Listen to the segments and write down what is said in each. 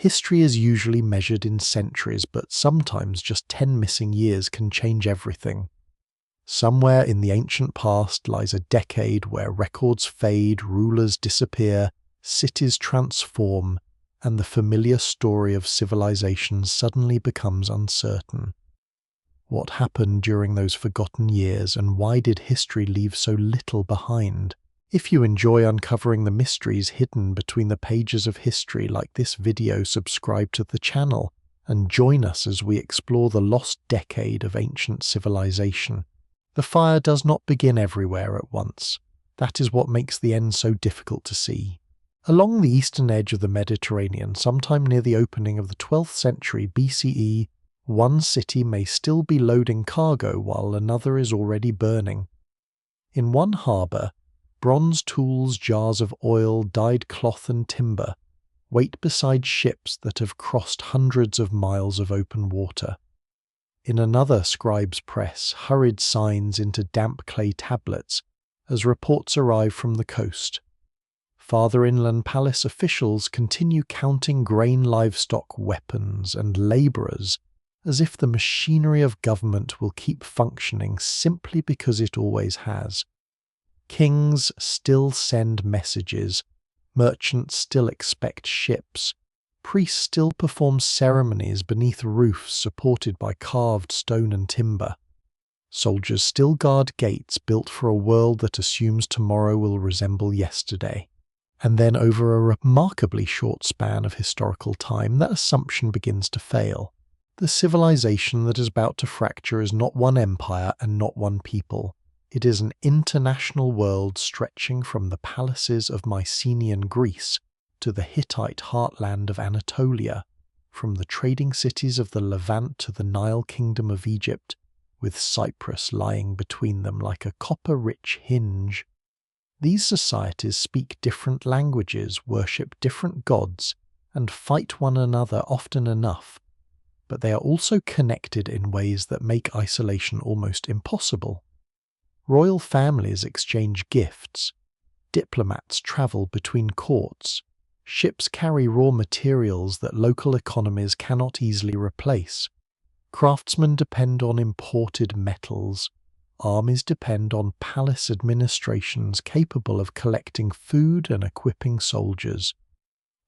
History is usually measured in centuries, but sometimes just 10 missing years can change everything. Somewhere in the ancient past lies a decade where records fade, rulers disappear, cities transform, and the familiar story of civilization suddenly becomes uncertain. What happened during those forgotten years, and why did history leave so little behind? If you enjoy uncovering the mysteries hidden between the pages of history like this video, subscribe to the channel and join us as we explore the lost decade of ancient civilization. The fire does not begin everywhere at once. That is what makes the end so difficult to see. Along the eastern edge of the Mediterranean, sometime near the opening of the 12th century BCE, one city may still be loading cargo while another is already burning. In one harbour, bronze tools, jars of oil, dyed cloth and timber wait beside ships that have crossed hundreds of miles of open water. In another scribe's press, hurried signs into damp clay tablets as reports arrive from the coast. Farther inland, palace officials continue counting grain, livestock, weapons, and labourers as if the machinery of government will keep functioning simply because it always has. Kings still send messages, merchants still expect ships, priests still perform ceremonies beneath roofs supported by carved stone and timber. Soldiers still guard gates built for a world that assumes tomorrow will resemble yesterday. And then over a remarkably short span of historical time, that assumption begins to fail. The civilization that is about to fracture is not one empire and not one people. It is an international world stretching from the palaces of Mycenaean Greece to the Hittite heartland of Anatolia, from the trading cities of the Levant to the Nile kingdom of Egypt, with Cyprus lying between them like a copper-rich hinge. These societies speak different languages, worship different gods, and fight one another often enough, but they are also connected in ways that make isolation almost impossible. Royal families exchange gifts, diplomats travel between courts, ships carry raw materials that local economies cannot easily replace, craftsmen depend on imported metals, armies depend on palace administrations capable of collecting food and equipping soldiers,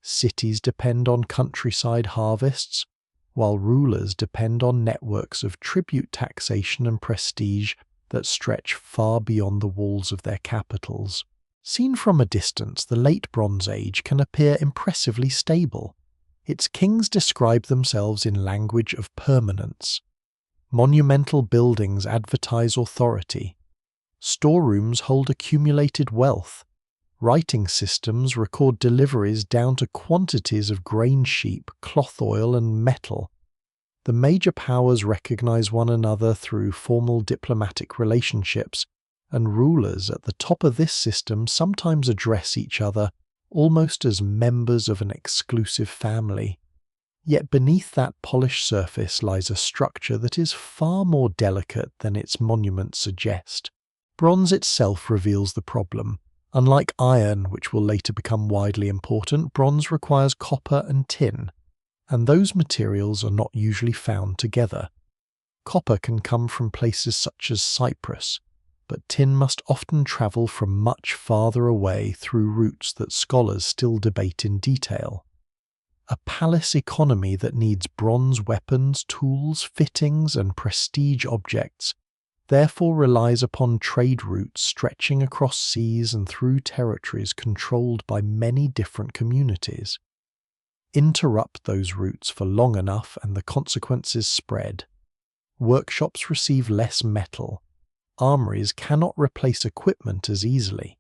cities depend on countryside harvests, while rulers depend on networks of tribute taxation and prestige that stretch far beyond the walls of their capitals. Seen from a distance, the Late Bronze Age can appear impressively stable. Its kings describe themselves in language of permanence. Monumental buildings advertise authority. Storerooms hold accumulated wealth. Writing systems record deliveries down to quantities of grain sheep, cloth oil, and metal. The major powers recognize one another through formal diplomatic relationships, and rulers at the top of this system sometimes address each other almost as members of an exclusive family. Yet beneath that polished surface lies a structure that is far more delicate than its monuments suggest. Bronze itself reveals the problem. Unlike iron, which will later become widely important, bronze requires copper and tin, and those materials are not usually found together. Copper can come from places such as Cyprus, but tin must often travel from much farther away through routes that scholars still debate in detail. A palace economy that needs bronze weapons, tools, fittings, and prestige objects therefore relies upon trade routes stretching across seas and through territories controlled by many different communities. Interrupt those routes for long enough and the consequences spread. Workshops receive less metal. Armories cannot replace equipment as easily.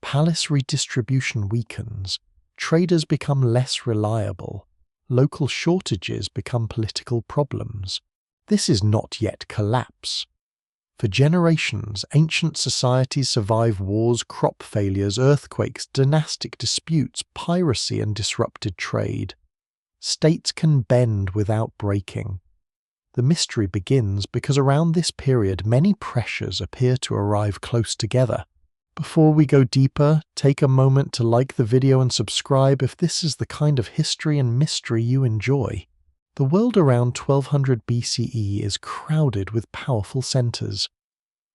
Palace redistribution weakens. Traders become less reliable. Local shortages become political problems. This is not yet collapse. For generations, ancient societies survive wars, crop failures, earthquakes, dynastic disputes, piracy, and disrupted trade. States can bend without breaking. The mystery begins because around this period many pressures appear to arrive close together. Before we go deeper, take a moment to like the video and subscribe if this is the kind of history and mystery you enjoy. The world around 1200 BCE is crowded with powerful centres.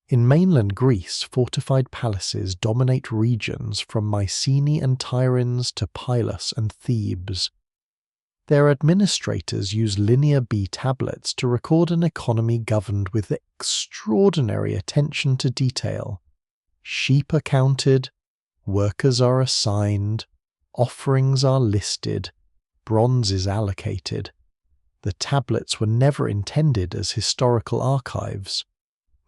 In mainland Greece, fortified palaces dominate regions from Mycenae and Tiryns to Pylos and Thebes. Their administrators use linear B tablets to record an economy governed with extraordinary attention to detail. Sheep are counted, workers are assigned, offerings are listed, bronze is allocated. The tablets were never intended as historical archives.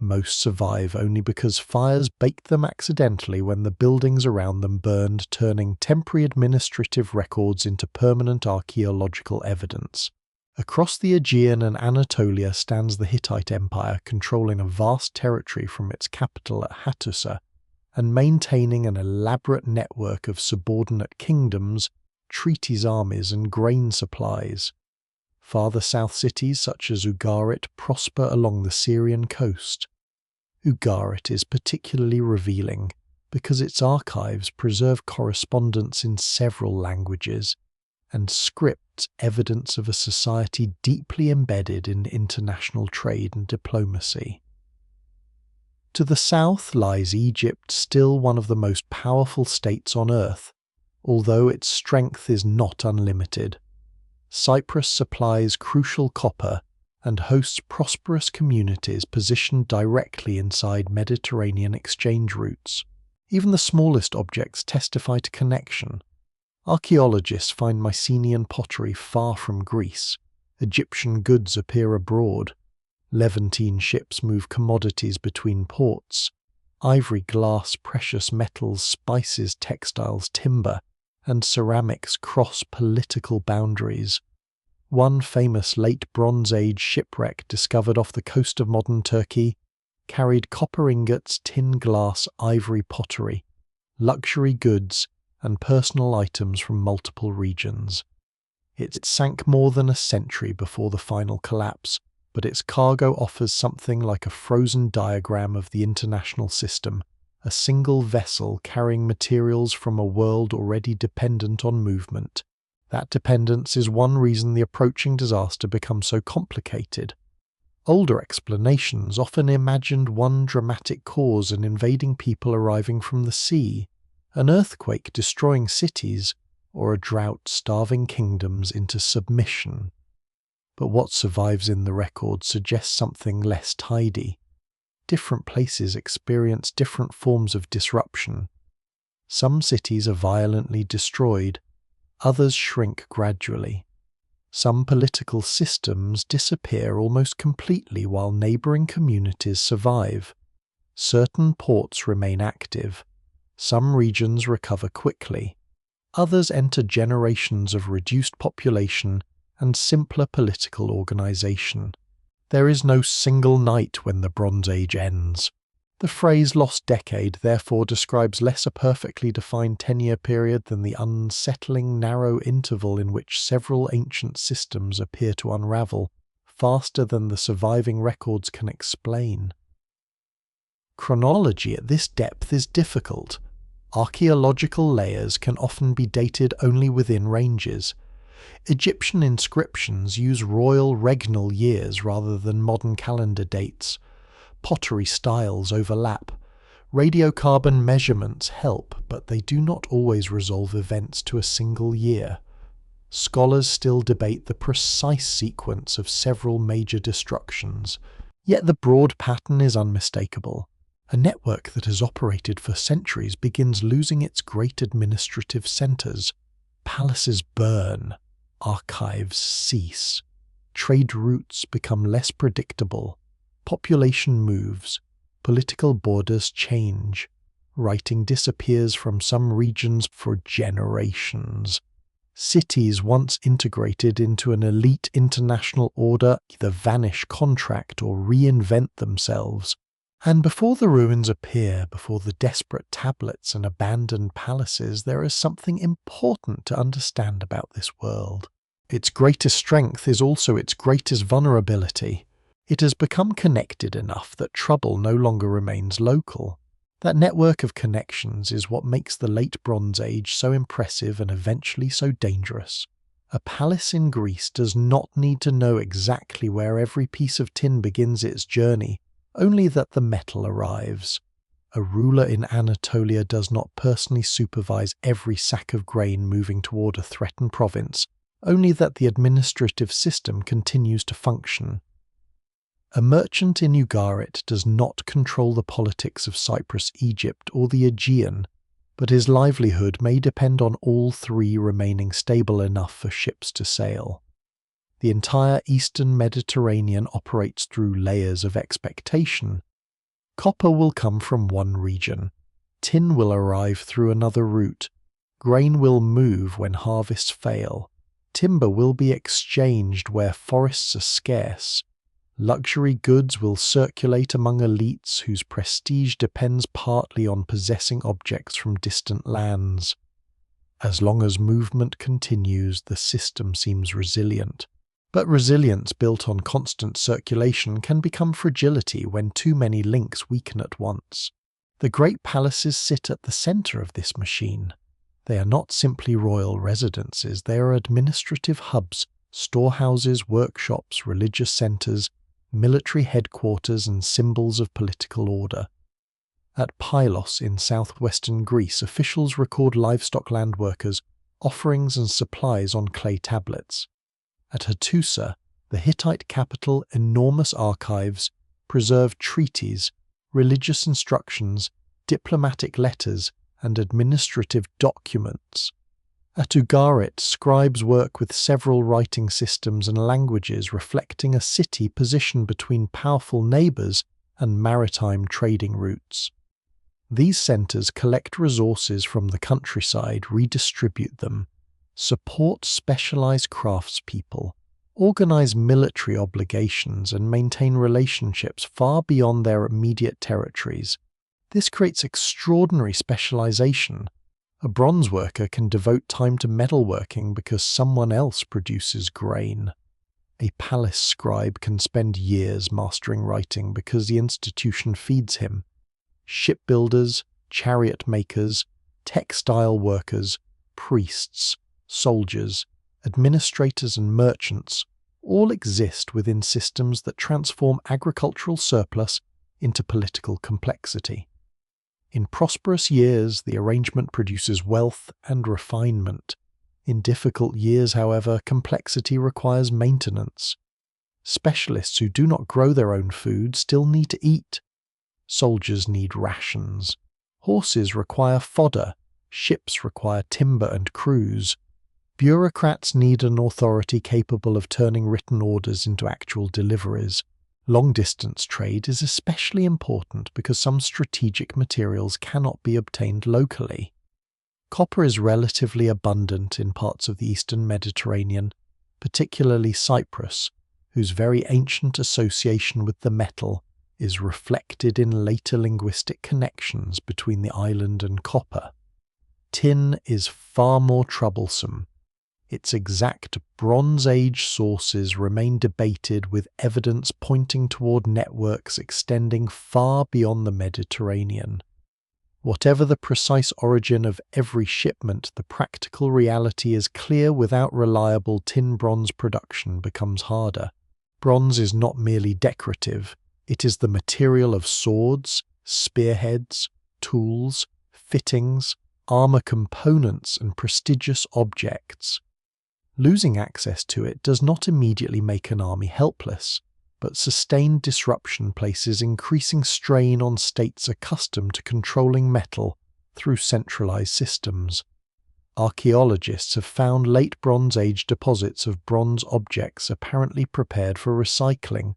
Most survive only because fires baked them accidentally when the buildings around them burned, turning temporary administrative records into permanent archaeological evidence. Across the Aegean and Anatolia stands the Hittite Empire, controlling a vast territory from its capital at Hattusa, and maintaining an elaborate network of subordinate kingdoms, treaties armies and grain supplies. Farther south cities such as Ugarit prosper along the Syrian coast. Ugarit is particularly revealing because its archives preserve correspondence in several languages and scripts evidence of a society deeply embedded in international trade and diplomacy. To the south lies Egypt, still one of the most powerful states on earth, although its strength is not unlimited. Cyprus supplies crucial copper and hosts prosperous communities positioned directly inside Mediterranean exchange routes. Even the smallest objects testify to connection. Archaeologists find Mycenaean pottery far from Greece. Egyptian goods appear abroad. Levantine ships move commodities between ports. Ivory, glass, precious metals, spices, textiles, timber, and ceramics cross political boundaries. One famous late Bronze Age shipwreck discovered off the coast of modern Turkey carried copper ingots, tin glass, ivory pottery, luxury goods, and personal items from multiple regions. It sank more than a century before the final collapse, but its cargo offers something like a frozen diagram of the international system, a single vessel carrying materials from a world already dependent on movement. That dependence is one reason the approaching disaster becomes so complicated. Older explanations often imagined one dramatic cause: an invading people arriving from the sea, an earthquake destroying cities, or a drought starving kingdoms into submission. But what survives in the record suggests something less tidy. Different places experience different forms of disruption. Some cities are violently destroyed, others shrink gradually. Some political systems disappear almost completely while neighbouring communities survive. Certain ports remain active. Some regions recover quickly. Others enter generations of reduced population and simpler political organisation. There is no single night when the Bronze Age ends. The phrase lost decade therefore describes less a perfectly defined 10-year period than the unsettling narrow interval in which several ancient systems appear to unravel, faster than the surviving records can explain. Chronology at this depth is difficult. Archaeological layers can often be dated only within ranges. Egyptian inscriptions use royal regnal years rather than modern calendar dates. Pottery styles overlap. Radiocarbon measurements help, but they do not always resolve events to a single year. Scholars still debate the precise sequence of several major destructions, yet the broad pattern is unmistakable. A network that has operated for centuries begins losing its great administrative centres. Palaces burn. Archives cease. Trade routes become less predictable. Population moves. Political borders change. Writing disappears from some regions for generations. Cities once integrated into an elite international order either vanish, contract, or reinvent themselves. And before the ruins appear, before the desperate tablets and abandoned palaces, there is something important to understand about this world. Its greatest strength is also its greatest vulnerability. It has become connected enough that trouble no longer remains local. That network of connections is what makes the Late Bronze Age so impressive and eventually so dangerous. A palace in Greece does not need to know exactly where every piece of tin begins its journey, only that the metal arrives. A ruler in Anatolia does not personally supervise every sack of grain moving toward a threatened province, only that the administrative system continues to function. A merchant in Ugarit does not control the politics of Cyprus, Egypt, or the Aegean, but his livelihood may depend on all three remaining stable enough for ships to sail. The entire eastern Mediterranean operates through layers of expectation. Copper will come from one region, tin will arrive through another route, grain will move when harvests fail, timber will be exchanged where forests are scarce, luxury goods will circulate among elites whose prestige depends partly on possessing objects from distant lands. As long as movement continues, the system seems resilient. But resilience built on constant circulation can become fragility when too many links weaken at once. The great palaces sit at the center of this machine. They are not simply royal residences, they are administrative hubs, storehouses, workshops, religious centers, military headquarters, and symbols of political order. At Pylos in southwestern Greece, officials record livestock land workers, offerings and supplies on clay tablets. At Hattusa, the Hittite capital, enormous archives preserve treaties, religious instructions, diplomatic letters, and administrative documents. At Ugarit, scribes work with several writing systems and languages reflecting a city positioned between powerful neighbours and maritime trading routes. These centres collect resources from the countryside, redistribute them, support specialised craftspeople, organise military obligations, and maintain relationships far beyond their immediate territories. This creates extraordinary specialisation. A bronze worker can devote time to metalworking because someone else produces grain. A palace scribe can spend years mastering writing because the institution feeds him. Shipbuilders, chariot makers, textile workers, priests, soldiers, administrators and merchants all exist within systems that transform agricultural surplus into political complexity. In prosperous years, the arrangement produces wealth and refinement. In difficult years, however, complexity requires maintenance. Specialists who do not grow their own food still need to eat. Soldiers need rations. Horses require fodder. Ships require timber and crews. Bureaucrats need an authority capable of turning written orders into actual deliveries. Long-distance trade is especially important because some strategic materials cannot be obtained locally. Copper is relatively abundant in parts of the eastern Mediterranean, particularly Cyprus, whose very ancient association with the metal is reflected in later linguistic connections between the island and copper. Tin is far more troublesome. Its exact Bronze Age sources remain debated, with evidence pointing toward networks extending far beyond the Mediterranean. Whatever the precise origin of every shipment, the practical reality is clear: without reliable tin-bronze production becomes harder. Bronze is not merely decorative, it is the material of swords, spearheads, tools, fittings, armor components, and prestigious objects. Losing access to it does not immediately make an army helpless, but sustained disruption places increasing strain on states accustomed to controlling metal through centralized systems. Archaeologists have found late Bronze Age deposits of bronze objects apparently prepared for recycling,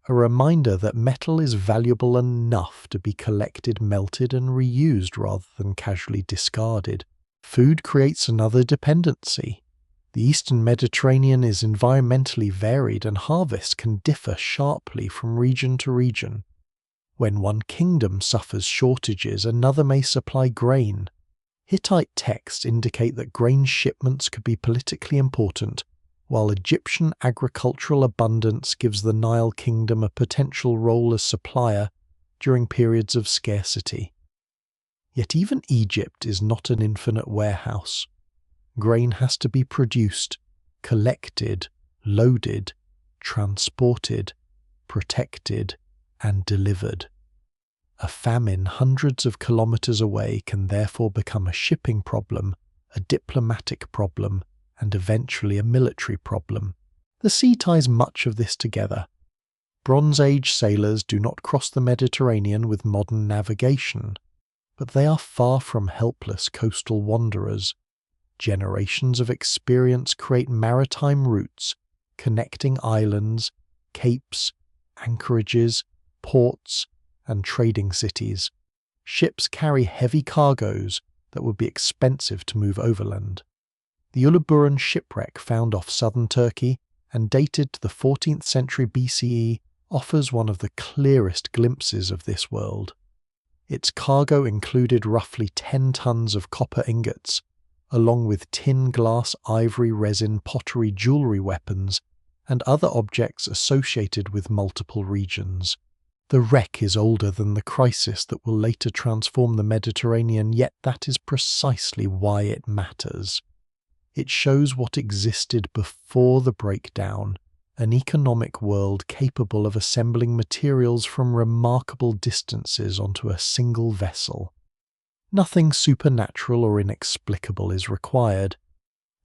a reminder that metal is valuable enough to be collected, melted, and reused rather than casually discarded. Food creates another dependency. The eastern Mediterranean is environmentally varied, and harvests can differ sharply from region to region. When one kingdom suffers shortages, another may supply grain. Hittite texts indicate that grain shipments could be politically important, while Egyptian agricultural abundance gives the Nile kingdom a potential role as supplier during periods of scarcity. Yet even Egypt is not an infinite warehouse. Grain has to be produced, collected, loaded, transported, protected, and delivered. A famine hundreds of kilometers away can therefore become a shipping problem, a diplomatic problem, and eventually a military problem. The sea ties much of this together. Bronze Age sailors do not cross the Mediterranean with modern navigation, but they are far from helpless coastal wanderers. Generations of experience create maritime routes, connecting islands, capes, anchorages, ports, and trading cities. Ships carry heavy cargoes that would be expensive to move overland. The Uluburun shipwreck found off southern Turkey and dated to the 14th century BCE offers one of the clearest glimpses of this world. Its cargo included roughly 10 tons of copper ingots, along with tin, glass, ivory, resin, pottery, jewellery, weapons, and other objects associated with multiple regions. The wreck is older than the crisis that will later transform the Mediterranean, yet that is precisely why it matters. It shows what existed before the breakdown, an economic world capable of assembling materials from remarkable distances onto a single vessel. Nothing supernatural or inexplicable is required.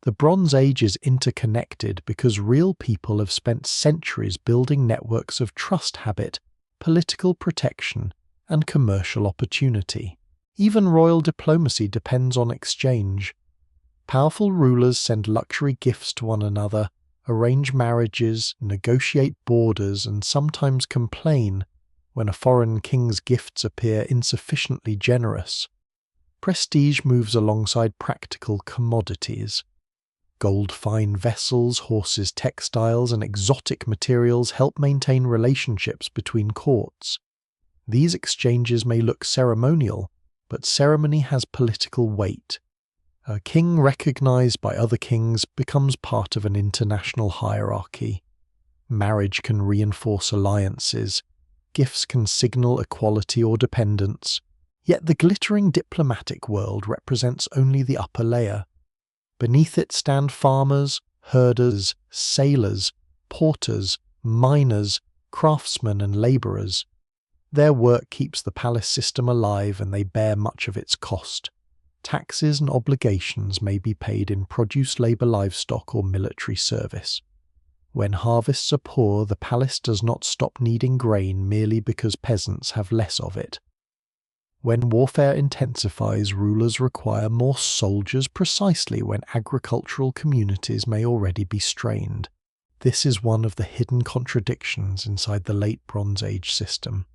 The Bronze Age is interconnected because real people have spent centuries building networks of trust, habit, political protection, and commercial opportunity. Even royal diplomacy depends on exchange. Powerful rulers send luxury gifts to one another, arrange marriages, negotiate borders, and sometimes complain when a foreign king's gifts appear insufficiently generous. Prestige moves alongside practical commodities. Gold-fine vessels, horses, textiles, and exotic materials help maintain relationships between courts. These exchanges may look ceremonial, but ceremony has political weight. A king recognized by other kings becomes part of an international hierarchy. Marriage can reinforce alliances. Gifts can signal equality or dependence. Yet the glittering diplomatic world represents only the upper layer. Beneath it stand farmers, herders, sailors, porters, miners, craftsmen, and labourers. Their work keeps the palace system alive, and they bear much of its cost. Taxes and obligations may be paid in produce, labour, livestock, or military service. When harvests are poor, the palace does not stop needing grain merely because peasants have less of it. When warfare intensifies, rulers require more soldiers precisely when agricultural communities may already be strained. This is one of the hidden contradictions inside the late Bronze Age system.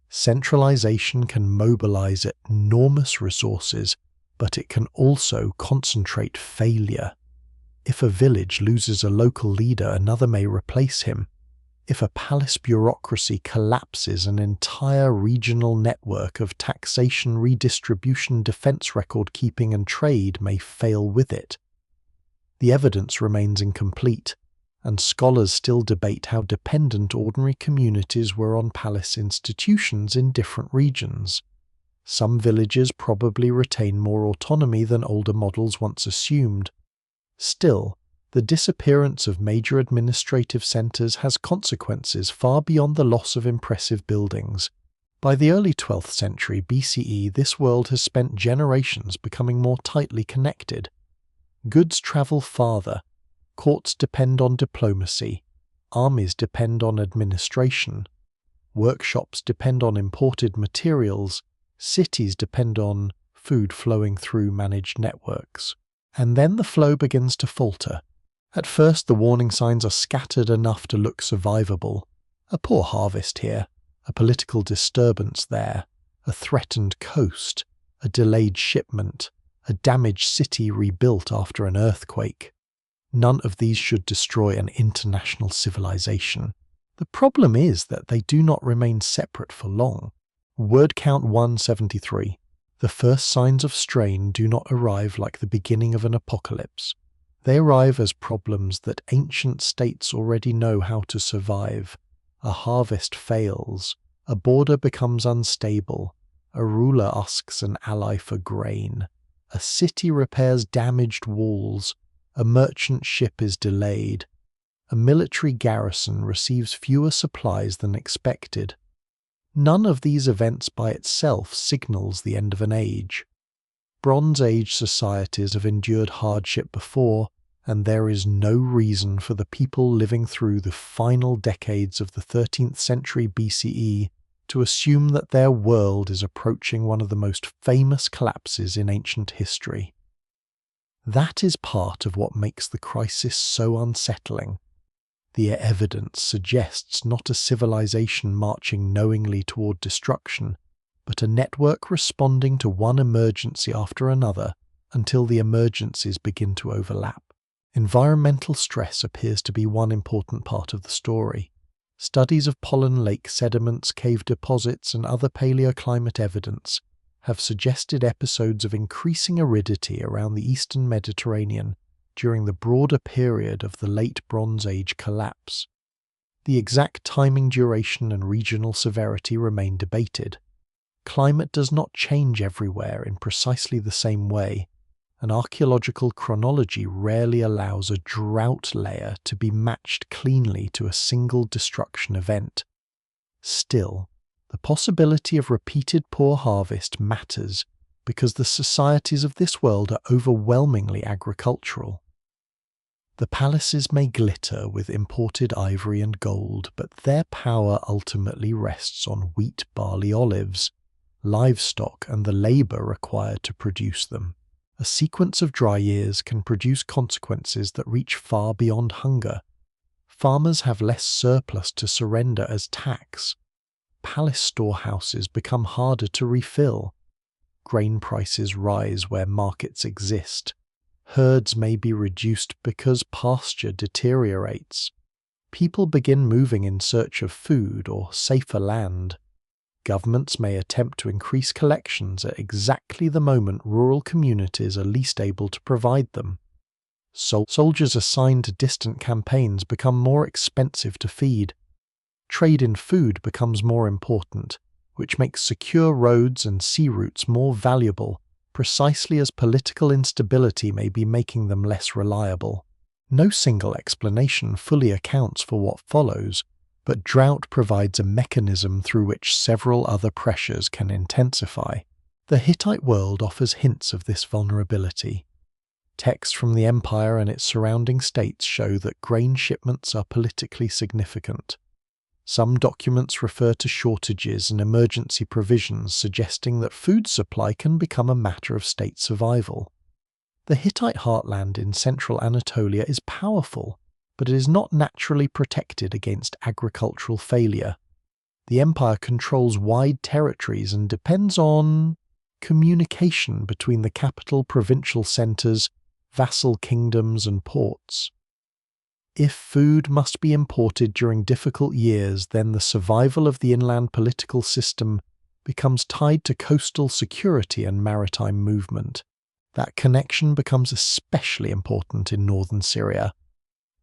Centralization can mobilize enormous resources, but it can also concentrate failure. If a village loses a local leader, another may replace him. If a palace bureaucracy collapses, an entire regional network of taxation, redistribution, defense, record-keeping, and trade may fail with it. The evidence remains incomplete, and scholars still debate how dependent ordinary communities were on palace institutions in different regions. Some villages probably retain more autonomy than older models once assumed. Still, the disappearance of major administrative centres has consequences far beyond the loss of impressive buildings. By the early 12th century BCE, this world has spent generations becoming more tightly connected. Goods travel farther, courts depend on diplomacy, armies depend on administration, workshops depend on imported materials, cities depend on food flowing through managed networks. And then the flow begins to falter. At first, the warning signs are scattered enough to look survivable. A poor harvest here, a political disturbance there, a threatened coast, a delayed shipment, a damaged city rebuilt after an earthquake. None of these should destroy an international civilization. The problem is that they do not remain separate for long. Word count 173. The first signs of strain do not arrive like the beginning of an apocalypse. They arrive as problems that ancient states already know how to survive. A harvest fails, a border becomes unstable, A ruler asks an ally for grain. A city repairs damaged walls. A merchant ship is delayed. A military garrison receives fewer supplies than expected. None of these events by itself signals the end of an age. Bronze Age societies have endured hardship before, and there is no reason for the people living through the final decades of the 13th century BCE to assume that their world is approaching one of the most famous collapses in ancient history. That is part of what makes the crisis so unsettling. The evidence suggests not a civilization marching knowingly toward destruction, but a network responding to one emergency after another until the emergencies begin to overlap. Environmental stress appears to be one important part of the story. Studies of pollen lake sediments, cave deposits, and other paleoclimate evidence have suggested episodes of increasing aridity around the eastern Mediterranean during the broader period of the Late Bronze Age collapse. The exact timing, duration, and regional severity remain debated. Climate does not change everywhere in precisely the same way, and archaeological chronology rarely allows a drought layer to be matched cleanly to a single destruction event. Still, the possibility of repeated poor harvest matters because the societies of this world are overwhelmingly agricultural. The palaces may glitter with imported ivory and gold, but their power ultimately rests on wheat, barley, olives, livestock, and the labour required to produce them. A sequence of dry years can produce consequences that reach far beyond hunger. Farmers have less surplus to surrender as tax. Palace storehouses become harder to refill. Grain prices rise where markets exist. Herds may be reduced because pasture deteriorates. People begin moving in search of food or safer land. Governments may attempt to increase collections at exactly the moment rural communities are least able to provide them. Soldiers assigned to distant campaigns become more expensive to feed. Trade in food becomes more important, which makes secure roads and sea routes more valuable, precisely as political instability may be making them less reliable. No single explanation fully accounts for what follows, but drought provides a mechanism through which several other pressures can intensify. The Hittite world offers hints of this vulnerability. Texts from the empire and its surrounding states show that grain shipments are politically significant. Some documents refer to shortages and emergency provisions, suggesting that food supply can become a matter of state survival. The Hittite heartland in central Anatolia is powerful, but it is not naturally protected against agricultural failure. The empire controls wide territories and depends on communication between the capital, provincial centres, vassal kingdoms, and ports. If food must be imported during difficult years, then the survival of the inland political system becomes tied to coastal security and maritime movement. That connection becomes especially important in northern Syria.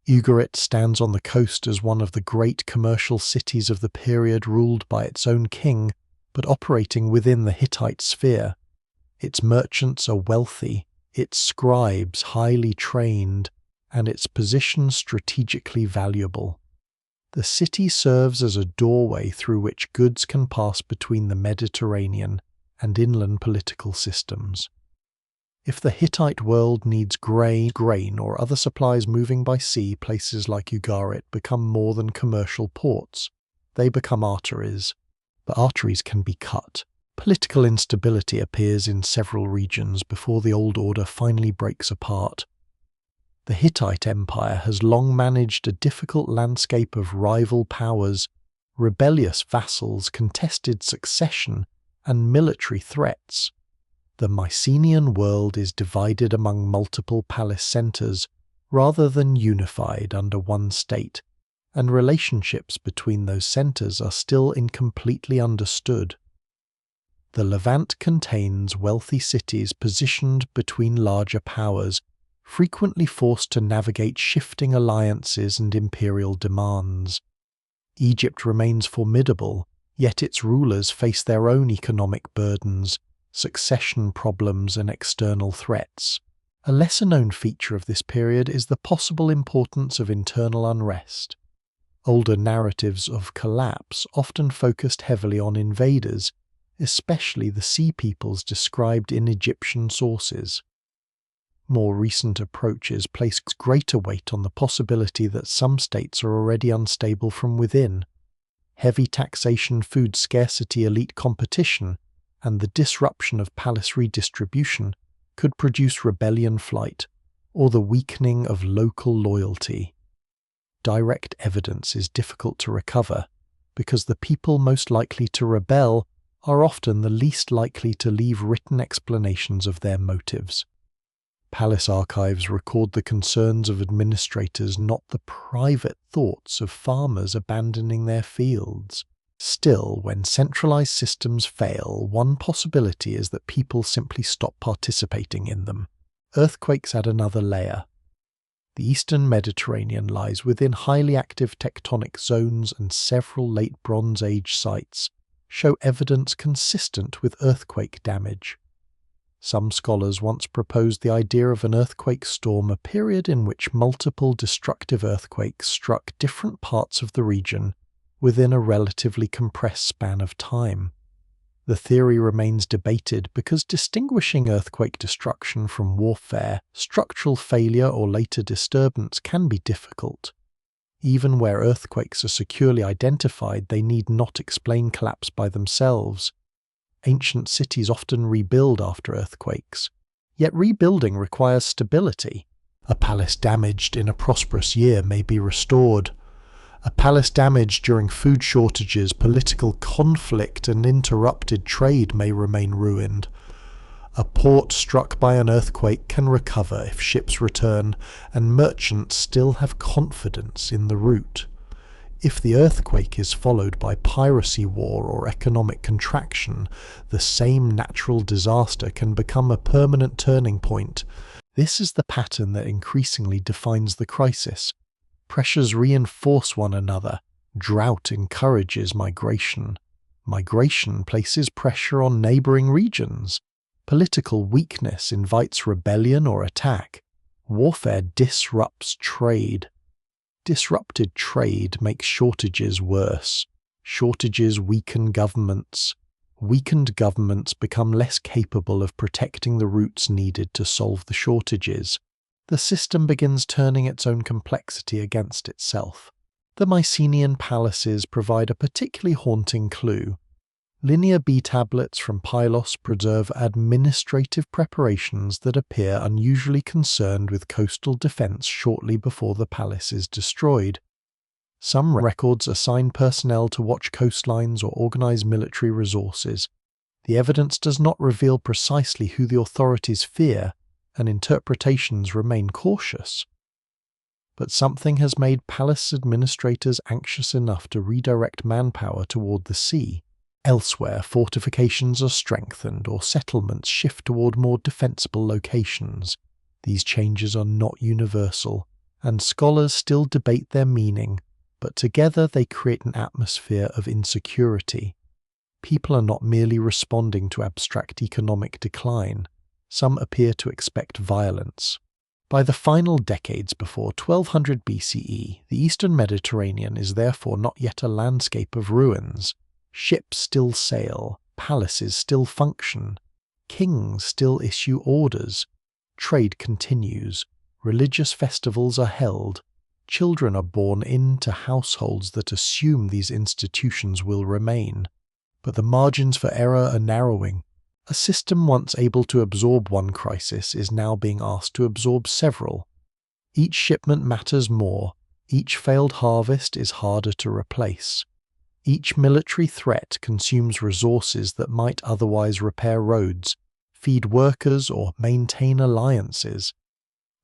Ugarit stands on the coast as one of the great commercial cities of the period, ruled by its own king, but operating within the Hittite sphere. Its merchants are wealthy, its scribes highly trained, and its position strategically valuable. The city serves as a doorway through which goods can pass between the Mediterranean and inland political systems. If the Hittite world needs grain or other supplies moving by sea, places like Ugarit become more than commercial ports. They become arteries. But arteries can be cut. Political instability appears in several regions before the old order finally breaks apart. The Hittite Empire has long managed a difficult landscape of rival powers, rebellious vassals, contested succession, and military threats. The Mycenaean world is divided among multiple palace centres rather than unified under one state, and relationships between those centres are still incompletely understood. The Levant contains wealthy cities positioned between larger powers, frequently forced to navigate shifting alliances and imperial demands. Egypt remains formidable, Yet its rulers face their own economic burdens, succession problems, and external threats. A lesser-known feature of this period is the possible importance of internal unrest. Older narratives of collapse often focused heavily on invaders, especially the sea peoples described in Egyptian sources. More recent approaches place greater weight on the possibility that some states are already unstable from within. Heavy taxation, food scarcity, elite competition, and the disruption of palace redistribution could produce rebellion flight, or the weakening of local loyalty. Direct evidence is difficult to recover, because the people most likely to rebel are often the least likely to leave written explanations of their motives. Palace archives record the concerns of administrators, not the private thoughts of farmers abandoning their fields. Still, when centralized systems fail, one possibility is that people simply stop participating in them. Earthquakes add another layer. The eastern Mediterranean lies within highly active tectonic zones, and several late Bronze Age sites show evidence consistent with earthquake damage. Some scholars once proposed the idea of an earthquake storm, a period in which multiple destructive earthquakes struck different parts of the region within a relatively compressed span of time. The theory remains debated because distinguishing earthquake destruction from warfare, structural failure, or later disturbance can be difficult. Even where earthquakes are securely identified, they need not explain collapse by themselves. Ancient cities often rebuild after earthquakes, yet rebuilding requires stability. A palace damaged in a prosperous year may be restored. A palace damaged during food shortages, political conflict, and interrupted trade may remain ruined. A port struck by an earthquake can recover if ships return and merchants still have confidence in the route. If the earthquake is followed by piracy war or economic contraction, the same natural disaster can become a permanent turning point. This is the pattern that increasingly defines the crisis. Pressures reinforce one another. Drought encourages migration. Migration places pressure on neighboring regions. Political weakness invites rebellion or attack. Warfare disrupts trade. Disrupted trade makes shortages worse. Shortages weaken governments. Weakened governments become less capable of protecting the routes needed to solve the shortages. The system begins turning its own complexity against itself. The Mycenaean palaces provide a particularly haunting clue. Linear B tablets from Pylos preserve administrative preparations that appear unusually concerned with coastal defense shortly before the palace is destroyed. Some records assign personnel to watch coastlines or organize military resources. The evidence does not reveal precisely who the authorities fear, and interpretations remain cautious. But something has made palace administrators anxious enough to redirect manpower toward the sea. Elsewhere, fortifications are strengthened or settlements shift toward more defensible locations. These changes are not universal, and scholars still debate their meaning, but together they create an atmosphere of insecurity. People are not merely responding to abstract economic decline. Some appear to expect violence. By the final decades before 1200 BCE, the eastern Mediterranean is therefore not yet a landscape of ruins. Ships still sail, palaces still function, kings still issue orders, trade continues, religious festivals are held, children are born into households that assume these institutions will remain. But the margins for error are narrowing. A system once able to absorb one crisis is now being asked to absorb several. Each shipment matters more, each failed harvest is harder to replace. Each military threat consumes resources that might otherwise repair roads, feed workers, or maintain alliances.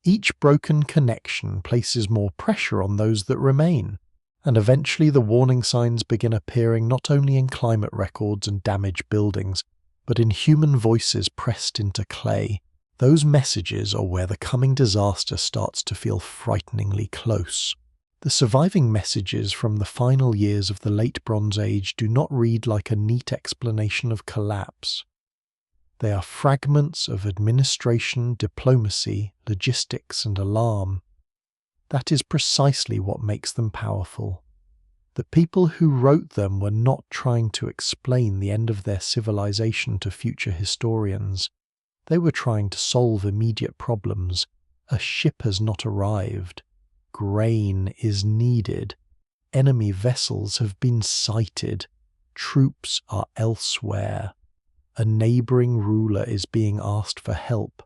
Each broken connection places more pressure on those that remain, and eventually the warning signs begin appearing not only in climate records and damaged buildings, but in human voices pressed into clay. Those messages are where the coming disaster starts to feel frighteningly close. The surviving messages from the final years of the Late Bronze Age do not read like a neat explanation of collapse. They are fragments of administration, diplomacy, logistics, and alarm. That is precisely what makes them powerful. The people who wrote them were not trying to explain the end of their civilization to future historians. They were trying to solve immediate problems. A ship has not arrived. Grain is needed. Enemy vessels have been sighted. Troops are elsewhere. A neighboring ruler is being asked for help.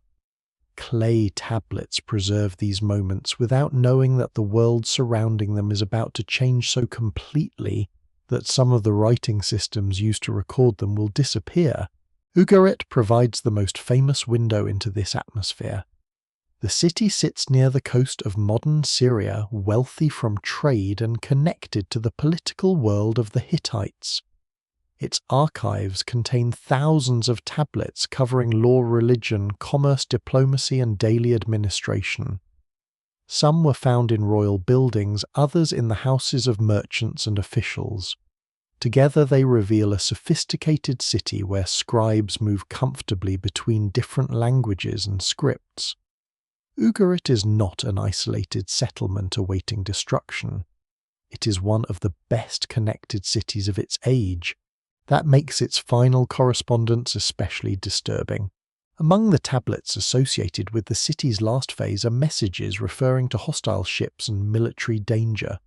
Clay tablets preserve these moments without knowing that the world surrounding them is about to change so completely that some of the writing systems used to record them will disappear. Ugarit provides the most famous window into this atmosphere. The city sits near the coast of modern Syria, wealthy from trade and connected to the political world of the Hittites. Its archives contain thousands of tablets covering law, religion, commerce, diplomacy, and daily administration. Some were found in royal buildings, others in the houses of merchants and officials. Together they reveal a sophisticated city where scribes move comfortably between different languages and scripts. Ugarit is not an isolated settlement awaiting destruction. It is one of the best connected cities of its age. That makes its final correspondence especially disturbing. Among the tablets associated with the city's last phase are messages referring to hostile ships and military danger.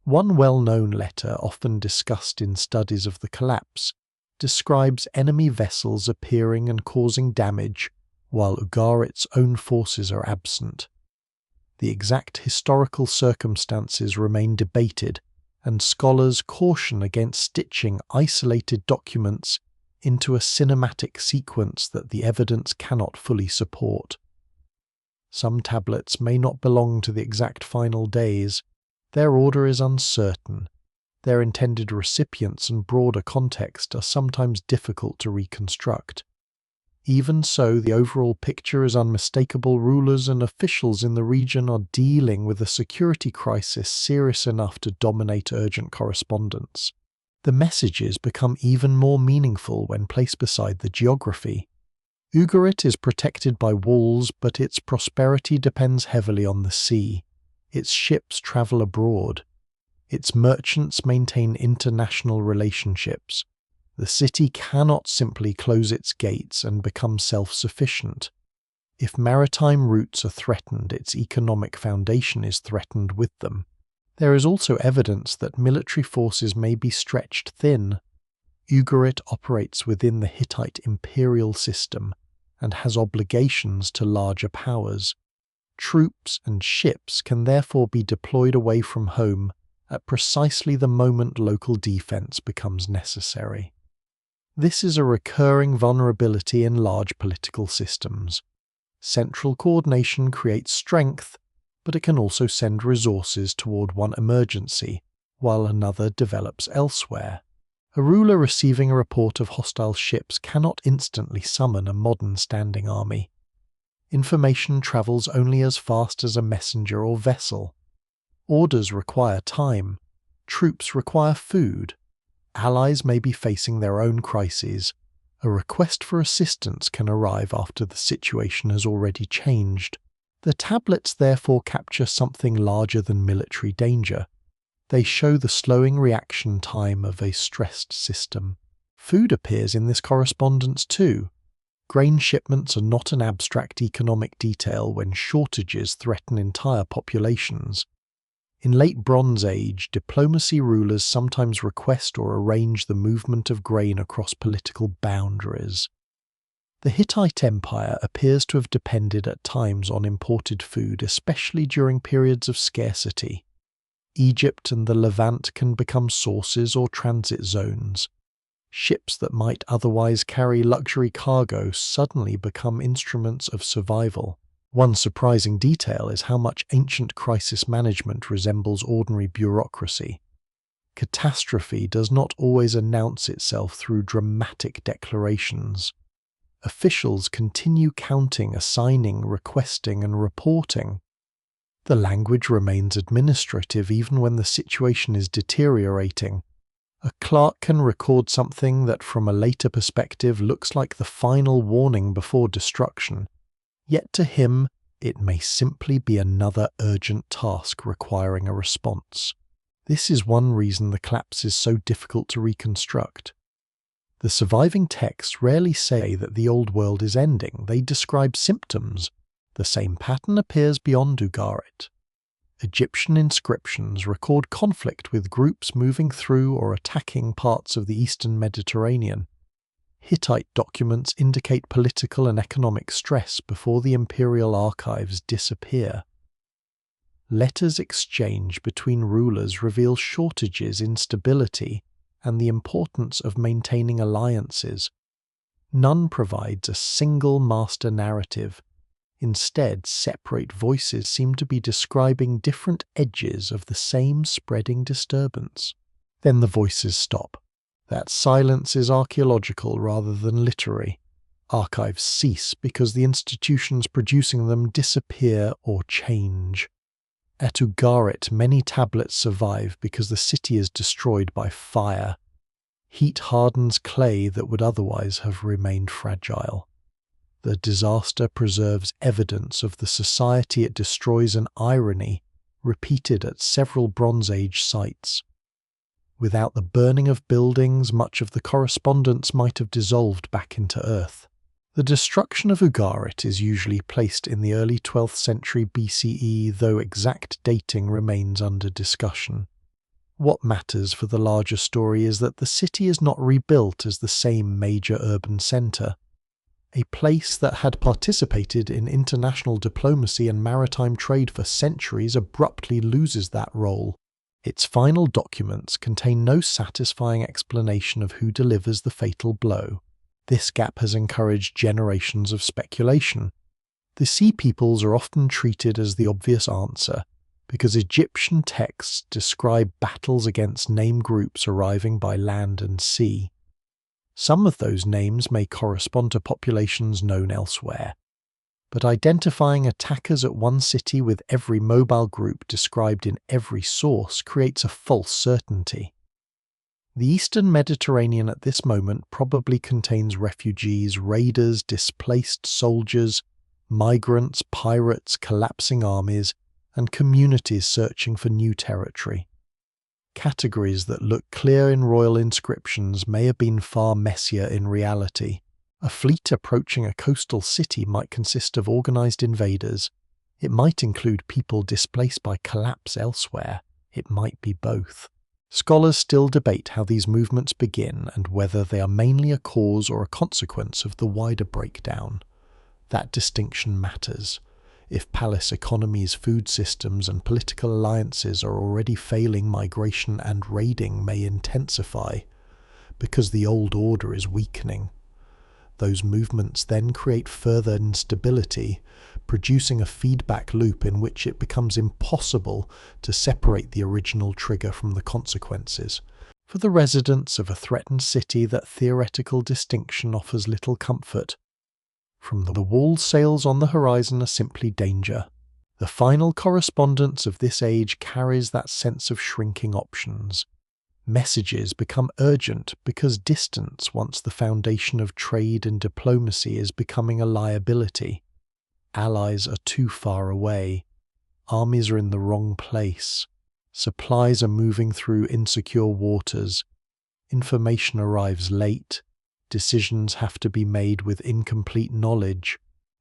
One well-known letter, often discussed in studies of the collapse, describes enemy vessels appearing and causing damage, while Ugarit's own forces are absent. The exact historical circumstances remain debated, and scholars caution against stitching isolated documents into a cinematic sequence that the evidence cannot fully support. Some tablets may not belong to the exact final days. Their order is uncertain. Their intended recipients and broader context are sometimes difficult to reconstruct. Even so, the overall picture is unmistakable. Rulers and officials in the region are dealing with a security crisis serious enough to dominate urgent correspondence. The messages become even more meaningful when placed beside the geography. Ugarit is protected by walls, but its prosperity depends heavily on the sea. Its ships travel abroad. Its merchants maintain international relationships. The city cannot simply close its gates and become self-sufficient. If maritime routes are threatened, its economic foundation is threatened with them. There is also evidence that military forces may be stretched thin. Ugarit operates within the Hittite imperial system and has obligations to larger powers. Troops and ships can therefore be deployed away from home at precisely the moment local defense becomes necessary. This is a recurring vulnerability in large political systems. Central coordination creates strength, but it can also send resources toward one emergency, while another develops elsewhere. A ruler receiving a report of hostile ships cannot instantly summon a modern standing army. Information travels only as fast as a messenger or vessel. Orders require time. Troops require food. Allies may be facing their own crises. A request for assistance can arrive after the situation has already changed. The tablets therefore capture something larger than military danger. They show the slowing reaction time of a stressed system. Food appears in this correspondence too. Grain shipments are not an abstract economic detail when shortages threaten entire populations. In late Bronze Age, diplomacy rulers sometimes request or arrange the movement of grain across political boundaries. The Hittite Empire appears to have depended at times on imported food, especially during periods of scarcity. Egypt and the Levant can become sources or transit zones. Ships that might otherwise carry luxury cargo suddenly become instruments of survival. One surprising detail is how much ancient crisis management resembles ordinary bureaucracy. Catastrophe does not always announce itself through dramatic declarations. Officials continue counting, assigning, requesting, and reporting. The language remains administrative even when the situation is deteriorating. A clerk can record something that from a later perspective looks like the final warning before destruction, yet to him it may simply be another urgent task requiring a response. This is one reason the collapse is so difficult to reconstruct. The surviving texts rarely say that the old world is ending, they describe symptoms. The same pattern appears beyond Ugarit. Egyptian inscriptions record conflict with groups moving through or attacking parts of the eastern Mediterranean. Hittite documents indicate political and economic stress before the imperial archives disappear. Letters exchanged between rulers reveal shortages, instability, and the importance of maintaining alliances. None provides a single master narrative. Instead, separate voices seem to be describing different edges of the same spreading disturbance. Then the voices stop. That silence is archaeological rather than literary. Archives cease because the institutions producing them disappear or change. At Ugarit, many tablets survive because the city is destroyed by fire. Heat hardens clay that would otherwise have remained fragile. The disaster preserves evidence of the society it destroys, an irony repeated at several Bronze Age sites. Without the burning of buildings, much of the correspondence might have dissolved back into earth. The destruction of Ugarit is usually placed in the early 12th century BCE, though exact dating remains under discussion. What matters for the larger story is that the city is not rebuilt as the same major urban centre. A place that had participated in international diplomacy and maritime trade for centuries abruptly loses that role. Its final documents contain no satisfying explanation of who delivers the fatal blow. This gap has encouraged generations of speculation. The Sea Peoples are often treated as the obvious answer, because Egyptian texts describe battles against name groups arriving by land and sea. Some of those names may correspond to populations known elsewhere, but identifying attackers at one city with every mobile group described in every source creates a false certainty. The eastern Mediterranean at this moment probably contains refugees, raiders, displaced soldiers, migrants, pirates, collapsing armies, and communities searching for new territory. Categories that look clear in royal inscriptions may have been far messier in reality. A fleet approaching a coastal city might consist of organized invaders. It might include people displaced by collapse elsewhere. It might be both. Scholars still debate how these movements begin and whether they are mainly a cause or a consequence of the wider breakdown. That distinction matters. If palace economies, food systems, and political alliances are already failing, migration and raiding may intensify, because the old order is weakening. Those movements then create further instability, producing a feedback loop in which it becomes impossible to separate the original trigger from the consequences. For the residents of a threatened city, that theoretical distinction offers little comfort. From the wall, sails on the horizon are simply danger. The final correspondence of this age carries that sense of shrinking options. Messages become urgent because distance, once the foundation of trade and diplomacy, is becoming a liability. Allies are too far away. Armies are in the wrong place. Supplies are moving through insecure waters. Information arrives late. Decisions have to be made with incomplete knowledge.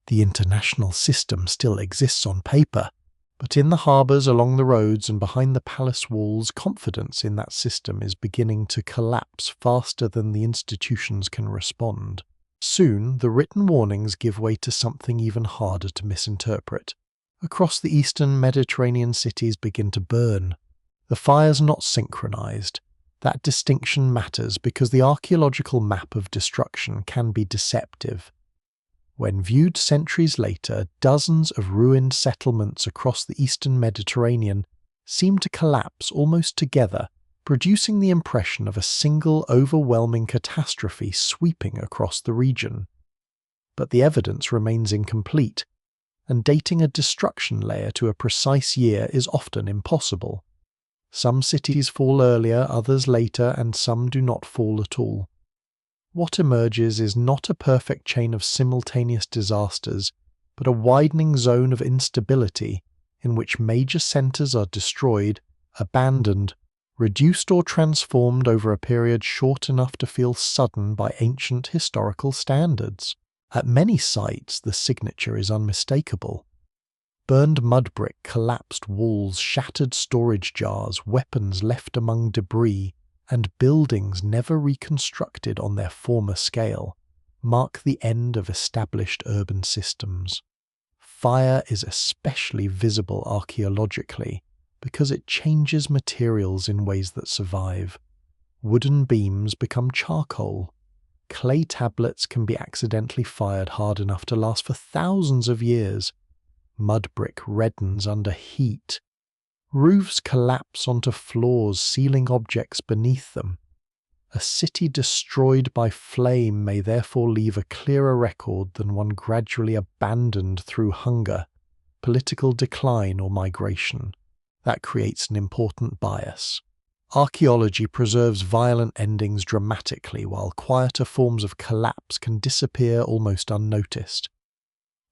The international system still exists on paper, but in the harbours, along the roads, and behind the palace walls, confidence in that system is beginning to collapse faster than the institutions can respond. Soon, the written warnings give way to something even harder to misinterpret. Across the eastern Mediterranean, cities begin to burn. The fires are not synchronized. That distinction matters because the archaeological map of destruction can be deceptive. When viewed centuries later, dozens of ruined settlements across the eastern Mediterranean seem to collapse almost together, producing the impression of a single overwhelming catastrophe sweeping across the region. But the evidence remains incomplete. and dating a destruction layer to a precise year is often impossible. Some cities fall earlier, others later, and some do not fall at all. What emerges is not a perfect chain of simultaneous disasters, but a widening zone of instability in which major centers are destroyed, abandoned, reduced or transformed over a period short enough to feel sudden by ancient historical standards. At many sites, the signature is unmistakable. Burned mud brick, collapsed walls, shattered storage jars, weapons left among debris, and buildings never reconstructed on their former scale mark the end of established urban systems. Fire is especially visible archaeologically because it changes materials in ways that survive. Wooden beams become charcoal. Clay tablets can be accidentally fired hard enough to last for thousands of years. Mud brick reddens under heat. Roofs collapse onto floors, sealing objects beneath them. A city destroyed by flame may therefore leave a clearer record than one gradually abandoned through hunger, political decline, or migration. That creates an important bias. Archaeology preserves violent endings dramatically, while quieter forms of collapse can disappear almost unnoticed.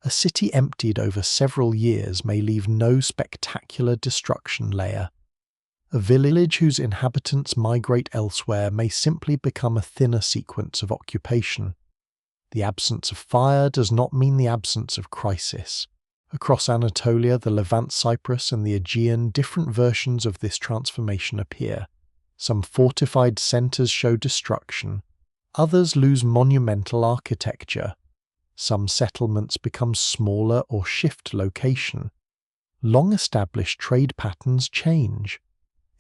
A city emptied over several years may leave no spectacular destruction layer. A village whose inhabitants migrate elsewhere may simply become a thinner sequence of occupation. The absence of fire does not mean the absence of crisis. Across Anatolia, the Levant Cyprus, and the Aegean, different versions of this transformation appear. Some fortified centers show destruction. Others lose monumental architecture. Some settlements become smaller or shift location. Long-established trade patterns change.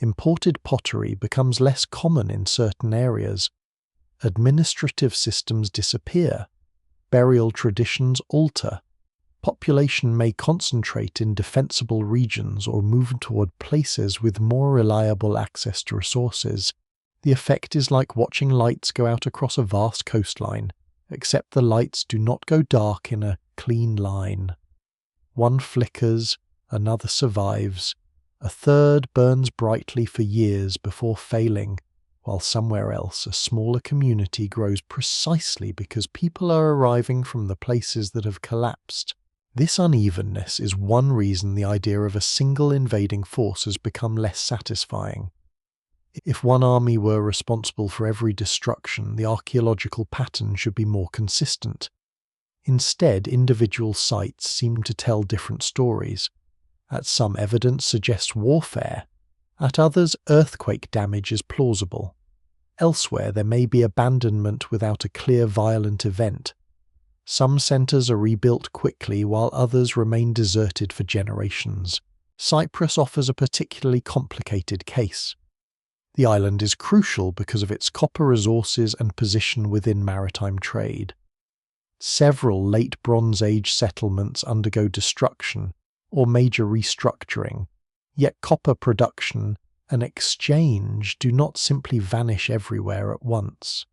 Imported pottery becomes less common in certain areas. Administrative systems disappear. Burial traditions alter. Population may concentrate in defensible regions or move toward places with more reliable access to resources. The effect is like watching lights go out across a vast coastline, except the lights do not go dark in a clean line. One flickers, another survives, a third burns brightly for years before failing, while somewhere else a smaller community grows precisely because people are arriving from the places that have collapsed. This unevenness is one reason the idea of a single invading force has become less satisfying. If one army were responsible for every destruction, the archaeological pattern should be more consistent. Instead, individual sites seem to tell different stories. At some, evidence suggests warfare. At others, earthquake damage is plausible. Elsewhere, there may be abandonment without a clear violent event. Some centers are rebuilt quickly, while others remain deserted for generations. Cyprus offers a particularly complicated case. The island is crucial because of its copper resources and position within maritime trade. Several late Bronze Age settlements undergo destruction or major restructuring, yet copper production and exchange do not simply vanish everywhere at once.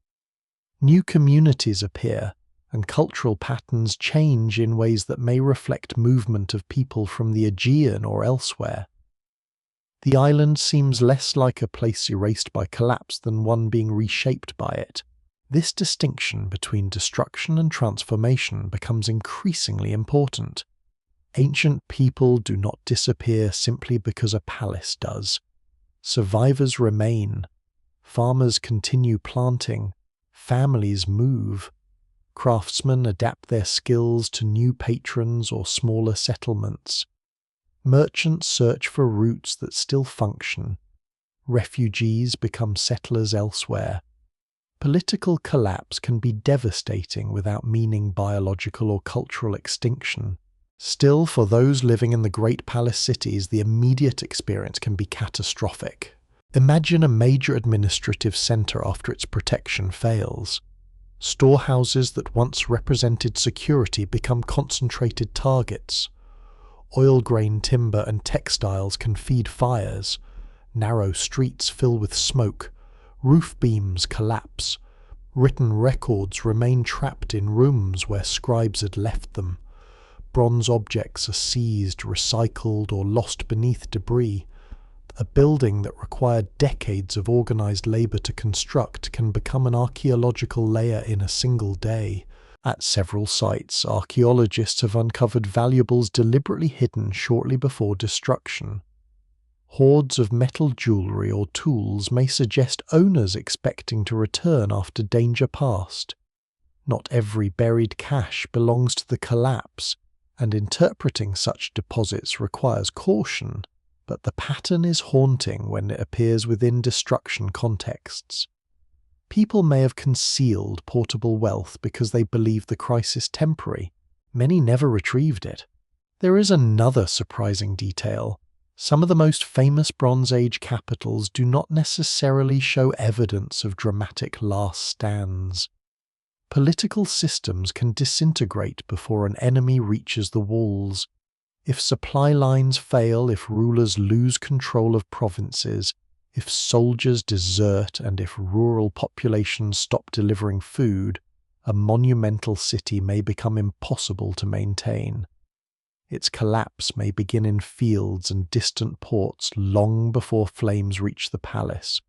New communities appear, and cultural patterns change in ways that may reflect movement of people from the Aegean or elsewhere. The island seems less like a place erased by collapse than one being reshaped by it. This distinction between destruction and transformation becomes increasingly important. Ancient people do not disappear simply because a palace does. Survivors remain. Farmers continue planting. Families move. Craftsmen adapt their skills to new patrons or smaller settlements. Merchants search for routes that still function. Refugees become settlers elsewhere. Political collapse can be devastating without meaning biological or cultural extinction. Still, for those living in the great palace cities, the immediate experience can be catastrophic. Imagine a major administrative center after its protection fails. Storehouses that once represented security become concentrated targets. Oil grain, timber, and textiles can feed fires. Narrow streets fill with smoke. Roof beams collapse. Written records remain trapped in rooms where scribes had left them. bronze objects are seized, recycled, or lost beneath debris. A building that required decades of organized labor to construct can become an archaeological layer in a single day. At several sites, archaeologists have uncovered valuables deliberately hidden shortly before destruction. Hoards of metal jewelry or tools may suggest owners expecting to return after danger passed. Not every buried cache belongs to the collapse, and interpreting such deposits requires caution, but the pattern is haunting when it appears within destruction contexts. People may have concealed portable wealth because they believed the crisis temporary. Many never retrieved it. There is another surprising detail. Some of the most famous Bronze Age capitals do not necessarily show evidence of dramatic last stands. Political systems can disintegrate before an enemy reaches the walls. If supply lines fail, if rulers lose control of provinces, if soldiers desert, and if rural populations stop delivering food, a monumental city may become impossible to maintain. Its collapse may begin in fields and distant ports long before flames reach the palace.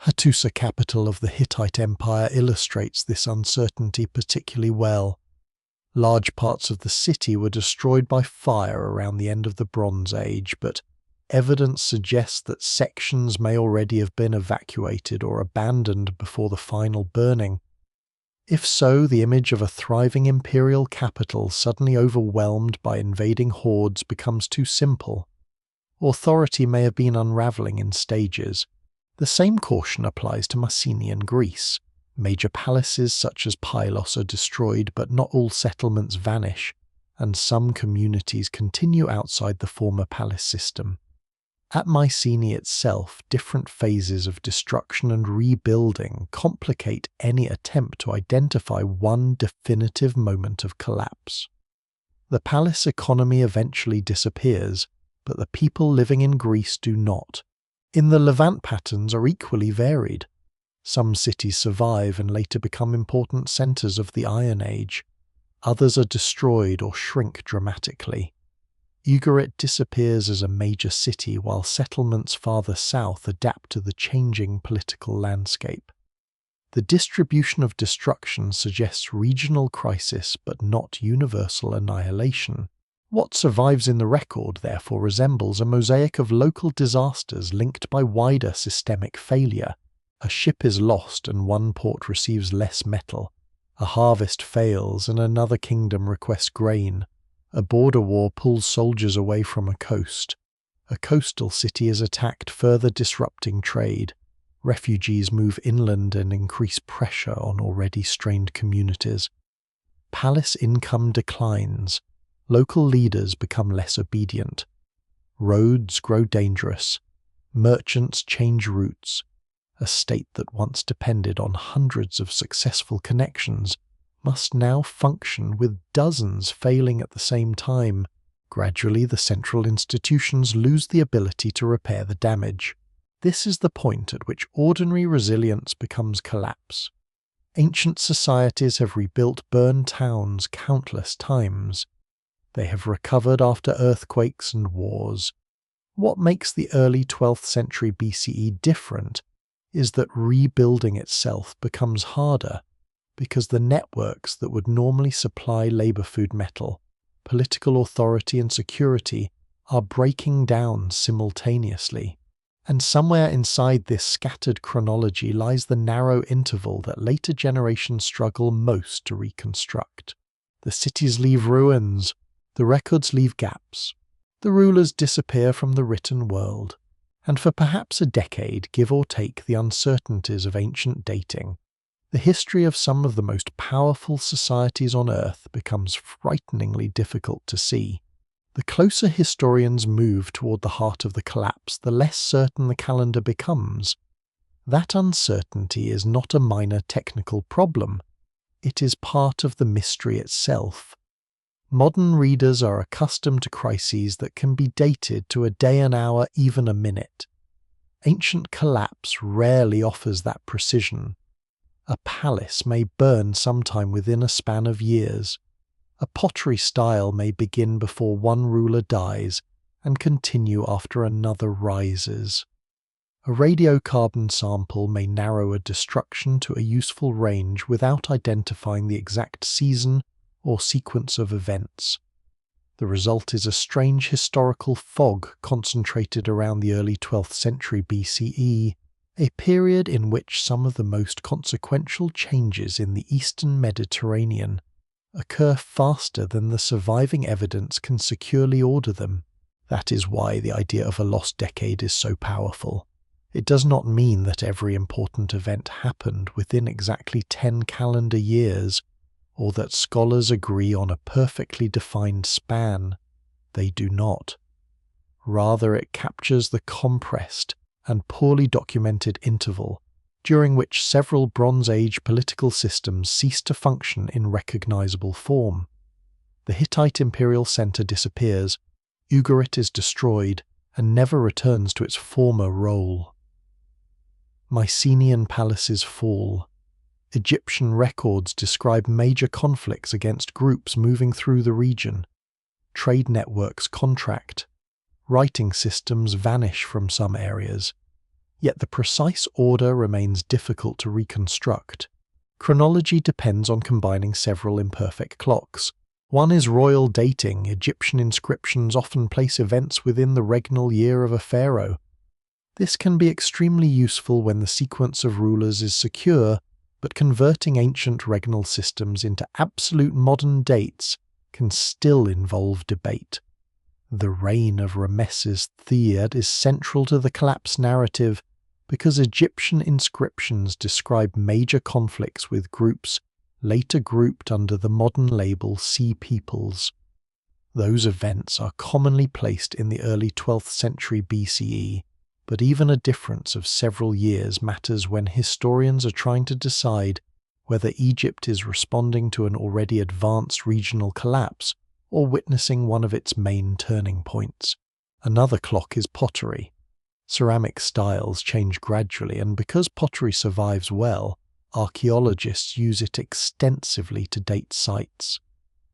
Hattusa, capital of the Hittite Empire, illustrates this uncertainty particularly well. Large parts of the city were destroyed by fire around the end of the Bronze Age, but evidence suggests that sections may already have been evacuated or abandoned before the final burning. If so, the image of a thriving imperial capital suddenly overwhelmed by invading hordes becomes too simple. Authority may have been unraveling in stages. The same caution applies to Mycenaean Greece. Major palaces such as Pylos are destroyed, but not all settlements vanish, and some communities continue outside the former palace system. At Mycenae itself, different phases of destruction and rebuilding complicate any attempt to identify one definitive moment of collapse. The palace economy eventually disappears, but the people living in Greece do not. In the Levant, patterns are equally varied. Some cities survive and later become important centers of the Iron Age. Others are destroyed or shrink dramatically. Ugarit disappears as a major city while settlements farther south adapt to the changing political landscape. The distribution of destruction suggests regional crisis but not universal annihilation. What survives in the record, therefore, resembles a mosaic of local disasters linked by wider systemic failure. A ship is lost and one port receives less metal. A harvest fails and another kingdom requests grain. A border war pulls soldiers away from a coast. A coastal city is attacked, further disrupting trade. Refugees move inland and increase pressure on already strained communities. Palace income declines. Local leaders become less obedient. Roads grow dangerous. Merchants change routes. A state that once depended on hundreds of successful connections must now function with dozens failing at the same time. Gradually, the central institutions lose the ability to repair the damage. This is the point at which ordinary resilience becomes collapse. Ancient societies have rebuilt burned towns countless times. They have recovered after earthquakes and wars. What makes the early 12th century BCE different is that rebuilding itself becomes harder because the networks that would normally supply labor, food, metal, political authority and security are breaking down simultaneously. And somewhere inside this scattered chronology lies the narrow interval that later generations struggle most to reconstruct. The cities leave ruins. The records leave gaps. The rulers disappear from the written world. And for perhaps a decade, give or take the uncertainties of ancient dating, the history of some of the most powerful societies on Earth becomes frighteningly difficult to see. The closer historians move toward the heart of the collapse, the less certain the calendar becomes. That uncertainty is not a minor technical problem. It is part of the mystery itself. Modern readers are accustomed to crises that can be dated to a day, an hour, even a minute. Ancient collapse rarely offers that precision. A palace may burn sometime within a span of years. A pottery style may begin before one ruler dies and continue after another rises. A radiocarbon sample may narrow a destruction to a useful range without identifying the exact season or sequence of events. The result is a strange historical fog concentrated around the early 12th century BCE, a period in which some of the most consequential changes in the Eastern Mediterranean occur faster than the surviving evidence can securely order them. That is why the idea of a lost decade is so powerful. It does not mean that every important event happened within exactly 10 calendar years, or that scholars agree on a perfectly defined span. They do not. Rather, it captures the compressed and poorly documented interval during which several Bronze Age political systems ceased to function in recognizable form. The Hittite imperial center disappears, Ugarit is destroyed, and never returns to its former role. Mycenaean palaces fall. Egyptian records describe major conflicts against groups moving through the region. Trade networks contract. Writing systems vanish from some areas. Yet the precise order remains difficult to reconstruct. Chronology depends on combining several imperfect clocks. One is royal dating. Egyptian inscriptions often place events within the regnal year of a pharaoh. This can be extremely useful when the sequence of rulers is secure, but converting ancient regnal systems into absolute modern dates can still involve debate. The reign of Ramesses III is central to the collapse narrative because Egyptian inscriptions describe major conflicts with groups later grouped under the modern label Sea Peoples. Those events are commonly placed in the early 12th century BCE, but even a difference of several years matters when historians are trying to decide whether Egypt is responding to an already advanced regional collapse or witnessing one of its main turning points. Another clock is pottery. Ceramic styles change gradually, and because pottery survives well, archaeologists use it extensively to date sites.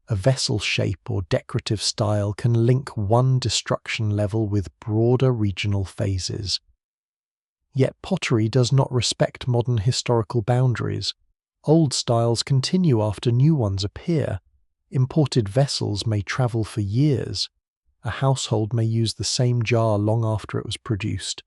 A vessel shape or decorative style can link one destruction level with broader regional phases. Yet pottery does not respect modern historical boundaries. Old styles continue after new ones appear. Imported vessels may travel for years. A household may use the same jar long after it was produced.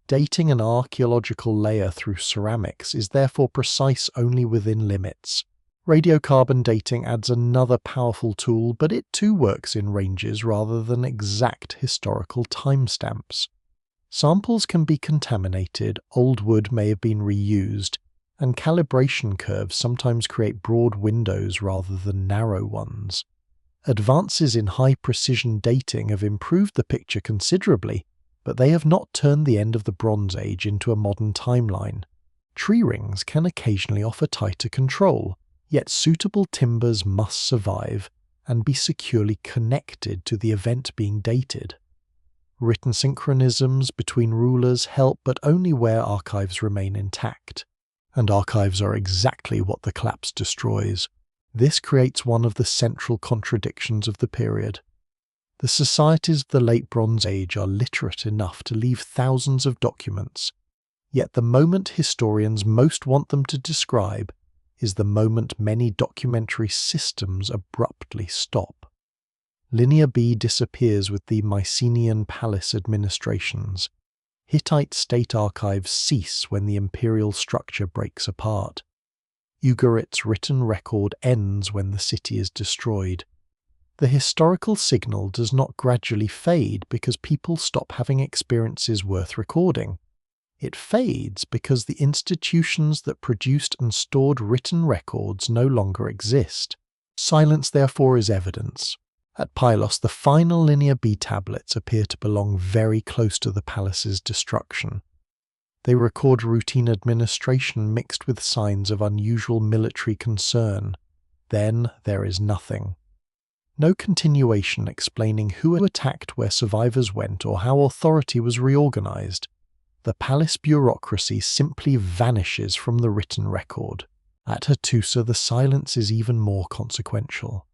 Dating an archaeological layer through ceramics is therefore precise only within limits. Radiocarbon dating adds another powerful tool, but it too works in ranges rather than exact historical timestamps. Samples can be contaminated, old wood may have been reused, and calibration curves sometimes create broad windows rather than narrow ones. Advances in high-precision dating have improved the picture considerably, but they have not turned the end of the Bronze Age into a modern timeline. Tree rings can occasionally offer tighter control, yet suitable timbers must survive and be securely connected to the event being dated. Written synchronisms between rulers help, but only where archives remain intact. And archives are exactly what the collapse destroys. This creates one of the central contradictions of the period. The societies of the Late Bronze Age are literate enough to leave thousands of documents, yet the moment historians most want them to describe is the moment many documentary systems abruptly stop. Linear B disappears with the Mycenaean palace administrations. Hittite state archives cease when the imperial structure breaks apart. Ugarit's written record ends when the city is destroyed. The historical signal does not gradually fade because people stop having experiences worth recording. It fades because the institutions that produced and stored written records no longer exist. Silence, therefore, is evidence. At Pylos, the final Linear B tablets appear to belong very close to the palace's destruction. They record routine administration mixed with signs of unusual military concern. Then there is nothing. No continuation explaining who attacked where survivors went or how authority was reorganized. The palace bureaucracy simply vanishes from the written record. At Hattusa, the silence is even more consequential.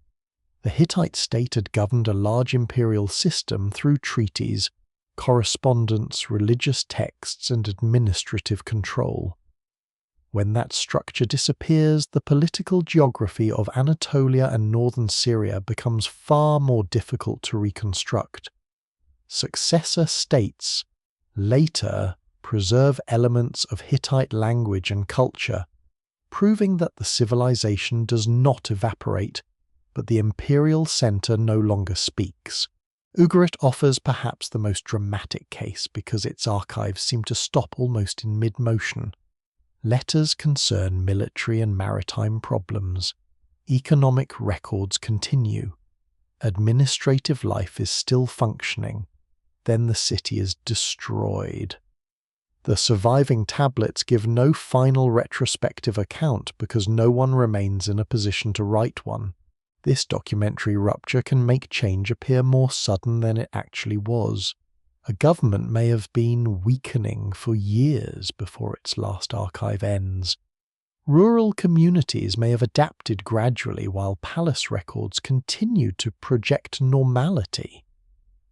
The Hittite state had governed a large imperial system through treaties, correspondence, religious texts, and administrative control. When that structure disappears, the political geography of Anatolia and northern Syria becomes far more difficult to reconstruct. Successor states later preserve elements of Hittite language and culture, proving that the civilization does not evaporate, but the imperial center no longer speaks. Ugarit offers perhaps the most dramatic case because its archives seem to stop almost in mid-motion. Letters concern military and maritime problems. Economic records continue. Administrative life is still functioning. Then the city is destroyed. The surviving tablets give no final retrospective account because no one remains in a position to write one. This documentary rupture can make change appear more sudden than it actually was. A government may have been weakening for years before its last archive ends. Rural communities may have adapted gradually while palace records continued to project normality.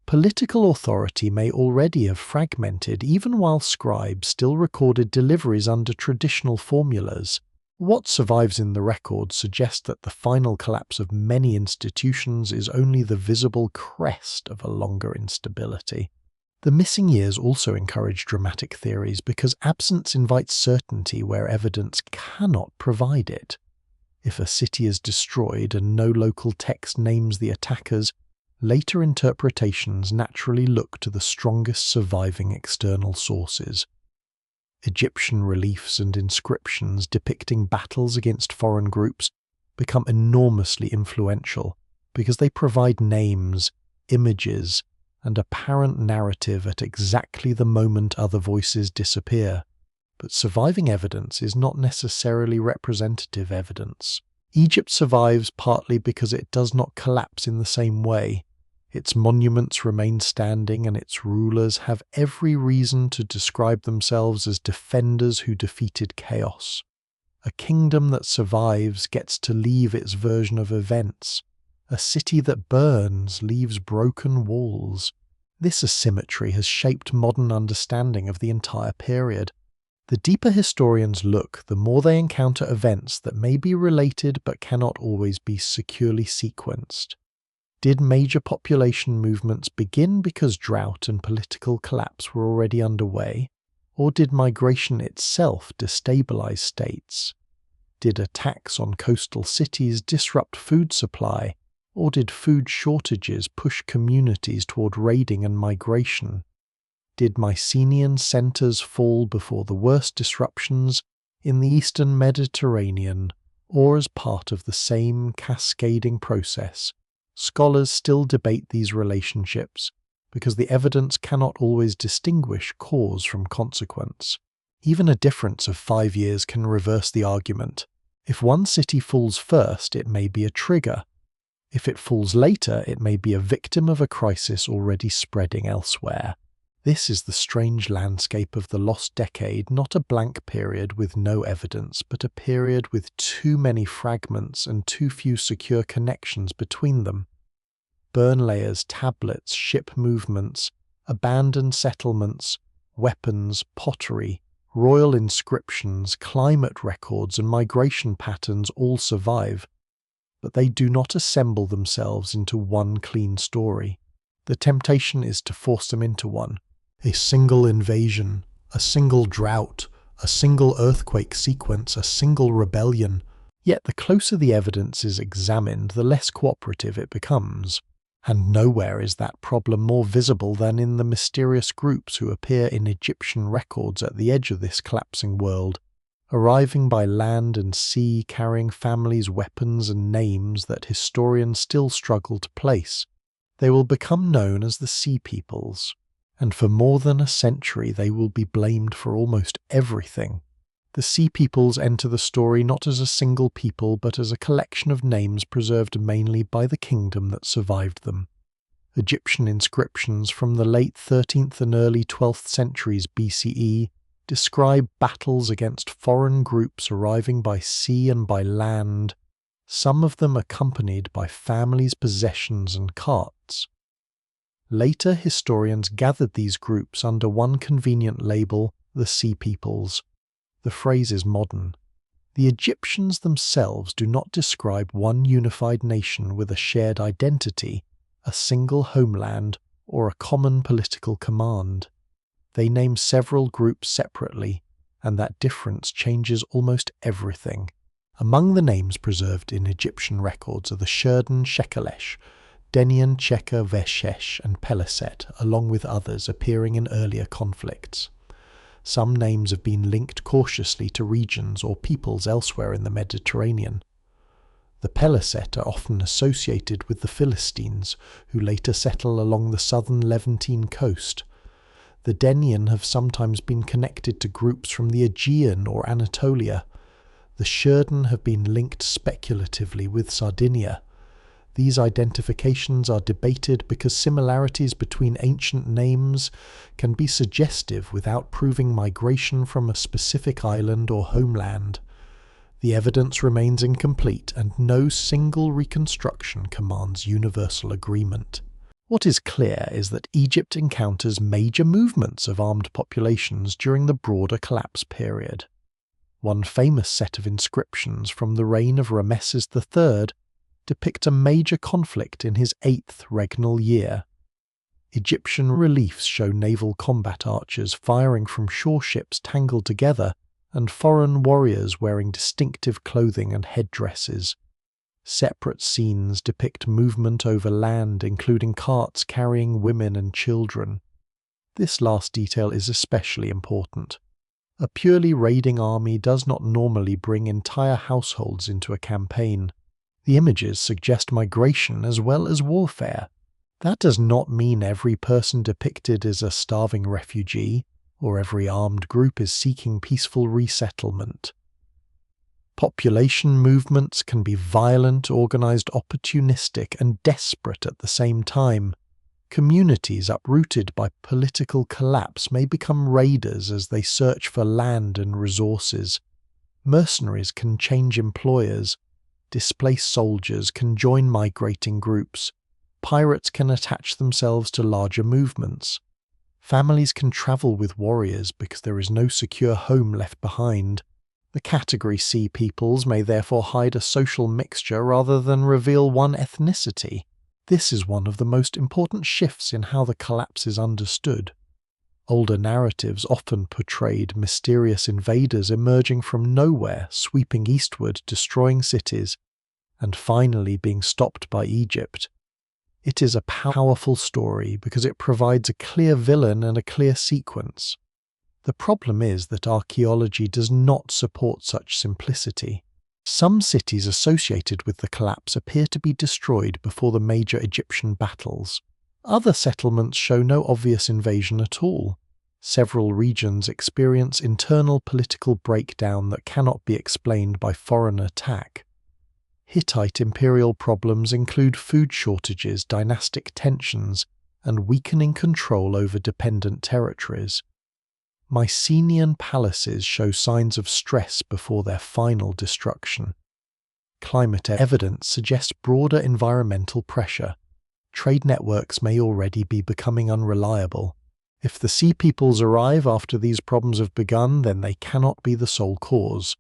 Political authority may already have fragmented even while scribes still recorded deliveries under traditional formulas. What survives in the records suggests that the final collapse of many institutions is only the visible crest of a longer instability. The missing years also encourage dramatic theories because absence invites certainty where evidence cannot provide it. If a city is destroyed and no local text names the attackers, later interpretations naturally look to the strongest surviving external sources. Egyptian reliefs and inscriptions depicting battles against foreign groups become enormously influential because they provide names, images, and apparent narrative at exactly the moment other voices disappear. But surviving evidence is not necessarily representative evidence. Egypt survives partly because it does not collapse in the same way. Its monuments remain standing and its rulers have every reason to describe themselves as defenders who defeated chaos. A kingdom that survives gets to leave its version of events. A city that burns leaves broken walls. This asymmetry has shaped modern understanding of the entire period. The deeper historians look, the more they encounter events that may be related but cannot always be securely sequenced. Did major population movements begin because drought and political collapse were already underway, or did migration itself destabilize states? Did attacks on coastal cities disrupt food supply, or did food shortages push communities toward raiding and migration? Did Mycenaean centers fall before the worst disruptions in the eastern Mediterranean, or as part of the same cascading process? Scholars still debate these relationships because the evidence cannot always distinguish cause from consequence. Even a difference of 5 years can reverse the argument. If one city falls first, it may be a trigger. If it falls later, it may be a victim of a crisis already spreading elsewhere. This is the strange landscape of the lost decade, not a blank period with no evidence, but a period with too many fragments and too few secure connections between them. Burn layers, tablets, ship movements, abandoned settlements, weapons, pottery, royal inscriptions, climate records, and migration patterns all survive, but they do not assemble themselves into one clean story. The temptation is to force them into one. A single invasion, a single drought, a single earthquake sequence, a single rebellion. Yet the closer the evidence is examined, the less cooperative it becomes. And nowhere is that problem more visible than in the mysterious groups who appear in Egyptian records at the edge of this collapsing world, arriving by land and sea carrying families, weapons, and names that historians still struggle to place. They will become known as the Sea Peoples. And for more than a century they will be blamed for almost everything. The Sea Peoples enter the story not as a single people but as a collection of names preserved mainly by the kingdom that survived them. Egyptian inscriptions from the late 13th and early 12th centuries BCE describe battles against foreign groups arriving by sea and by land, some of them accompanied by families' possessions and carts. Later historians gathered these groups under one convenient label, the Sea Peoples. The phrase is modern. The Egyptians themselves do not describe one unified nation with a shared identity, a single homeland, or a common political command. They name several groups separately, and that difference changes almost everything. Among the names preserved in Egyptian records are the Shurden Shekelesh, Denian Cheka Veshesh, and Peliset, along with others appearing in earlier conflicts. Some names have been linked cautiously to regions or peoples elsewhere in the Mediterranean. The Peliset are often associated with the Philistines, who later settle along the southern Levantine coast. The Denian have sometimes been connected to groups from the Aegean or Anatolia. The Shurden have been linked speculatively with Sardinia. These identifications are debated because similarities between ancient names can be suggestive without proving migration from a specific island or homeland. The evidence remains incomplete, and no single reconstruction commands universal agreement. What is clear is that Egypt encounters major movements of armed populations during the broader collapse period. One famous set of inscriptions from the reign of Ramesses III depict a major conflict in his 8th regnal year. Egyptian reliefs show naval combat archers firing from shore ships tangled together, and foreign warriors wearing distinctive clothing and headdresses. Separate scenes depict movement over land, including carts carrying women and children. This last detail is especially important. A purely raiding army does not normally bring entire households into a campaign. The images suggest migration as well as warfare. That does not mean every person depicted is a starving refugee, or every armed group is seeking peaceful resettlement. Population movements can be violent, organized, opportunistic, and desperate at the same time. Communities uprooted by political collapse may become raiders as they search for land and resources. Mercenaries can change employers. Displaced soldiers can join migrating groups. Pirates can attach themselves to larger movements. Families can travel with warriors because there is no secure home left behind. The category Sea Peoples may therefore hide a social mixture rather than reveal one ethnicity. This is one of the most important shifts in how the collapse is understood. Older narratives often portrayed mysterious invaders emerging from nowhere, sweeping eastward, destroying cities, and finally being stopped by Egypt. It is a powerful story because it provides a clear villain and a clear sequence. The problem is that archaeology does not support such simplicity. Some cities associated with the collapse appear to be destroyed before the major Egyptian battles. Other settlements show no obvious invasion at all. Several regions experience internal political breakdown that cannot be explained by foreign attack. Hittite imperial problems include food shortages, dynastic tensions, and weakening control over dependent territories. Mycenaean palaces show signs of stress before their final destruction. Climate evidence suggests broader environmental pressure. Trade networks may already be becoming unreliable. If the Sea Peoples arrive after these problems have begun, then they cannot be the sole cause.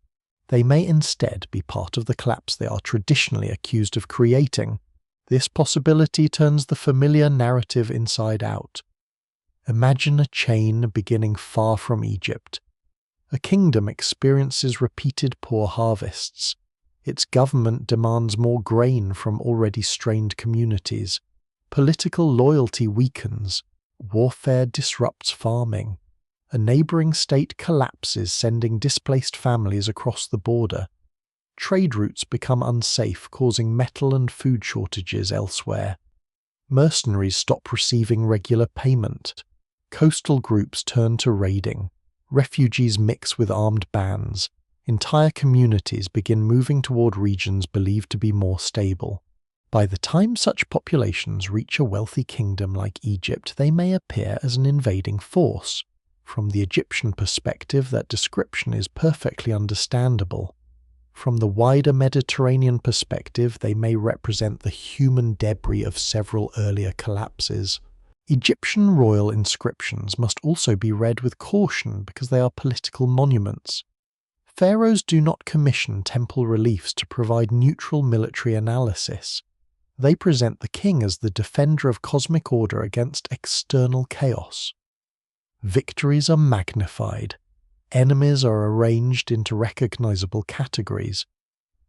They may instead be part of the collapse they are traditionally accused of creating. This possibility turns the familiar narrative inside out. Imagine a chain beginning far from Egypt. A kingdom experiences repeated poor harvests. Its government demands more grain from already strained communities. Political loyalty weakens. Warfare disrupts farming. A neighboring state collapses, sending displaced families across the border. Trade routes become unsafe, causing metal and food shortages elsewhere. Mercenaries stop receiving regular payment. Coastal groups turn to raiding. Refugees mix with armed bands. Entire communities begin moving toward regions believed to be more stable. By the time such populations reach a wealthy kingdom like Egypt, they may appear as an invading force. From the Egyptian perspective, that description is perfectly understandable. From the wider Mediterranean perspective, they may represent the human debris of several earlier collapses. Egyptian royal inscriptions must also be read with caution because they are political monuments. Pharaohs do not commission temple reliefs to provide neutral military analysis. They present the king as the defender of cosmic order against external chaos. Victories are magnified. Enemies are arranged into recognizable categories.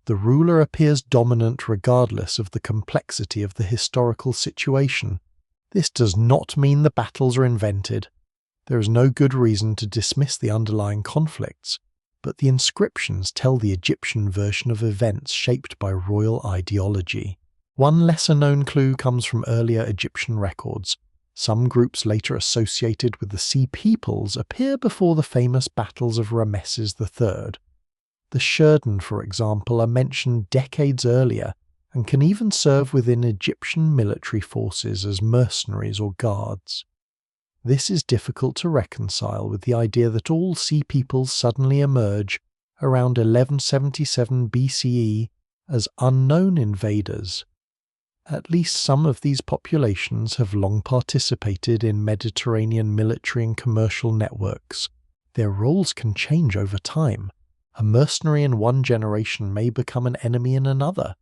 The ruler appears dominant regardless of the complexity of the historical situation. This does not mean the battles are invented. There is no good reason to dismiss the underlying conflicts, but the inscriptions tell the Egyptian version of events shaped by royal ideology. One lesser-known clue comes from earlier Egyptian records. Some groups later associated with the Sea Peoples appear before the famous battles of Rameses III. The Shurden, for example, are mentioned decades earlier and can even serve within Egyptian military forces as mercenaries or guards. This is difficult to reconcile with the idea that all Sea Peoples suddenly emerge around 1177 BCE as unknown invaders. At least some of these populations have long participated in Mediterranean military and commercial networks. Their roles can change over time. A mercenary in one generation may become an enemy in another.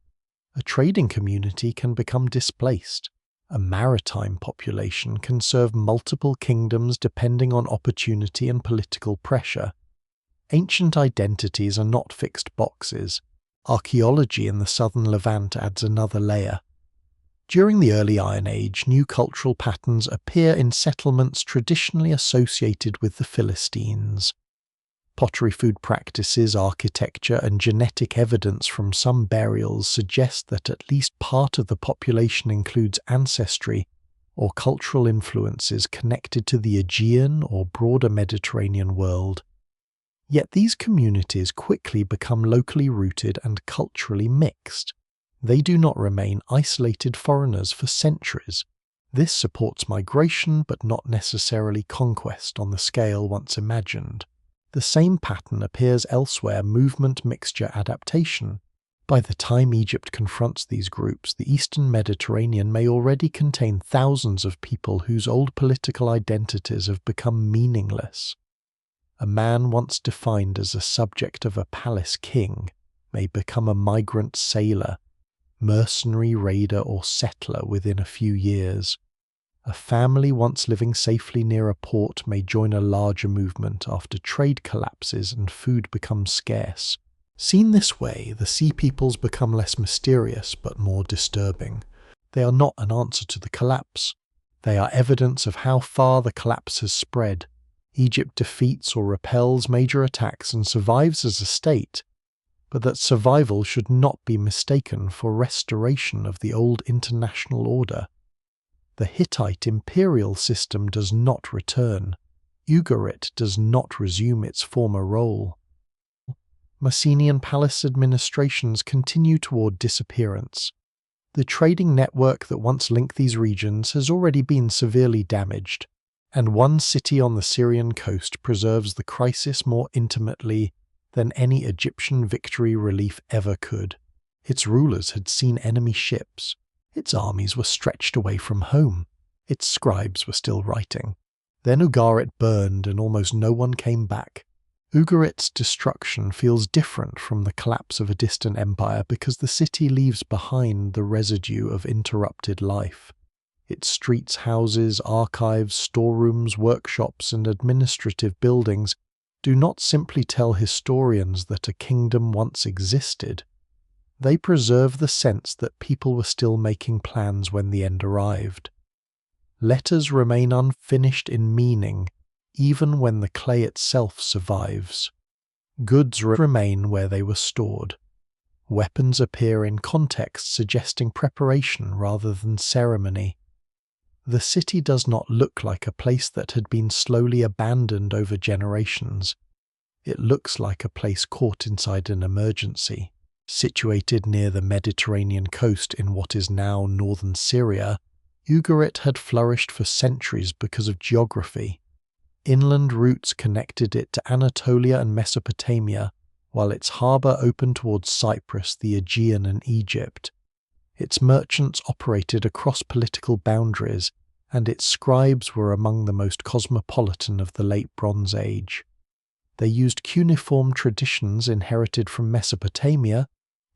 A trading community can become displaced. A maritime population can serve multiple kingdoms depending on opportunity and political pressure. Ancient identities are not fixed boxes. Archaeology in the southern Levant adds another layer. During the early Iron Age, new cultural patterns appear in settlements traditionally associated with the Philistines. Pottery food practices, architecture, and genetic evidence from some burials suggest that at least part of the population includes ancestry or cultural influences connected to the Aegean or broader Mediterranean world. Yet these communities quickly become locally rooted and culturally mixed. They do not remain isolated foreigners for centuries. This supports migration but not necessarily conquest on the scale once imagined. The same pattern appears elsewhere: movement, mixture, adaptation. By the time Egypt confronts these groups, the Eastern Mediterranean may already contain thousands of people whose old political identities have become meaningless. A man once defined as a subject of a palace king may become a migrant sailor, mercenary raider or settler within a few years. A family once living safely near a port may join a larger movement after trade collapses and food becomes scarce. Seen this way, the Sea Peoples become less mysterious but more disturbing. They are not an answer to the collapse. They are evidence of how far the collapse has spread. Egypt defeats or repels major attacks and survives as a state, but that survival should not be mistaken for restoration of the old international order. The Hittite imperial system does not return. Ugarit does not resume its former role. Mycenaean palace administrations continue toward disappearance. The trading network that once linked these regions has already been severely damaged, and one city on the Syrian coast preserves the crisis more intimately than any Egyptian victory relief ever could. Its rulers had seen enemy ships. Its armies were stretched away from home. Its scribes were still writing. Then Ugarit burned and almost no one came back. Ugarit's destruction feels different from the collapse of a distant empire because the city leaves behind the residue of interrupted life. Its streets, houses, archives, storerooms, workshops, and administrative buildings do not simply tell historians that a kingdom once existed. They preserve the sense that people were still making plans when the end arrived. Letters remain unfinished in meaning, even when the clay itself survives. Goods remain where they were stored. Weapons appear in context suggesting preparation rather than ceremony. The city does not look like a place that had been slowly abandoned over generations. It looks like a place caught inside an emergency. Situated near the Mediterranean coast in what is now northern Syria, Ugarit had flourished for centuries because of geography. Inland routes connected it to Anatolia and Mesopotamia, while its harbour opened towards Cyprus, the Aegean and Egypt. Its merchants operated across political boundaries, and its scribes were among the most cosmopolitan of the Late Bronze Age. They used cuneiform traditions inherited from Mesopotamia,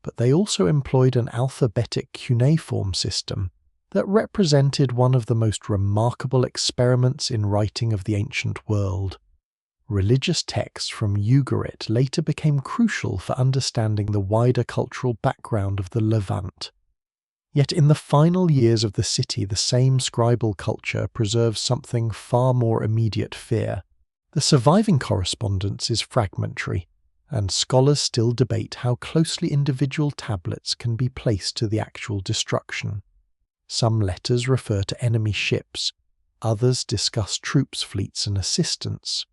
but they also employed an alphabetic cuneiform system that represented one of the most remarkable experiments in writing of the ancient world. Religious texts from Ugarit later became crucial for understanding the wider cultural background of the Levant. Yet in the final years of the city, the same scribal culture preserves something far more immediate fear. The surviving correspondence is fragmentary, and scholars still debate how closely individual tablets can be placed to the actual destruction. Some letters refer to enemy ships, others discuss troops, fleets, and assistance.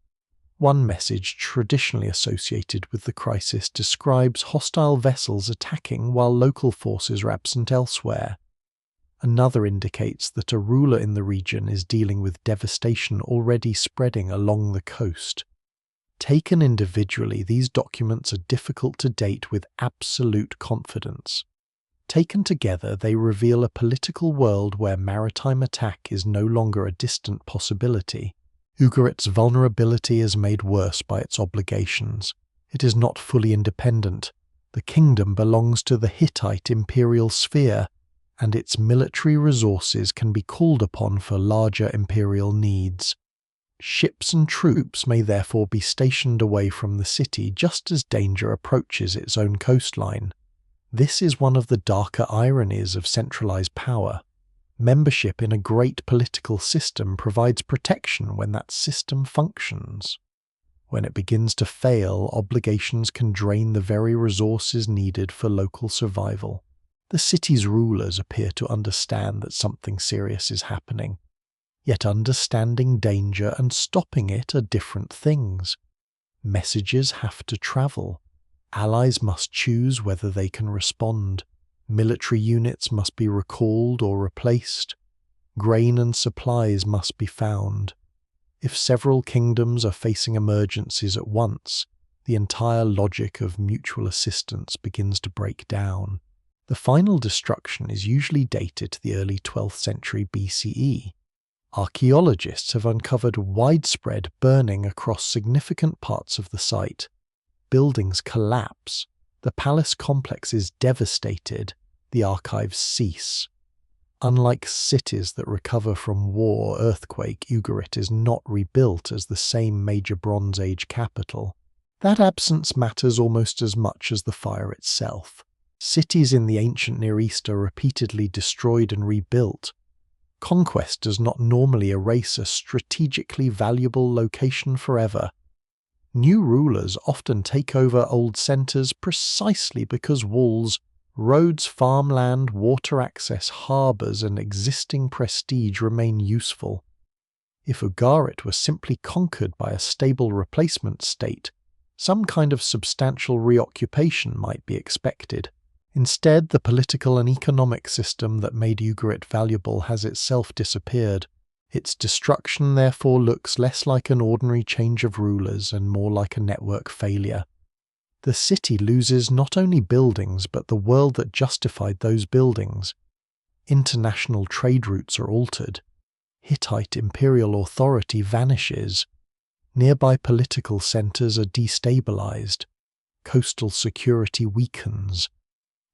One message traditionally associated with the crisis describes hostile vessels attacking while local forces are absent elsewhere. Another indicates that a ruler in the region is dealing with devastation already spreading along the coast. Taken individually, these documents are difficult to date with absolute confidence. Taken together, they reveal a political world where maritime attack is no longer a distant possibility. Ugarit's vulnerability is made worse by its obligations. It is not fully independent. The kingdom belongs to the Hittite imperial sphere, and its military resources can be called upon for larger imperial needs. Ships and troops may therefore be stationed away from the city just as danger approaches its own coastline. This is one of the darker ironies of centralized power. Membership in a great political system provides protection when that system functions. When it begins to fail, obligations can drain the very resources needed for local survival. The city's rulers appear to understand that something serious is happening. Yet understanding danger and stopping it are different things. Messages have to travel. Allies must choose whether they can respond. Military units must be recalled or replaced. Grain and supplies must be found. If several kingdoms are facing emergencies at once, the entire logic of mutual assistance begins to break down. The final destruction is usually dated to the early 12th century BCE. Archaeologists have uncovered widespread burning across significant parts of the site. Buildings collapse. The palace complex is devastated. The archives cease. Unlike cities that recover from war or earthquake, Ugarit is not rebuilt as the same major Bronze Age capital. That absence matters almost as much as the fire itself. Cities in the ancient Near East are repeatedly destroyed and rebuilt. Conquest does not normally erase a strategically valuable location forever. New rulers often take over old centres precisely because walls, roads, farmland, water access, harbours, and existing prestige remain useful. If Ugarit were simply conquered by a stable replacement state, some kind of substantial reoccupation might be expected. Instead, the political and economic system that made Ugarit valuable has itself disappeared. Its destruction therefore looks less like an ordinary change of rulers and more like a network failure. The city loses not only buildings but the world that justified those buildings. International trade routes are altered. Hittite imperial authority vanishes. Nearby political centres are destabilized. Coastal security weakens.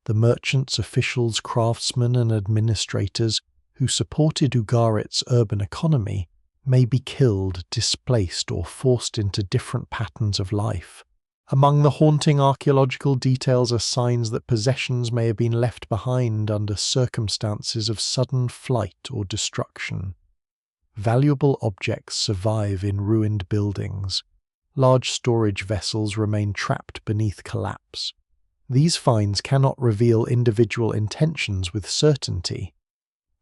The merchants, officials, craftsmen, and administrators who supported Ugarit's urban economy may be killed, displaced, or forced into different patterns of life. Among the haunting archaeological details are signs that possessions may have been left behind under circumstances of sudden flight or destruction. Valuable objects survive in ruined buildings. Large storage vessels remain trapped beneath collapse. These finds cannot reveal individual intentions with certainty.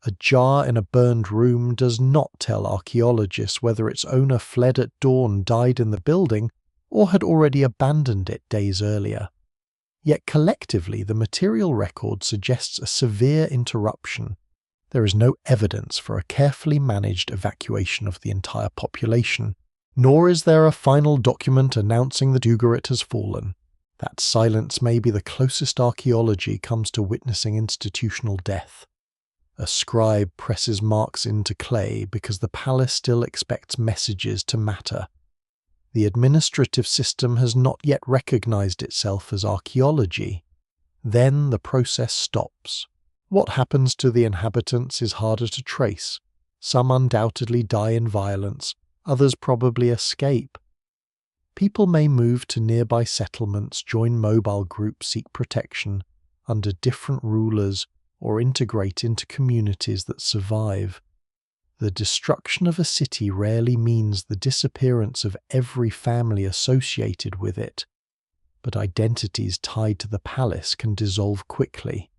A jar in a burned room does not tell archaeologists whether its owner fled at dawn, died in the building, or had already abandoned it days earlier. Yet collectively, the material record suggests a severe interruption. There is no evidence for a carefully managed evacuation of the entire population, nor is there a final document announcing that Ugarit has fallen. That silence may be the closest archaeology comes to witnessing institutional death. A scribe presses marks into clay because the palace still expects messages to matter. The administrative system has not yet recognized itself as archaeology. Then the process stops. What happens to the inhabitants is harder to trace. Some undoubtedly die in violence, others probably escape. People may move to nearby settlements, join mobile groups, seek protection under different rulers, or integrate into communities that survive. The destruction of a city rarely means the disappearance of every family associated with it, but identities tied to the palace can dissolve quickly.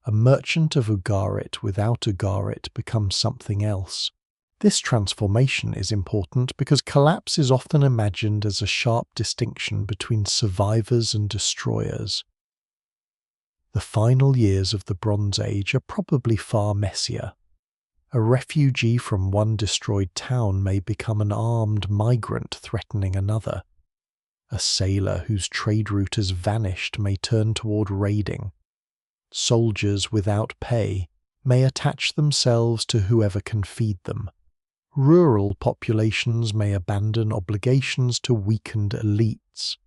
A merchant of Ugarit without Ugarit becomes something else. This transformation is important because collapse is often imagined as a sharp distinction between survivors and destroyers. The final years of the Bronze Age are probably far messier. A refugee from one destroyed town may become an armed migrant threatening another. A sailor whose trade route has vanished may turn toward raiding. Soldiers without pay may attach themselves to whoever can feed them. Rural populations may abandon obligations to weakened elites.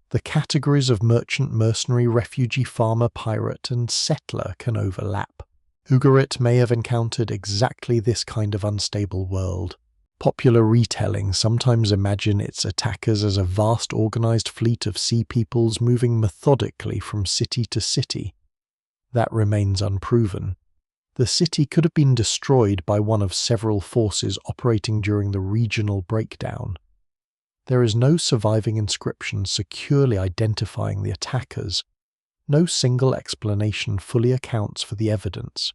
The categories of merchant, mercenary, refugee, farmer, pirate, and settler can overlap. Ugarit may have encountered exactly this kind of unstable world. Popular retellings sometimes imagine its attackers as a vast organized fleet of sea peoples moving methodically from city to city. That remains unproven. The city could have been destroyed by one of several forces operating during the regional breakdown. There is no surviving inscription securely identifying the attackers. No single explanation fully accounts for the evidence.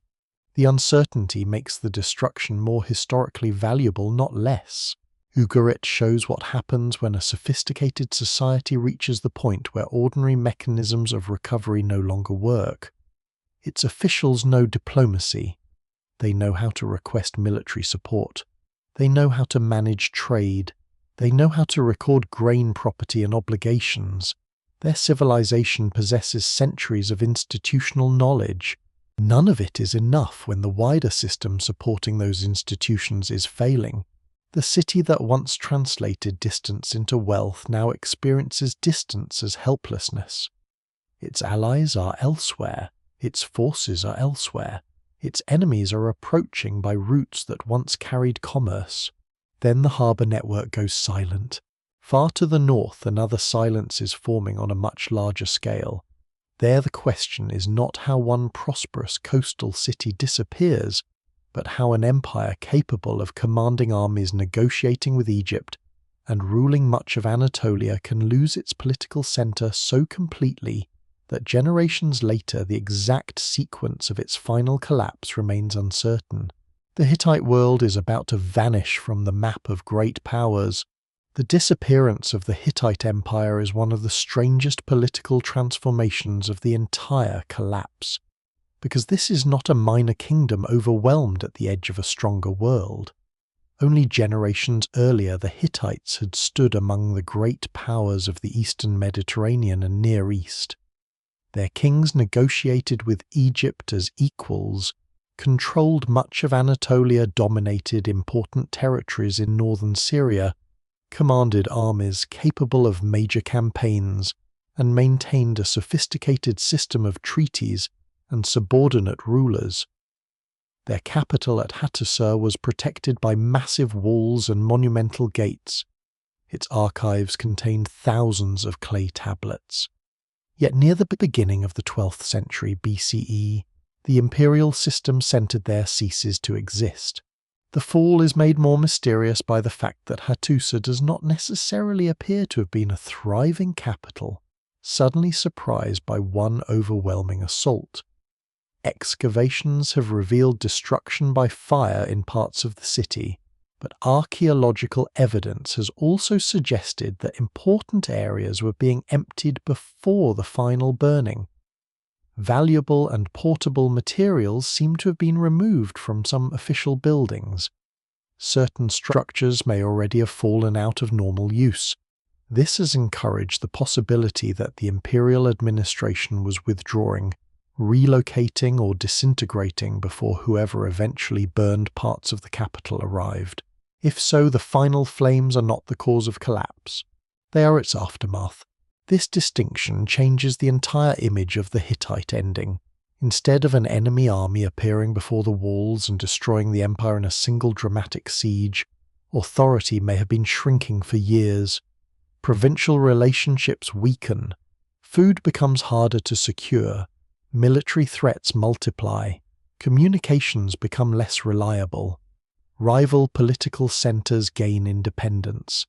The uncertainty makes the destruction more historically valuable, not less. Ugarit shows what happens when a sophisticated society reaches the point where ordinary mechanisms of recovery no longer work. Its officials know diplomacy. They know how to request military support. They know how to manage trade. They know how to record grain property and obligations. Their civilization possesses centuries of institutional knowledge. None of it is enough when the wider system supporting those institutions is failing. The city that once translated distance into wealth now experiences distance as helplessness. Its allies are elsewhere. Its forces are elsewhere. Its enemies are approaching by routes that once carried commerce. Then the harbour network goes silent. Far to the north, another silence is forming on a much larger scale. There the question is not how one prosperous coastal city disappears, but how an empire capable of commanding armies, negotiating with Egypt, and ruling much of Anatolia can lose its political centre so completely that generations later the exact sequence of its final collapse remains uncertain. The Hittite world is about to vanish from the map of great powers. The disappearance of the Hittite Empire is one of the strangest political transformations of the entire collapse, because this is not a minor kingdom overwhelmed at the edge of a stronger world. Only generations earlier the Hittites had stood among the great powers of the Eastern Mediterranean and Near East. Their kings negotiated with Egypt as equals, controlled much of Anatolia, dominated important territories in northern Syria, commanded armies capable of major campaigns, and maintained a sophisticated system of treaties and subordinate rulers. Their capital at Hattusa was protected by massive walls and monumental gates. Its archives contained thousands of clay tablets. Yet near the beginning of the 12th century BCE, the imperial system centered there ceases to exist. The fall is made more mysterious by the fact that Hattusa does not necessarily appear to have been a thriving capital, suddenly surprised by one overwhelming assault. Excavations have revealed destruction by fire in parts of the city, but archaeological evidence has also suggested that important areas were being emptied before the final burning. Valuable and portable materials seem to have been removed from some official buildings. Certain structures may already have fallen out of normal use. This has encouraged the possibility that the imperial administration was withdrawing, relocating or disintegrating before whoever eventually burned parts of the capital arrived. If so, the final flames are not the cause of collapse. They are its aftermath. This distinction changes the entire image of the Hittite ending. Instead of an enemy army appearing before the walls and destroying the empire in a single dramatic siege, authority may have been shrinking for years. Provincial relationships weaken. Food becomes harder to secure. Military threats multiply. Communications become less reliable. Rival political centers gain independence.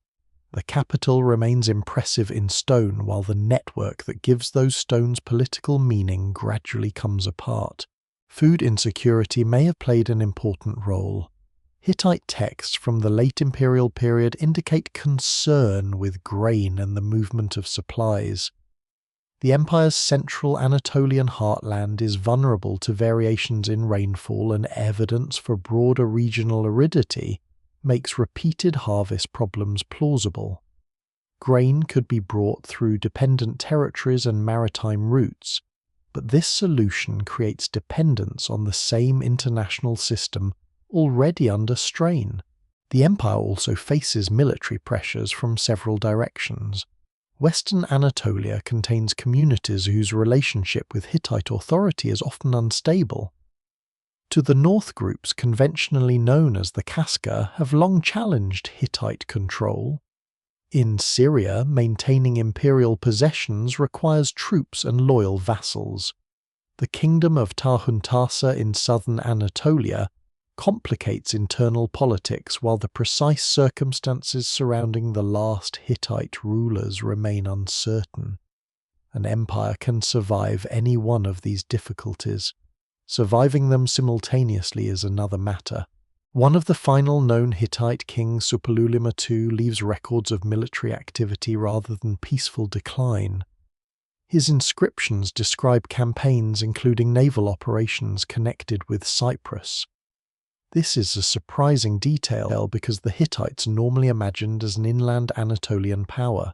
The capital remains impressive in stone while the network that gives those stones political meaning gradually comes apart. Food insecurity may have played an important role. Hittite texts from the late imperial period indicate concern with grain and the movement of supplies. The empire's central Anatolian heartland is vulnerable to variations in rainfall, and evidence for broader regional aridity makes repeated harvest problems plausible. Grain could be brought through dependent territories and maritime routes, but this solution creates dependence on the same international system already under strain. The empire also faces military pressures from several directions. Western Anatolia contains communities whose relationship with Hittite authority is often unstable. To the north, groups conventionally known as the Kaska have long challenged Hittite control. In Syria, maintaining imperial possessions requires troops and loyal vassals. The kingdom of Tarhuntasa in southern Anatolia complicates internal politics, while the precise circumstances surrounding the last Hittite rulers remain uncertain. An empire can survive any one of these difficulties. Surviving them simultaneously is another matter. One of the final known Hittite kings, Suppiluliuma II, leaves records of military activity rather than peaceful decline. His inscriptions describe campaigns including naval operations connected with Cyprus. This is a surprising detail because the Hittites are normally imagined as an inland Anatolian power.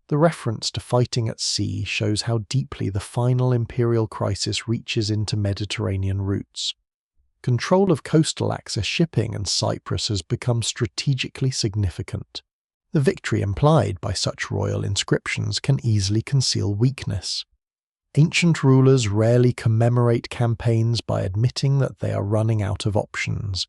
The reference to fighting at sea shows how deeply the final imperial crisis reaches into Mediterranean routes. Control of coastal access shipping in Cyprus has become strategically significant. The victory implied by such royal inscriptions can easily conceal weakness. Ancient rulers rarely commemorate campaigns by admitting that they are running out of options.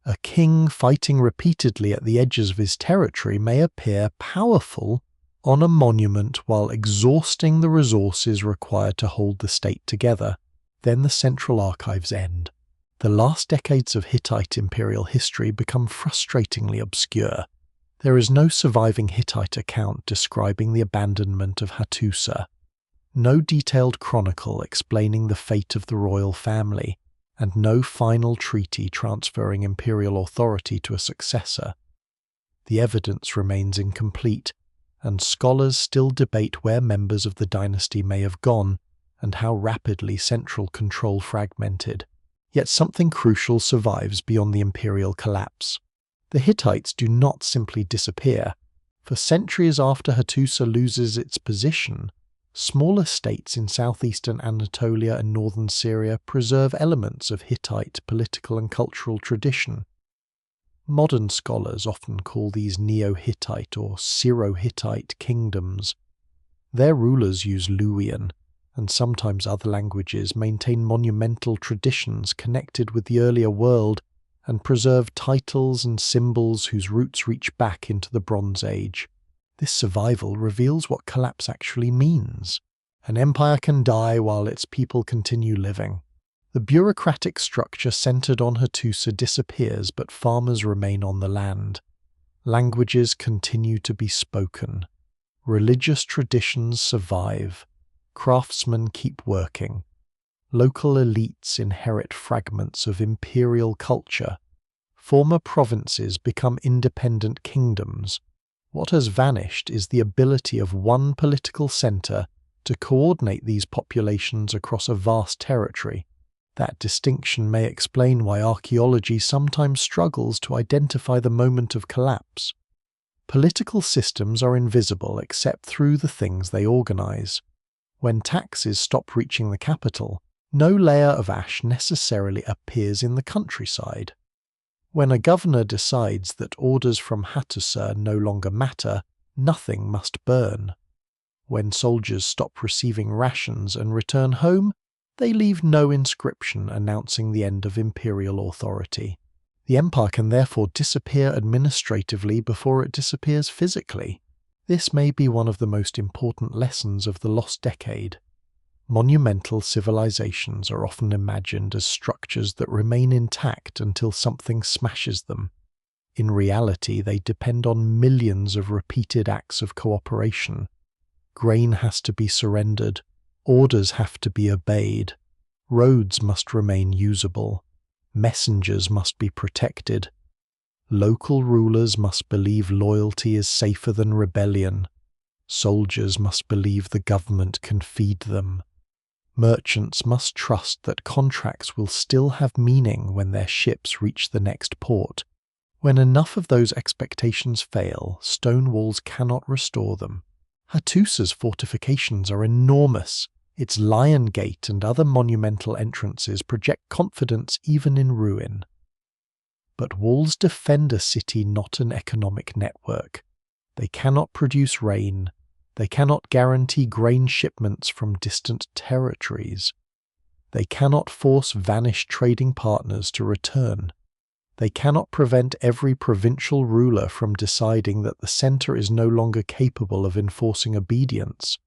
A king fighting repeatedly at the edges of his territory may appear powerful on a monument while exhausting the resources required to hold the state together. Then the central archives end. The last decades of Hittite imperial history become frustratingly obscure. There is no surviving Hittite account describing the abandonment of Hattusa, no detailed chronicle explaining the fate of the royal family, and no final treaty transferring imperial authority to a successor. The evidence remains incomplete, and scholars still debate where members of the dynasty may have gone and how rapidly central control fragmented. Yet something crucial survives beyond the imperial collapse. The Hittites do not simply disappear. For centuries after Hattusa loses its position, smaller states in southeastern Anatolia and northern Syria preserve elements of Hittite political and cultural tradition. Modern scholars often call these Neo-Hittite or Syro-Hittite kingdoms. Their rulers use Luwian, and sometimes other languages, maintain monumental traditions connected with the earlier world and preserve titles and symbols whose roots reach back into the Bronze Age. This survival reveals what collapse actually means. An empire can die while its people continue living. The bureaucratic structure centered on Hattusa disappears, but farmers remain on the land. Languages continue to be spoken. Religious traditions survive. Craftsmen keep working. Local elites inherit fragments of imperial culture. Former provinces become independent kingdoms. What has vanished is the ability of one political center to coordinate these populations across a vast territory. That distinction may explain why archaeology sometimes struggles to identify the moment of collapse. Political systems are invisible except through the things they organize. When taxes stop reaching the capital, no layer of ash necessarily appears in the countryside. When a governor decides that orders from Hattusa no longer matter, nothing must burn. When soldiers stop receiving rations and return home, they leave no inscription announcing the end of imperial authority. The empire can therefore disappear administratively before it disappears physically. This may be one of the most important lessons of the lost decade. Monumental civilizations are often imagined as structures that remain intact until something smashes them. In reality, they depend on millions of repeated acts of cooperation. Grain has to be surrendered, orders have to be obeyed, roads must remain usable, messengers must be protected. Local rulers must believe loyalty is safer than rebellion. Soldiers must believe the government can feed them. Merchants must trust that contracts will still have meaning when their ships reach the next port. When enough of those expectations fail, stone walls cannot restore them. Hattusa's fortifications are enormous. Its Lion Gate and other monumental entrances project confidence even in ruin. But walls defend a city, not an economic network. They cannot produce rain. They cannot guarantee grain shipments from distant territories. They cannot force vanished trading partners to return. They cannot prevent every provincial ruler from deciding that the center is no longer capable of enforcing obedience.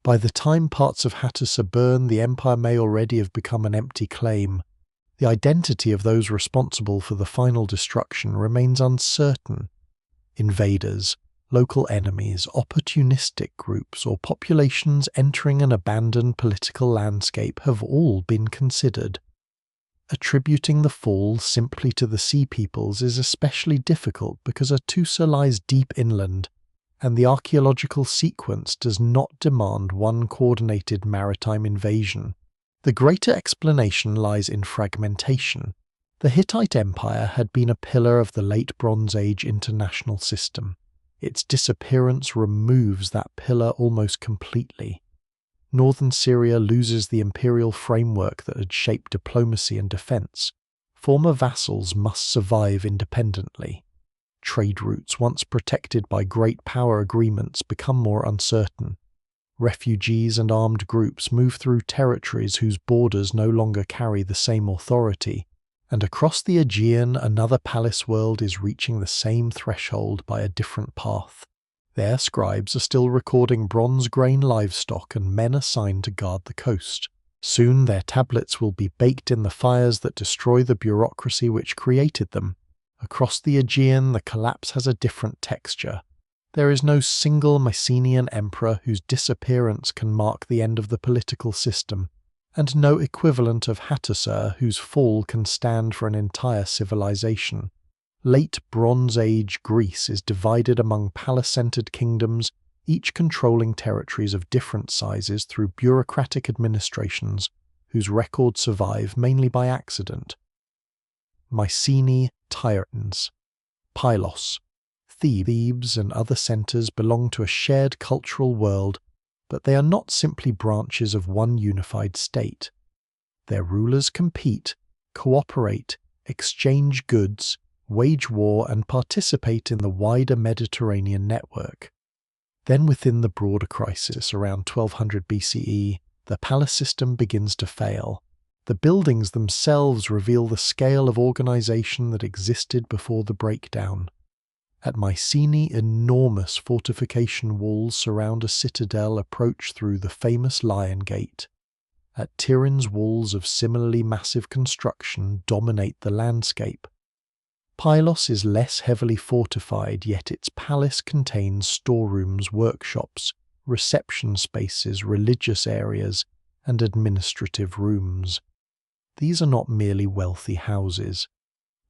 By the time parts of Hattusa burn, the empire may already have become an empty claim. The identity of those responsible for the final destruction remains uncertain. Invaders, local enemies, opportunistic groups, or populations entering an abandoned political landscape have all been considered. Attributing the fall simply to the sea peoples is especially difficult because Hattusa lies deep inland, and the archaeological sequence does not demand one coordinated maritime invasion. The greater explanation lies in fragmentation. The Hittite Empire had been a pillar of the Late Bronze Age international system. Its disappearance removes that pillar almost completely. Northern Syria loses the imperial framework that had shaped diplomacy and defense. Former vassals must survive independently. Trade routes once protected by great power agreements become more uncertain. Refugees and armed groups move through territories whose borders no longer carry the same authority, and across the Aegean another palace world is reaching the same threshold by a different path. There scribes are still recording bronze-grain livestock and men assigned to guard the coast. Soon their tablets will be baked in the fires that destroy the bureaucracy which created them. Across the Aegean the collapse has a different texture. There is no single Mycenaean emperor whose disappearance can mark the end of the political system, and no equivalent of Hattusa whose fall can stand for an entire civilization. Late Bronze Age Greece is divided among palace-centered kingdoms, each controlling territories of different sizes through bureaucratic administrations, whose records survive mainly by accident. Mycenae, Tyrans, Pylos, Thebes and other centers belong to a shared cultural world, but they are not simply branches of one unified state. Their rulers compete, cooperate, exchange goods, wage war and participate in the wider Mediterranean network. Then within the broader crisis around 1200 BCE, the palace system begins to fail. The buildings themselves reveal the scale of organization that existed before the breakdown. At Mycenae, enormous fortification walls surround a citadel approach through the famous Lion Gate. At Tiryns, walls of similarly massive construction dominate the landscape. Pylos is less heavily fortified, yet its palace contains storerooms, workshops, reception spaces, religious areas, and administrative rooms. These are not merely wealthy houses.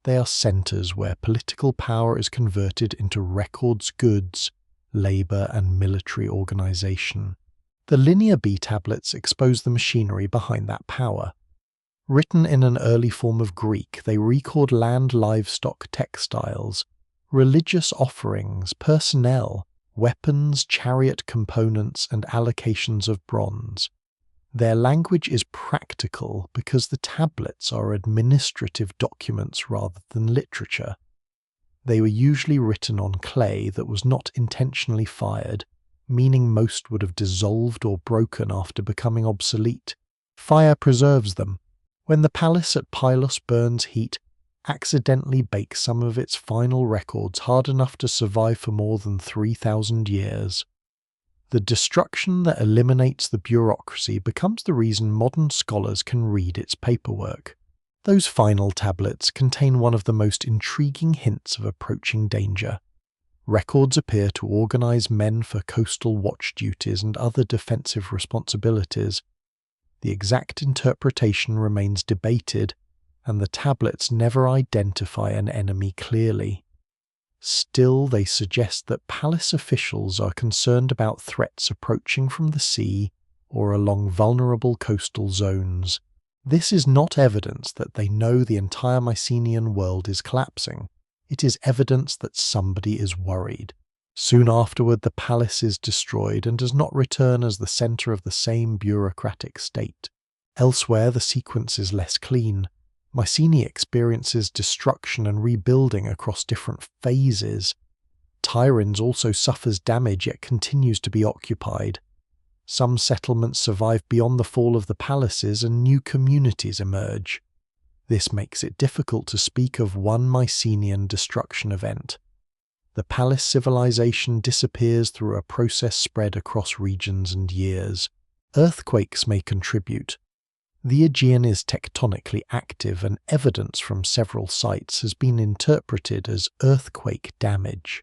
They are centers where political power is converted into records, goods, labor, and military organization. The Linear B tablets expose the machinery behind that power. Written in an early form of Greek, they record land, livestock, textiles, Religious offerings, personnel, weapons, chariot components, and allocations of bronze. Their language is practical because the tablets are administrative documents rather than literature. They were usually written on clay that was not intentionally fired, meaning most would have dissolved or broken after becoming obsolete. Fire preserves them. When the palace at Pylos burns, heat accidentally bakes some of its final records hard enough to survive for more than 3,000 years. The destruction that eliminates the bureaucracy becomes the reason modern scholars can read its paperwork. Those final tablets contain one of the most intriguing hints of approaching danger. Records appear to organize men for coastal watch duties and other defensive responsibilities. The exact interpretation remains debated, and the tablets never identify an enemy clearly. Still, they suggest that palace officials are concerned about threats approaching from the sea or along vulnerable coastal zones. This is not evidence that they know the entire Mycenaean world is collapsing. It is evidence that somebody is worried. Soon afterward, the palace is destroyed and does not return as the center of the same bureaucratic state. Elsewhere, the sequence is less clean. Mycenae experiences destruction and rebuilding across different phases. Tiryns also suffers damage yet continues to be occupied. Some settlements survive beyond the fall of the palaces and new communities emerge. This makes it difficult to speak of one Mycenaean destruction event. The palace civilization disappears through a process spread across regions and years. Earthquakes may contribute. The Aegean is tectonically active, and evidence from several sites has been interpreted as earthquake damage.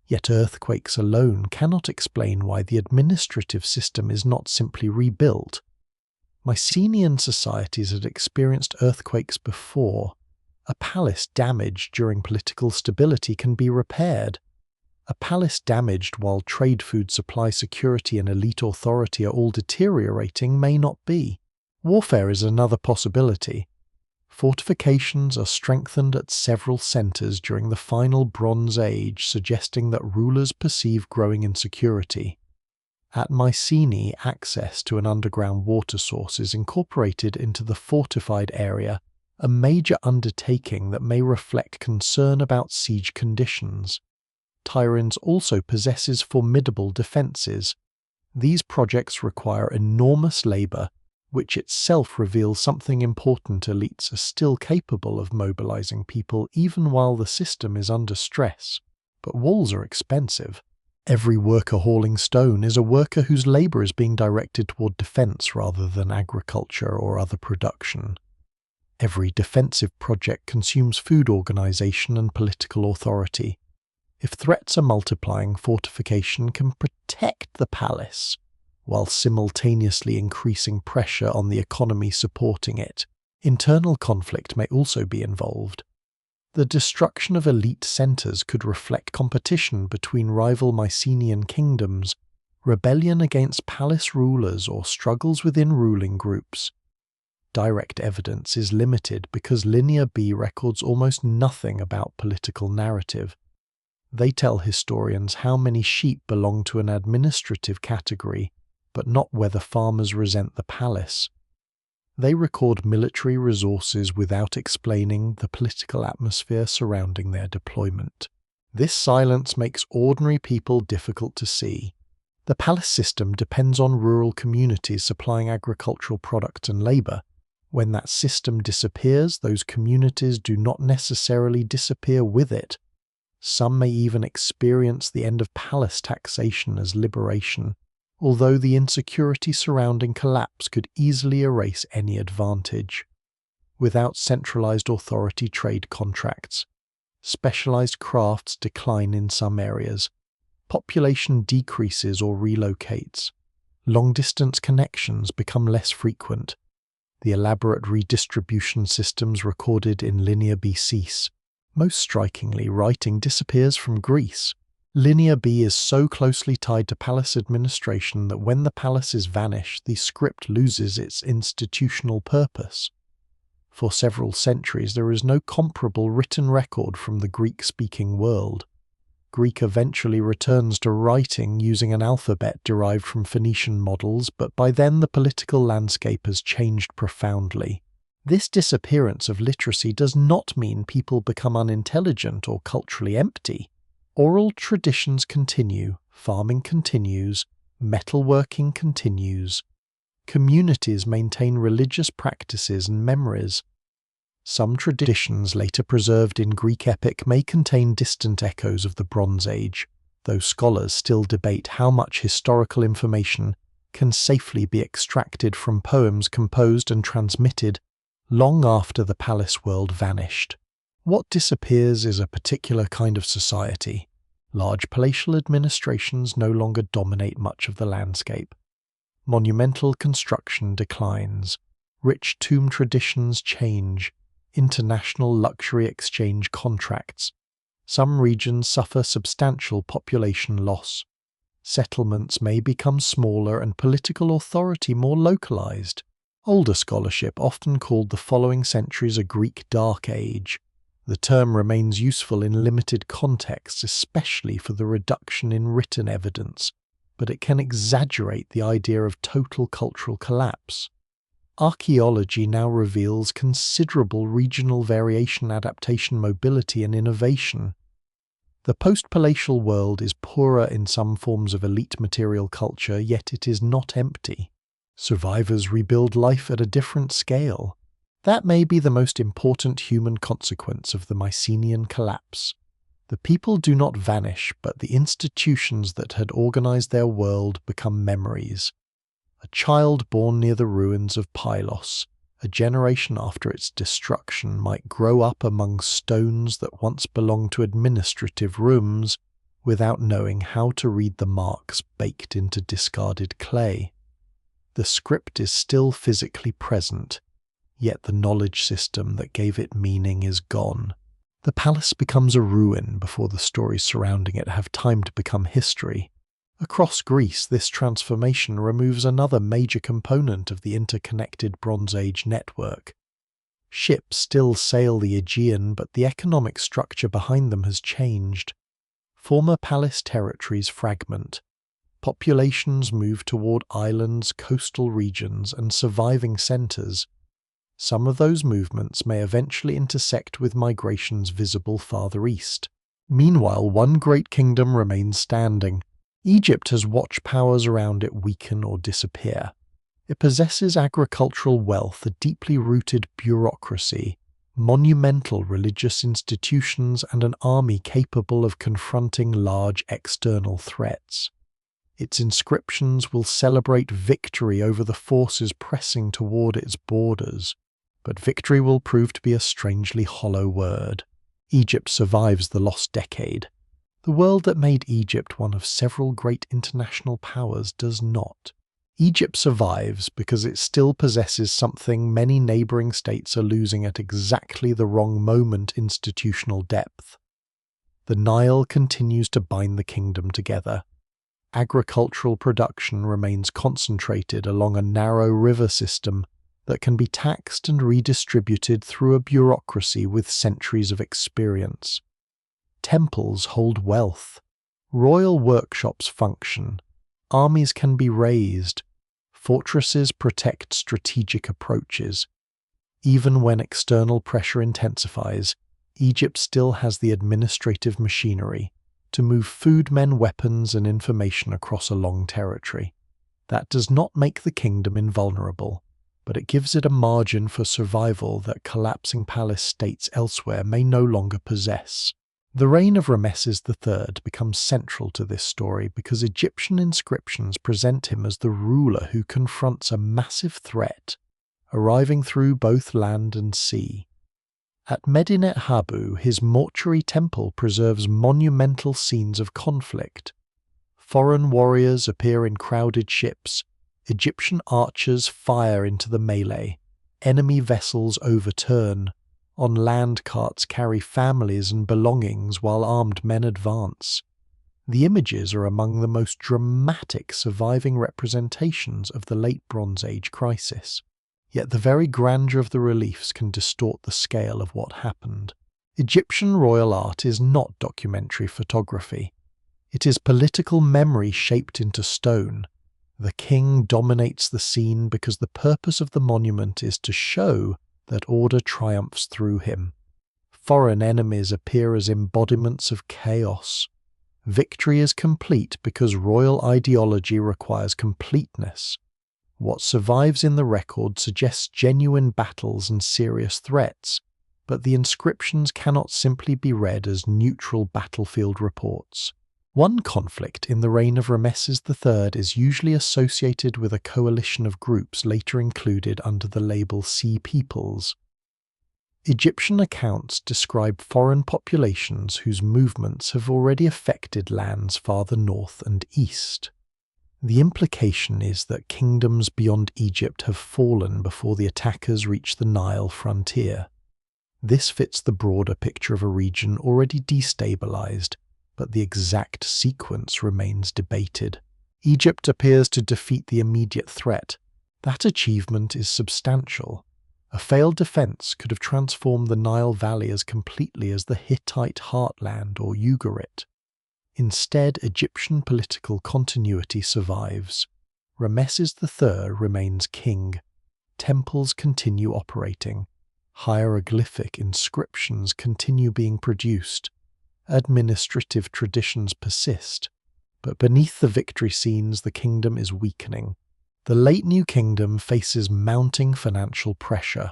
Yet earthquakes alone cannot explain why the administrative system is not simply rebuilt. Mycenaean societies had experienced earthquakes before. A palace damaged during political stability can be repaired. A palace damaged while trade, food supply, security, and elite authority are all deteriorating may not be. Warfare is another possibility. Fortifications are strengthened at several centers during the final Bronze Age, suggesting that rulers perceive growing insecurity. At Mycenae, access to an underground water source is incorporated into the fortified area, a major undertaking that may reflect concern about siege conditions. Tiryns also possesses formidable defenses. These projects require enormous labor, which itself reveals something important. Elites are still capable of mobilizing people even while the system is under stress. But walls are expensive. Every worker hauling stone is a worker whose labor is being directed toward defense rather than agriculture or other production. Every defensive project consumes food organization and political authority. If threats are multiplying, fortification can protect the palace, while simultaneously increasing pressure on the economy supporting it. Internal conflict may also be involved. The destruction of elite centers could reflect competition between rival Mycenaean kingdoms, rebellion against palace rulers, or struggles within ruling groups. Direct evidence is limited because Linear B records almost nothing about political narrative. They tell historians how many sheep belong to an administrative category, but not whether farmers resent the palace. They record military resources without explaining the political atmosphere surrounding their deployment. This silence makes ordinary people difficult to see. The palace system depends on rural communities supplying agricultural products and labor. When that system disappears, those communities do not necessarily disappear with it. Some may even experience the end of palace taxation as liberation, although the insecurity surrounding collapse could easily erase any advantage. Without centralized authority, trade contracts, specialized crafts decline in some areas, population decreases or relocates, long-distance connections become less frequent, the elaborate redistribution systems recorded in Linear B cease. Most strikingly, writing disappears from Greece. Linear B is so closely tied to palace administration that when the palaces vanish, the script loses its institutional purpose. For several centuries, there is no comparable written record from the Greek-speaking world. Greek eventually returns to writing using an alphabet derived from Phoenician models, but by then the political landscape has changed profoundly. This disappearance of literacy does not mean people become unintelligent or culturally empty. Oral traditions continue, farming continues, metalworking continues. Communities maintain religious practices and memories. Some traditions later preserved in Greek epic may contain distant echoes of the Bronze Age, though scholars still debate how much historical information can safely be extracted from poems composed and transmitted long after the palace world vanished. What disappears is a particular kind of society. Large palatial administrations no longer dominate much of the landscape. Monumental construction declines. Rich tomb traditions change. International luxury exchange contracts. Some regions suffer substantial population loss. Settlements may become smaller and political authority more localized. Older scholarship often called the following centuries a Greek Dark Age. The term remains useful in limited contexts, especially for the reduction in written evidence, but it can exaggerate the idea of total cultural collapse. Archaeology now reveals considerable regional variation, adaptation, mobility, and innovation. The post-palatial world is poorer in some forms of elite material culture, yet it is not empty. Survivors rebuild life at a different scale. That may be the most important human consequence of the Mycenaean collapse. The people do not vanish, but the institutions that had organized their world become memories. A child born near the ruins of Pylos, a generation after its destruction, might grow up among stones that once belonged to administrative rooms without knowing how to read the marks baked into discarded clay. The script is still physically present, yet the knowledge system that gave it meaning is gone. The palace becomes a ruin before the stories surrounding it have time to become history. Across Greece, this transformation removes another major component of the interconnected Bronze Age network. Ships still sail the Aegean, but the economic structure behind them has changed. Former palace territories fragment. Populations move toward islands, coastal regions, and surviving centers. Some of those movements may eventually intersect with migrations visible farther east. Meanwhile, one great kingdom remains standing. Egypt has watched powers around it weaken or disappear. It possesses agricultural wealth, a deeply rooted bureaucracy, monumental religious institutions, and an army capable of confronting large external threats. Its inscriptions will celebrate victory over the forces pressing toward its borders, but victory will prove to be a strangely hollow word. Egypt survives the lost decade. The world that made Egypt one of several great international powers does not. Egypt survives because it still possesses something many neighboring states are losing at exactly the wrong moment: institutional depth. The Nile continues to bind the kingdom together. Agricultural production remains concentrated along a narrow river system that can be taxed and redistributed through a bureaucracy with centuries of experience. Temples hold wealth. Royal workshops function. Armies can be raised. Fortresses protect strategic approaches. Even when external pressure intensifies, Egypt still has the administrative machinery to move food, men, weapons, and information across a long territory. That does not make the kingdom invulnerable, but it gives it a margin for survival that collapsing palace states elsewhere may no longer possess. The reign of Ramesses III becomes central to this story because Egyptian inscriptions present him as the ruler who confronts a massive threat, arriving through both land and sea. At Medinet Habu, his mortuary temple preserves monumental scenes of conflict. Foreign warriors appear in crowded ships. Egyptian archers fire into the melee. Enemy vessels overturn. On land carts carry families and belongings while armed men advance. The images are among the most dramatic surviving representations of the late Bronze Age crisis. Yet the very grandeur of the reliefs can distort the scale of what happened. Egyptian royal art is not documentary photography. It is political memory shaped into stone. The king dominates the scene because the purpose of the monument is to show that order triumphs through him. Foreign enemies appear as embodiments of chaos. Victory is complete because royal ideology requires completeness. What survives in the record suggests genuine battles and serious threats, but the inscriptions cannot simply be read as neutral battlefield reports. One conflict in the reign of Ramesses III is usually associated with a coalition of groups later included under the label Sea Peoples. Egyptian accounts describe foreign populations whose movements have already affected lands farther north and east. The implication is that kingdoms beyond Egypt have fallen before the attackers reach the Nile frontier. This fits the broader picture of a region already destabilized, but the exact sequence remains debated. Egypt appears to defeat the immediate threat. That achievement is substantial. A failed defense could have transformed the Nile Valley as completely as the Hittite heartland or Ugarit. Instead, Egyptian political continuity survives. Ramesses III remains king. Temples continue operating. Hieroglyphic inscriptions continue being produced. Administrative traditions persist. But beneath the victory scenes, the kingdom is weakening. The late New Kingdom faces mounting financial pressure.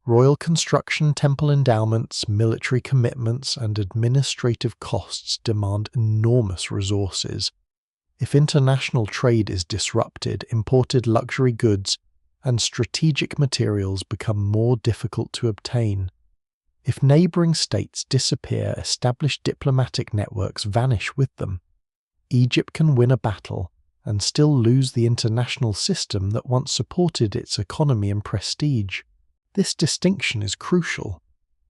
Royal construction, temple endowments, military commitments, and administrative costs demand enormous resources. If international trade is disrupted, imported luxury goods and strategic materials become more difficult to obtain. If neighboring states disappear, established diplomatic networks vanish with them. Egypt can win a battle and still lose the international system that once supported its economy and prestige. This distinction is crucial.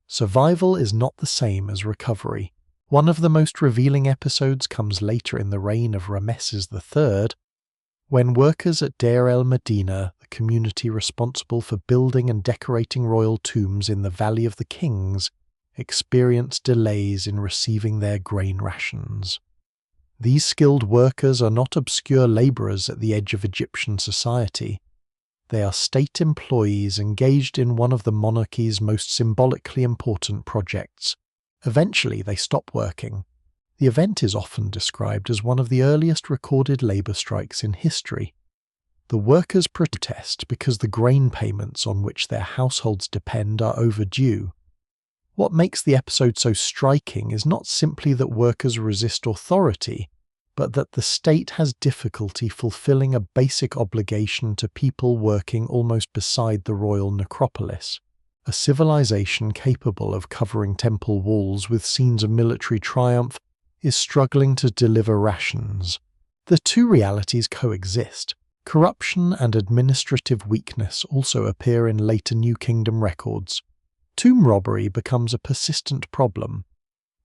Survival is not the same as recovery. One of the most revealing episodes comes later in the reign of Ramesses III, when workers at Deir el-Medina, the community responsible for building and decorating royal tombs in the Valley of the Kings, experience delays in receiving their grain rations. These skilled workers are not obscure laborers at the edge of Egyptian society. They are state employees engaged in one of the monarchy's most symbolically important projects. Eventually, they stop working. The event is often described as one of the earliest recorded labor strikes in history. The workers protest because the grain payments on which their households depend are overdue. What makes the episode so striking is not simply that workers resist authority, but that the state has difficulty fulfilling a basic obligation to people working almost beside the royal necropolis. A civilization capable of covering temple walls with scenes of military triumph is struggling to deliver rations. The two realities coexist. Corruption and administrative weakness also appear in later New Kingdom records. Tomb robbery becomes a persistent problem.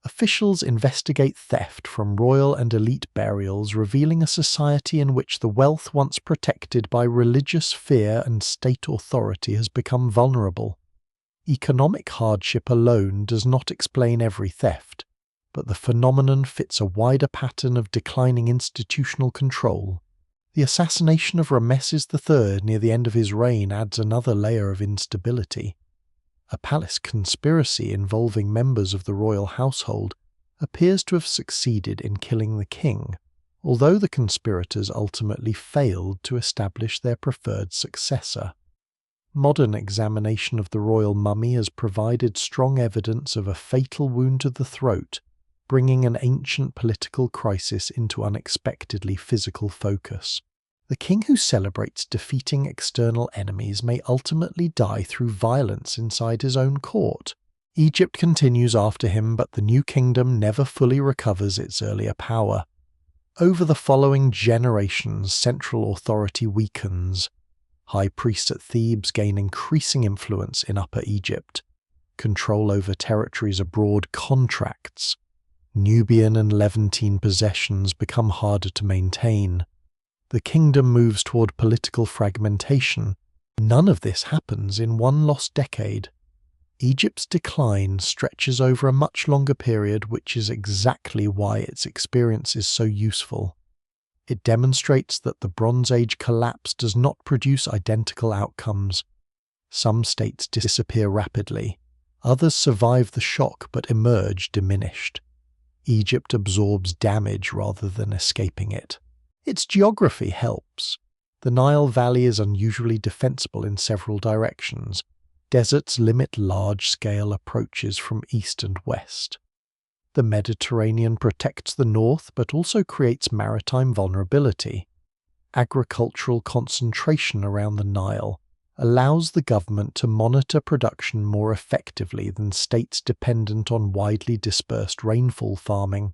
Officials investigate theft from royal and elite burials, revealing a society in which the wealth once protected by religious fear and state authority has become vulnerable. Economic hardship alone does not explain every theft, but the phenomenon fits a wider pattern of declining institutional control. The assassination of Ramesses III near the end of his reign adds another layer of instability. A palace conspiracy involving members of the royal household appears to have succeeded in killing the king, although the conspirators ultimately failed to establish their preferred successor. Modern examination of the royal mummy has provided strong evidence of a fatal wound to the throat, bringing an ancient political crisis into unexpectedly physical focus. The king who celebrates defeating external enemies may ultimately die through violence inside his own court. Egypt continues after him, but the New Kingdom never fully recovers its earlier power. Over the following generations, central authority weakens. High priests at Thebes gain increasing influence in Upper Egypt. Control over territories abroad contracts. Nubian and Levantine possessions become harder to maintain. The kingdom moves toward political fragmentation. None of this happens in one lost decade. Egypt's decline stretches over a much longer period, which is exactly why its experience is so useful. It demonstrates that the Bronze Age collapse does not produce identical outcomes. Some states disappear rapidly. Others survive the shock but emerge diminished. Egypt absorbs damage rather than escaping it. Its geography helps. The Nile Valley is unusually defensible in several directions. Deserts limit large-scale approaches from east and west. The Mediterranean protects the north but also creates maritime vulnerability. Agricultural concentration around the Nile allows the government to monitor production more effectively than states dependent on widely dispersed rainfall farming.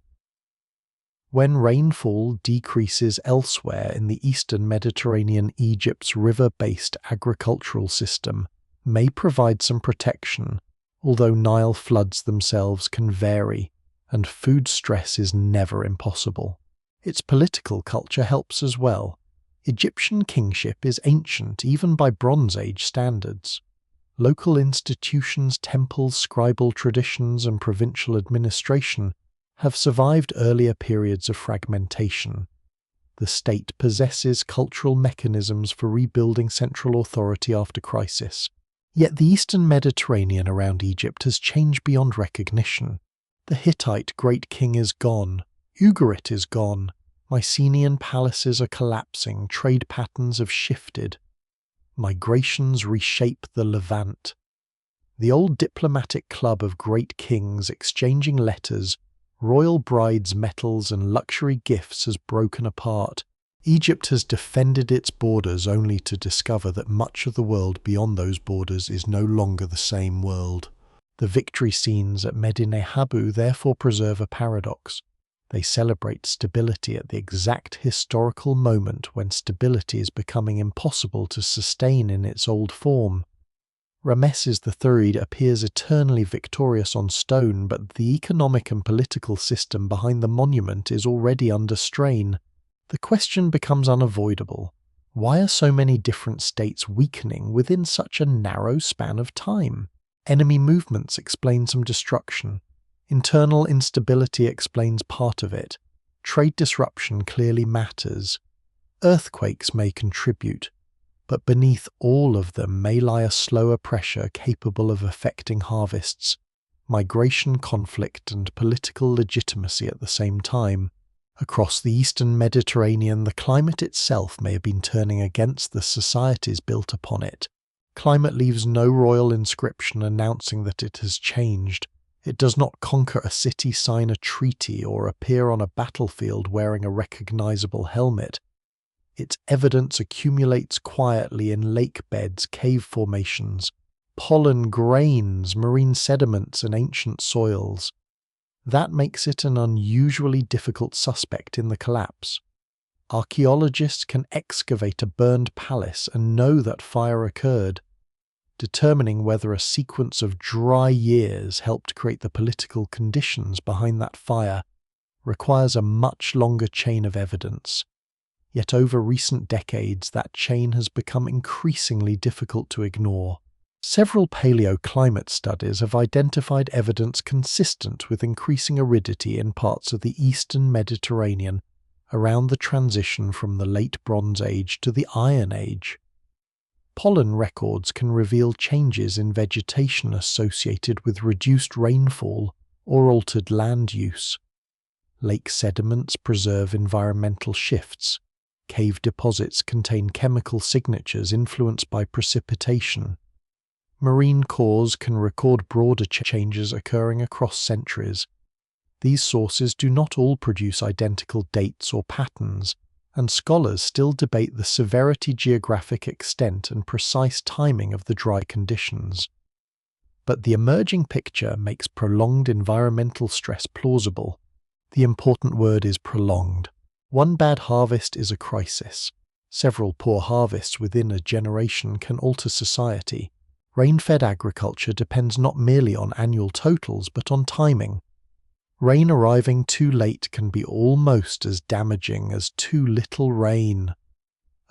When rainfall decreases elsewhere in the eastern Mediterranean, Egypt's river-based agricultural system may provide some protection, although Nile floods themselves can vary, and food stress is never impossible. Its political culture helps as well. Egyptian kingship is ancient even by Bronze Age standards. Local institutions, temples, scribal traditions, and provincial administration have survived earlier periods of fragmentation. The state possesses cultural mechanisms for rebuilding central authority after crisis. Yet the eastern Mediterranean around Egypt has changed beyond recognition. The Hittite great king is gone. Ugarit is gone. Mycenaean palaces are collapsing. Trade patterns have shifted. Migrations reshape the Levant. The old diplomatic club of great kings exchanging letters, royal brides' metals and luxury gifts has broken apart. Egypt has defended its borders only to discover that much of the world beyond those borders is no longer the same world. The victory scenes at Medinet Habu therefore preserve a paradox. They celebrate stability at the exact historical moment when stability is becoming impossible to sustain in its old form. Rameses III appears eternally victorious on stone, but the economic and political system behind the monument is already under strain. The question becomes unavoidable. Why are so many different states weakening within such a narrow span of time? Enemy movements explain some destruction. Internal instability explains part of it. Trade disruption clearly matters. Earthquakes may contribute, but beneath all of them may lie a slower pressure capable of affecting harvests, migration, conflict, and political legitimacy at the same time. Across the eastern Mediterranean, the climate itself may have been turning against the societies built upon it. Climate leaves no royal inscription announcing that it has changed. It does not conquer a city, sign a treaty, or appear on a battlefield wearing a recognizable helmet. Its evidence accumulates quietly in lake beds, cave formations, pollen grains, marine sediments, and ancient soils. That makes it an unusually difficult suspect in the collapse. Archaeologists can excavate a burned palace and know that fire occurred. Determining whether a sequence of dry years helped create the political conditions behind that fire requires a much longer chain of evidence. Yet over recent decades, that chain has become increasingly difficult to ignore. Several paleoclimate studies have identified evidence consistent with increasing aridity in parts of the eastern Mediterranean around the transition from the Late Bronze Age to the Iron Age. Pollen records can reveal changes in vegetation associated with reduced rainfall or altered land use. Lake sediments preserve environmental shifts. Cave deposits contain chemical signatures influenced by precipitation. Marine cores can record broader changes occurring across centuries. These sources do not all produce identical dates or patterns, and scholars still debate the severity, geographic extent, and precise timing of the dry conditions. But the emerging picture makes prolonged environmental stress plausible. The important word is prolonged. One bad harvest is a crisis. Several poor harvests within a generation can alter society. Rain-fed agriculture depends not merely on annual totals, but on timing. Rain arriving too late can be almost as damaging as too little rain.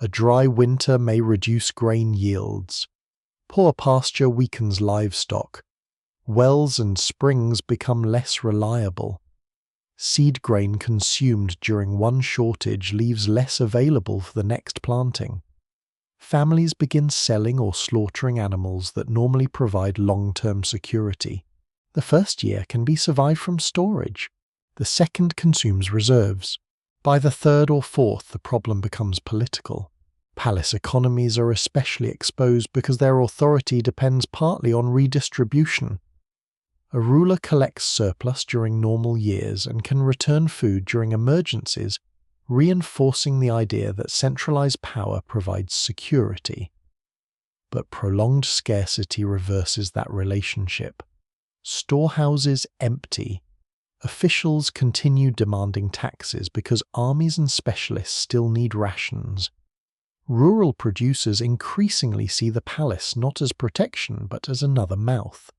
A dry winter may reduce grain yields. Poor pasture weakens livestock. Wells and springs become less reliable. Seed grain consumed during one shortage leaves less available for the next planting. Families begin selling or slaughtering animals that normally provide long-term security. The first year can be survived from storage. The second consumes reserves. By the third or fourth, the problem becomes political. Palace economies are especially exposed because their authority depends partly on redistribution. A ruler collects surplus during normal years and can return food during emergencies, reinforcing the idea that centralized power provides security. But prolonged scarcity reverses that relationship. Storehouses empty. Officials continue demanding taxes because armies and specialists still need rations. Rural producers increasingly see the palace not as protection but as another mouth.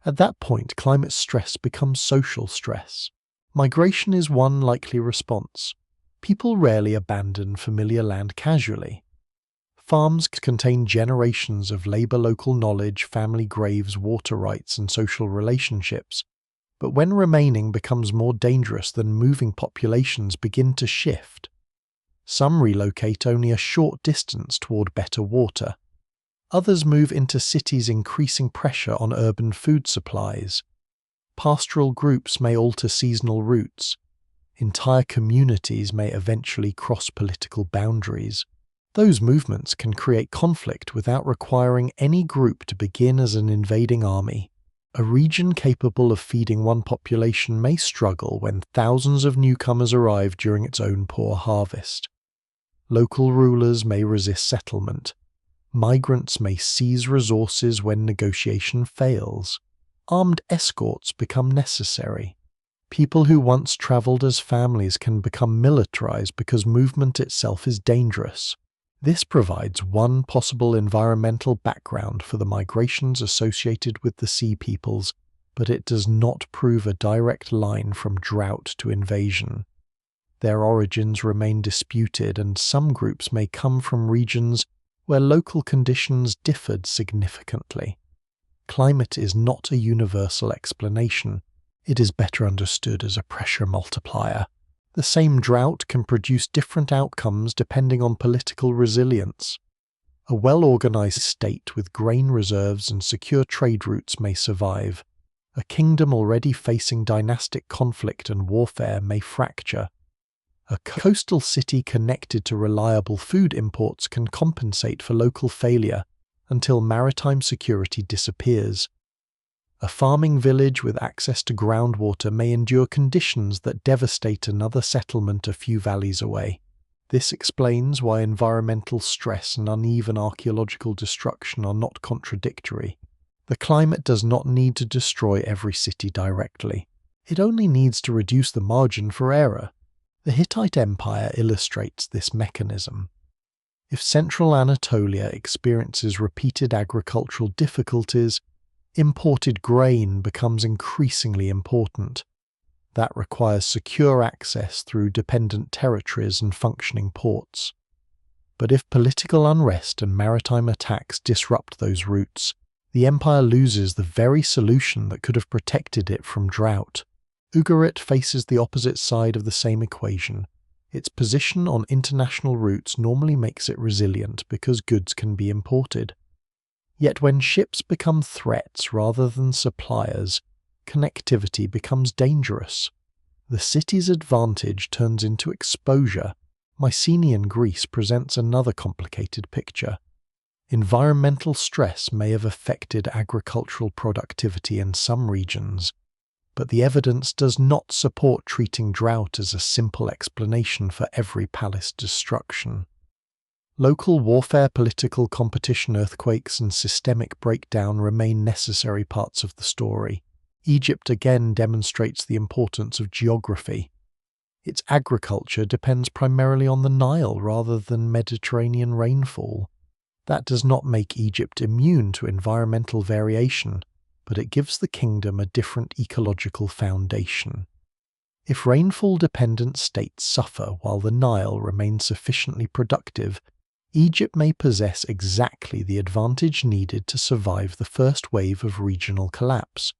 At that point, climate stress becomes social stress. Migration is one likely response. People rarely abandon familiar land casually. Farms contain generations of labor local knowledge, family graves, water rights, and social relationships. But when remaining becomes more dangerous than moving, populations begin to shift. Some relocate only a short distance toward better water. Others move into cities, increasing pressure on urban food supplies. Pastoral groups may alter seasonal routes. Entire communities may eventually cross political boundaries. Those movements can create conflict without requiring any group to begin as an invading army. A region capable of feeding one population may struggle when thousands of newcomers arrive during its own poor harvest. Local rulers may resist settlement. Migrants may seize resources when negotiation fails. Armed escorts become necessary. People who once traveled as families can become militarized because movement itself is dangerous. This provides one possible environmental background for the migrations associated with the Sea Peoples, but it does not prove a direct line from drought to invasion. Their origins remain disputed, and some groups may come from regions where local conditions differed significantly. Climate is not a universal explanation. It is better understood as a pressure multiplier. The same drought can produce different outcomes depending on political resilience. A well-organized state with grain reserves and secure trade routes may survive. A kingdom already facing dynastic conflict and warfare may fracture. A coastal city connected to reliable food imports can compensate for local failure until maritime security disappears. A farming village with access to groundwater may endure conditions that devastate another settlement a few valleys away. This explains why environmental stress and uneven archaeological destruction are not contradictory. The climate does not need to destroy every city directly. It only needs to reduce the margin for error. The Hittite Empire illustrates this mechanism. If central Anatolia experiences repeated agricultural difficulties, imported grain becomes increasingly important. That requires secure access through dependent territories and functioning ports. But if political unrest and maritime attacks disrupt those routes, the empire loses the very solution that could have protected it from drought. Ugarit faces the opposite side of the same equation. Its position on international routes normally makes it resilient because goods can be imported. Yet when ships become threats rather than suppliers, connectivity becomes dangerous. The city's advantage turns into exposure. Mycenaean Greece presents another complicated picture. Environmental stress may have affected agricultural productivity in some regions, but the evidence does not support treating drought as a simple explanation for every palace destruction. Local warfare, political competition, earthquakes, and systemic breakdown remain necessary parts of the story. Egypt again demonstrates the importance of geography. Its agriculture depends primarily on the Nile rather than Mediterranean rainfall. That does not make Egypt immune to environmental variation, but it gives the kingdom a different ecological foundation. If rainfall-dependent states suffer while the Nile remains sufficiently productive, Egypt may possess exactly the advantage needed to survive the first wave of regional collapse.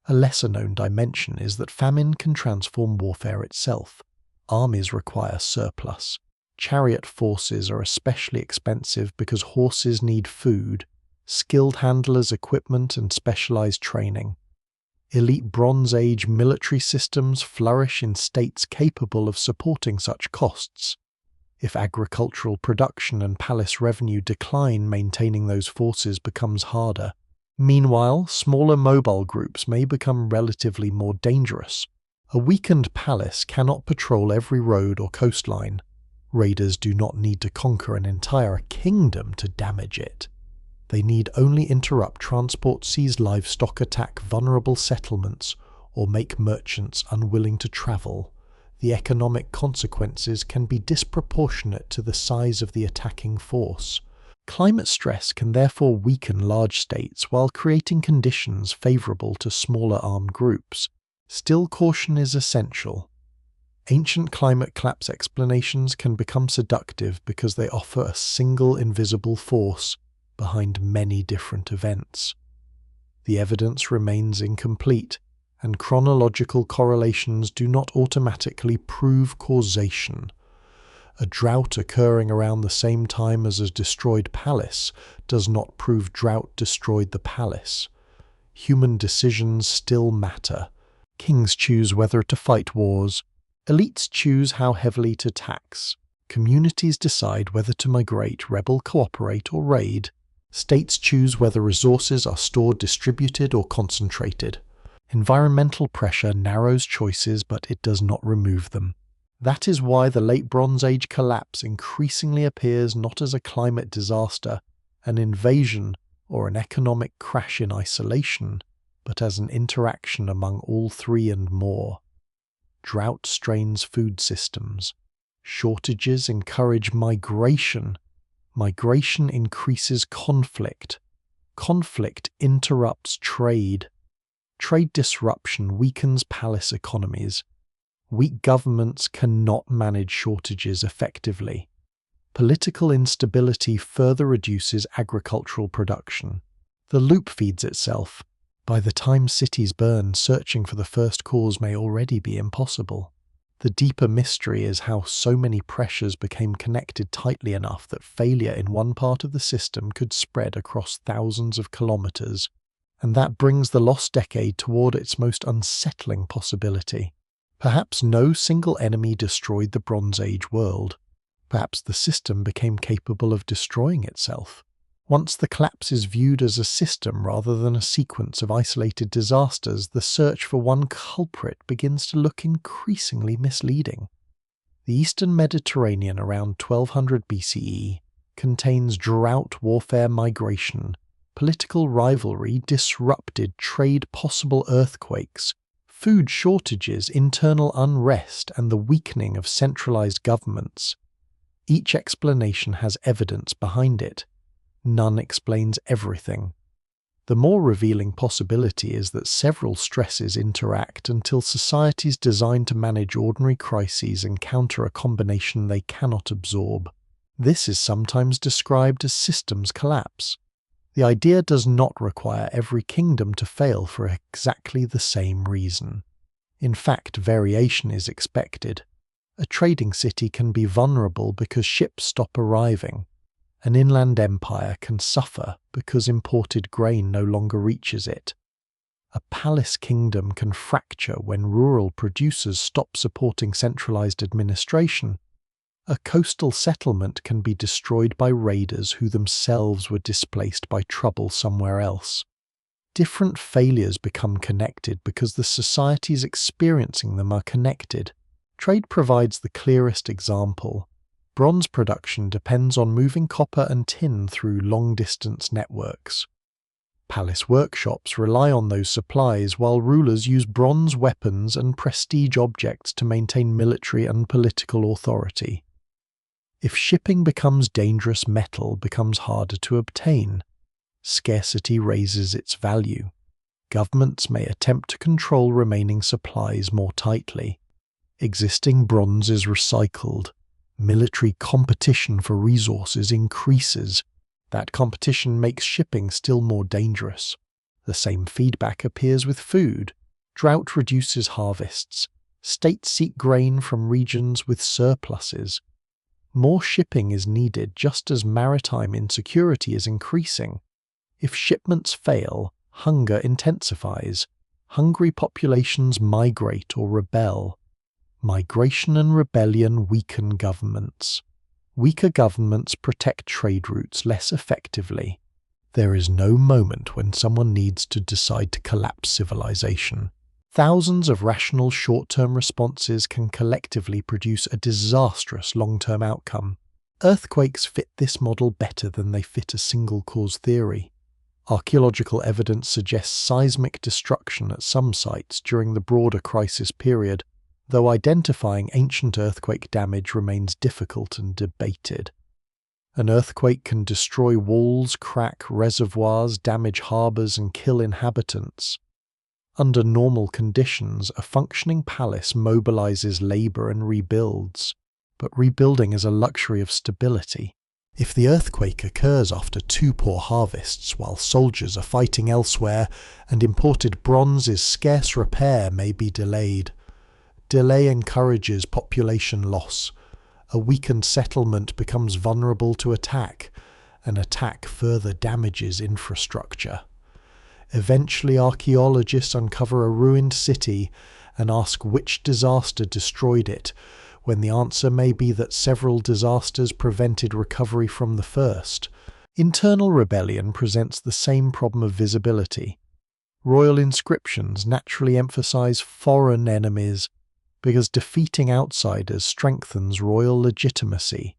A lesser-known dimension is that famine can transform warfare itself. Armies require surplus. Chariot forces are especially expensive because horses need food, skilled handlers equipment, and specialized training. Elite Bronze Age military systems flourish in states capable of supporting such costs. If agricultural production and palace revenue decline, maintaining those forces becomes harder. Meanwhile, smaller mobile groups may become relatively more dangerous. A weakened palace cannot patrol every road or coastline. Raiders do not need to conquer an entire kingdom to damage it. They need only interrupt transport, seize livestock, attack vulnerable settlements, or make merchants unwilling to travel. The economic consequences can be disproportionate to the size of the attacking force. Climate stress can therefore weaken large states while creating conditions favorable to smaller armed groups. Still, caution is essential. Ancient climate collapse explanations can become seductive because they offer a single invisible force behind many different events. The evidence remains incomplete, and chronological correlations do not automatically prove causation. A drought occurring around the same time as a destroyed palace does not prove drought destroyed the palace. Human decisions still matter. Kings choose whether to fight wars. Elites choose how heavily to tax. Communities decide whether to migrate, rebel, cooperate, or raid. States choose whether resources are stored, distributed, or concentrated. Environmental pressure narrows choices, but it does not remove them. That is why the Late Bronze Age collapse increasingly appears not as a climate disaster, an invasion, or an economic crash in isolation, but as an interaction among all three and more. Drought strains food systems. Shortages encourage migration. Migration increases conflict. Conflict interrupts trade. Trade disruption weakens palace economies. Weak governments cannot manage shortages effectively. Political instability further reduces agricultural production. The loop feeds itself. By the time cities burn, searching for the first cause may already be impossible. The deeper mystery is how so many pressures became connected tightly enough that failure in one part of the system could spread across thousands of kilometers. And that brings the lost decade toward its most unsettling possibility. Perhaps no single enemy destroyed the Bronze Age world. Perhaps the system became capable of destroying itself. Once the collapse is viewed as a system rather than a sequence of isolated disasters, the search for one culprit begins to look increasingly misleading. The Eastern Mediterranean around 1200 BCE contains drought, warfare, migration, political rivalry, disrupted trade, possible earthquakes, food shortages, internal unrest, and the weakening of centralized governments. Each explanation has evidence behind it. None explains everything. The more revealing possibility is that several stresses interact until societies designed to manage ordinary crises encounter a combination they cannot absorb. This is sometimes described as systems collapse. The idea does not require every kingdom to fail for exactly the same reason. In fact, variation is expected. A trading city can be vulnerable because ships stop arriving. An inland empire can suffer because imported grain no longer reaches it. A palace kingdom can fracture when rural producers stop supporting centralized administration. A coastal settlement can be destroyed by raiders who themselves were displaced by trouble somewhere else. Different failures become connected because the societies experiencing them are connected. Trade provides the clearest example. Bronze production depends on moving copper and tin through long-distance networks. Palace workshops rely on those supplies while rulers use bronze weapons and prestige objects to maintain military and political authority. If shipping becomes dangerous, metal becomes harder to obtain. Scarcity raises its value. Governments may attempt to control remaining supplies more tightly. Existing bronze is recycled. Military competition for resources increases. That competition makes shipping still more dangerous. The same feedback appears with food. Drought reduces harvests. States seek grain from regions with surpluses. More shipping is needed just as maritime insecurity is increasing. If shipments fail, hunger intensifies. Hungry populations migrate or rebel. Migration and rebellion weaken governments. Weaker governments protect trade routes less effectively. There is no moment when someone needs to decide to collapse civilization. Thousands of rational short-term responses can collectively produce a disastrous long-term outcome. Earthquakes fit this model better than they fit a single-cause theory. Archaeological evidence suggests seismic destruction at some sites during the broader crisis period, though identifying ancient earthquake damage remains difficult and debated. An earthquake can destroy walls, crack reservoirs, damage harbours, and kill inhabitants. Under normal conditions, a functioning palace mobilizes labor and rebuilds, but rebuilding is a luxury of stability. If the earthquake occurs after 2 poor harvests while soldiers are fighting elsewhere and imported bronze's scarce repair may be delayed. Delay encourages population loss. A weakened settlement becomes vulnerable to attack. An attack further damages infrastructure. Eventually, archaeologists uncover a ruined city and ask which disaster destroyed it, when the answer may be that several disasters prevented recovery from the first. Internal rebellion presents the same problem of visibility. Royal inscriptions naturally emphasize foreign enemies because defeating outsiders strengthens royal legitimacy.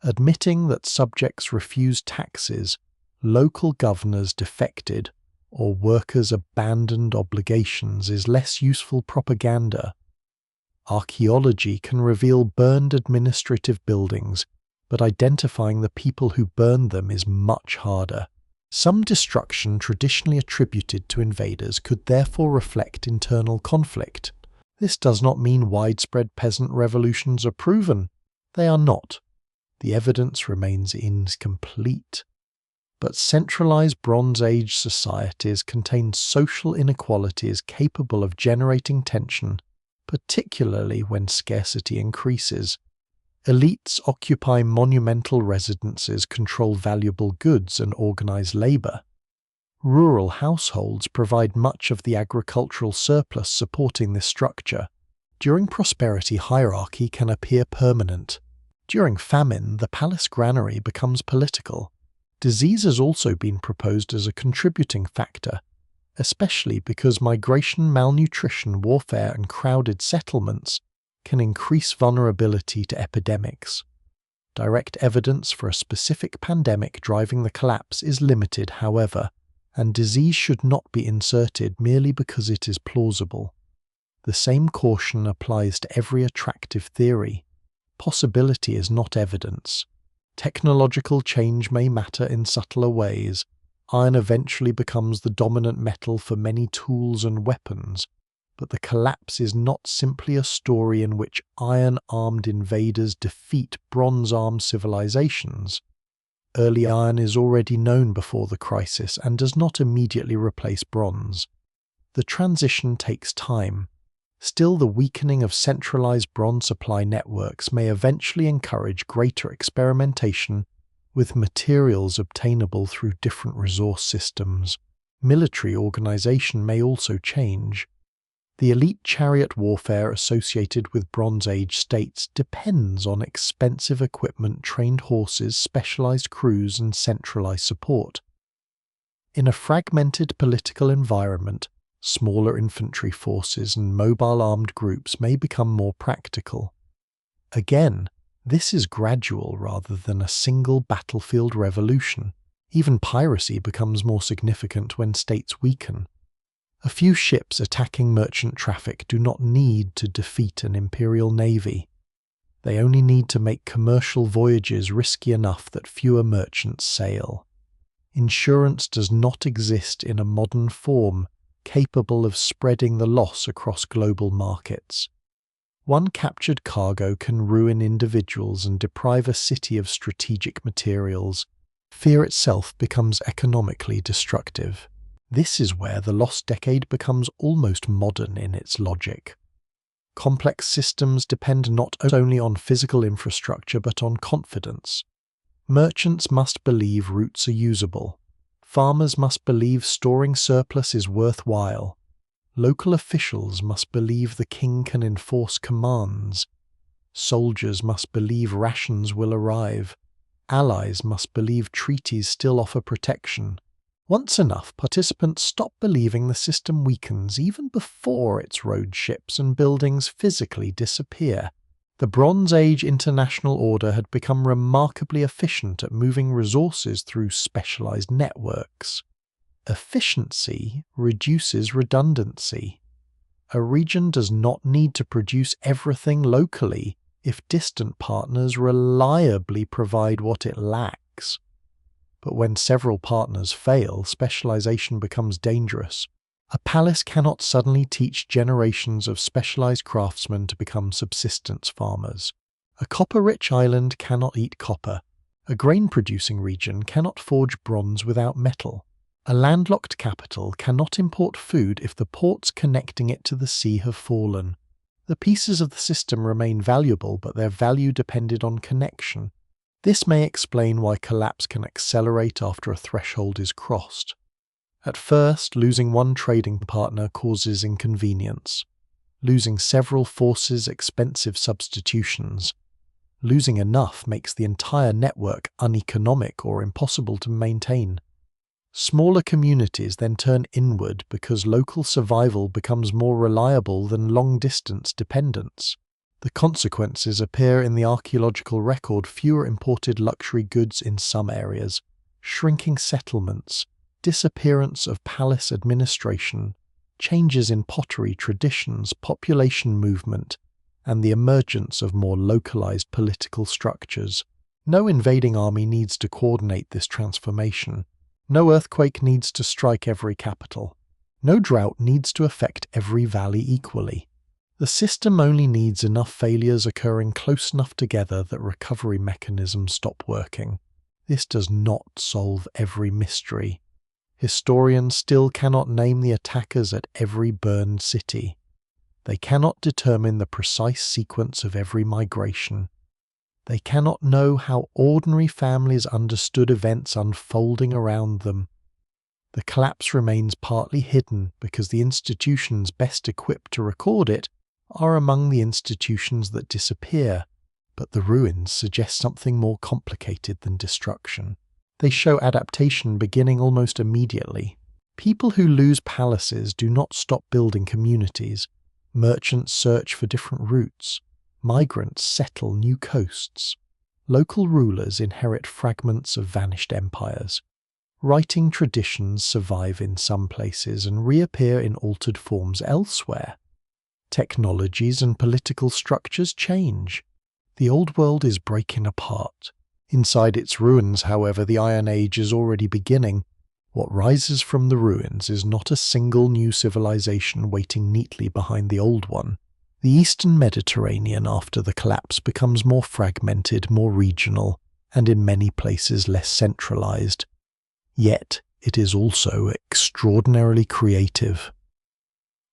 Admitting that subjects refused taxes, local governors defected, or workers abandoned obligations is less useful propaganda. Archaeology can reveal burned administrative buildings, but identifying the people who burned them is much harder. Some destruction traditionally attributed to invaders could therefore reflect internal conflict. This does not mean widespread peasant revolutions are proven. They are not. The evidence remains incomplete. But centralized Bronze Age societies contain social inequalities capable of generating tension, particularly when scarcity increases. Elites occupy monumental residences, control valuable goods, and organize labor. Rural households provide much of the agricultural surplus supporting this structure. During prosperity, hierarchy can appear permanent. During famine, the palace granary becomes political. Disease has also been proposed as a contributing factor, especially because migration, malnutrition, warfare, and crowded settlements can increase vulnerability to epidemics. Direct evidence for a specific pandemic driving the collapse is limited, however, and disease should not be inserted merely because it is plausible. The same caution applies to every attractive theory. Possibility is not evidence. Technological change may matter in subtler ways. Iron eventually becomes the dominant metal for many tools and weapons, but the collapse is not simply a story in which iron-armed invaders defeat bronze-armed civilizations. Early iron is already known before the crisis and does not immediately replace bronze. The transition takes time. Still, the weakening of centralized bronze supply networks may eventually encourage greater experimentation with materials obtainable through different resource systems. Military organization may also change. The elite chariot warfare associated with Bronze Age states depends on expensive equipment, trained horses, specialized crews, and centralized support. In a fragmented political environment, smaller infantry forces and mobile armed groups may become more practical. Again, this is gradual rather than a single battlefield revolution. Even piracy becomes more significant when states weaken. A few ships attacking merchant traffic do not need to defeat an imperial navy. They only need to make commercial voyages risky enough that fewer merchants sail. Insurance does not exist in a modern form capable of spreading the loss across global markets. One captured cargo can ruin individuals and deprive a city of strategic materials. Fear itself becomes economically destructive. This is where the lost decade becomes almost modern in its logic. Complex systems depend not only on physical infrastructure but on confidence. Merchants must believe routes are usable. Farmers must believe storing surplus is worthwhile. Local officials must believe the king can enforce commands. Soldiers must believe rations will arrive. Allies must believe treaties still offer protection. Once enough participants stop believing the system weakens even before its road ships and buildings physically disappear. The Bronze Age international order had become remarkably efficient at moving resources through specialized networks. Efficiency reduces redundancy. A region does not need to produce everything locally if distant partners reliably provide what it lacks. But when several partners fail, specialization becomes dangerous. A palace cannot suddenly teach generations of specialized craftsmen to become subsistence farmers. A copper-rich island cannot eat copper. A grain-producing region cannot forge bronze without metal. A landlocked capital cannot import food if the ports connecting it to the sea have fallen. The pieces of the system remain valuable, but their value depended on connection. This may explain why collapse can accelerate after a threshold is crossed. At first, losing one trading partner causes inconvenience. Losing several forces expensive substitutions. Losing enough makes the entire network uneconomic or impossible to maintain. Smaller communities then turn inward because local survival becomes more reliable than long-distance dependence. The consequences appear in the archaeological record: fewer imported luxury goods in some areas, shrinking settlements, disappearance of palace administration, changes in pottery traditions, population movement, and the emergence of more localized political structures. No invading army needs to coordinate this transformation. No earthquake needs to strike every capital. No drought needs to affect every valley equally. The system only needs enough failures occurring close enough together that recovery mechanisms stop working. This does not solve every mystery. Historians still cannot name the attackers at every burned city. They cannot determine the precise sequence of every migration. They cannot know how ordinary families understood events unfolding around them. The collapse remains partly hidden because the institutions best equipped to record it are among the institutions that disappear, but the ruins suggest something more complicated than destruction. They show adaptation beginning almost immediately. People who lose palaces do not stop building communities. Merchants search for different routes. Migrants settle new coasts. Local rulers inherit fragments of vanished empires. Writing traditions survive in some places and reappear in altered forms elsewhere. Technologies and political structures change. The old world is breaking apart. Inside its ruins, however, the Iron Age is already beginning. What rises from the ruins is not a single new civilization waiting neatly behind the old one. The Eastern Mediterranean after the collapse becomes more fragmented, more regional, and in many places less centralized. Yet it is also extraordinarily creative.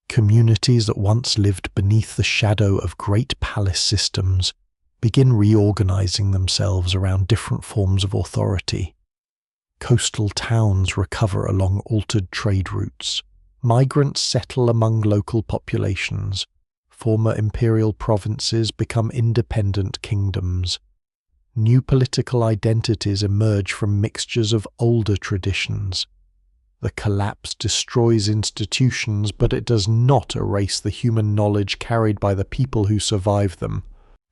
Communities that once lived beneath the shadow of great palace systems begin reorganizing themselves around different forms of authority. Coastal towns recover along altered trade routes. Migrants settle among local populations. Former imperial provinces become independent kingdoms. New political identities emerge from mixtures of older traditions. The collapse destroys institutions, but it does not erase the human knowledge carried by the people who survive them.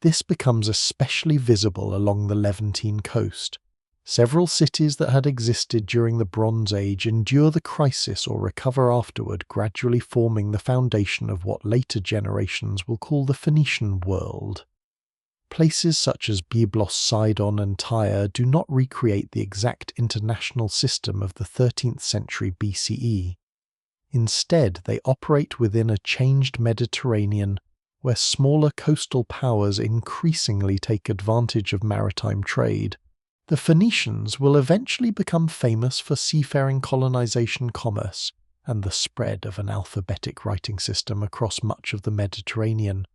This becomes especially visible along the Levantine coast. Several cities that had existed during the Bronze Age endure the crisis or recover afterward, gradually forming the foundation of what later generations will call the Phoenician world. Places such as Byblos, Sidon, and Tyre do not recreate the exact international system of the 13th century BCE. Instead, they operate within a changed Mediterranean, where smaller coastal powers increasingly take advantage of maritime trade. The Phoenicians will eventually become famous for seafaring colonization commerce and the spread of an alphabetic writing system across much of the Mediterranean.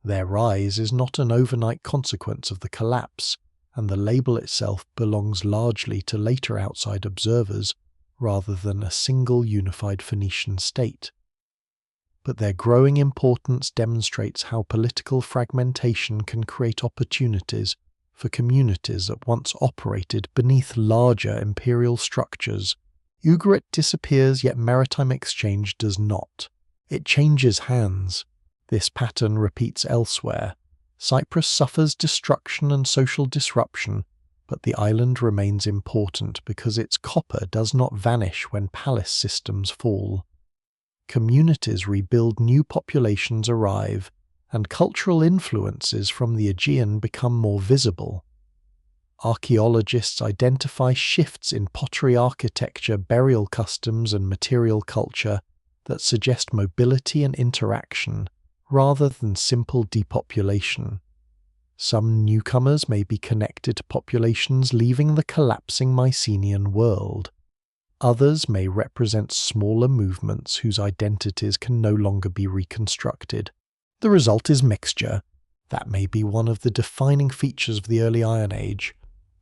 Their rise is not an overnight consequence of the collapse, and the label itself belongs largely to later outside observers rather than a single unified Phoenician state. But their growing importance demonstrates how political fragmentation can create opportunities for communities that once operated beneath larger imperial structures. Ugarit disappears, yet maritime exchange does not. It changes hands. This pattern repeats elsewhere. Cyprus suffers destruction and social disruption, but the island remains important because its copper does not vanish when palace systems fall. Communities rebuild, new populations arrive, and cultural influences from the Aegean become more visible. Archaeologists identify shifts in pottery architecture, burial customs, and material culture that suggest mobility and interaction, rather than simple depopulation. Some newcomers may be connected to populations leaving the collapsing Mycenaean world. Others may represent smaller movements whose identities can no longer be reconstructed. The result is mixture. That may be one of the defining features of the early Iron Age.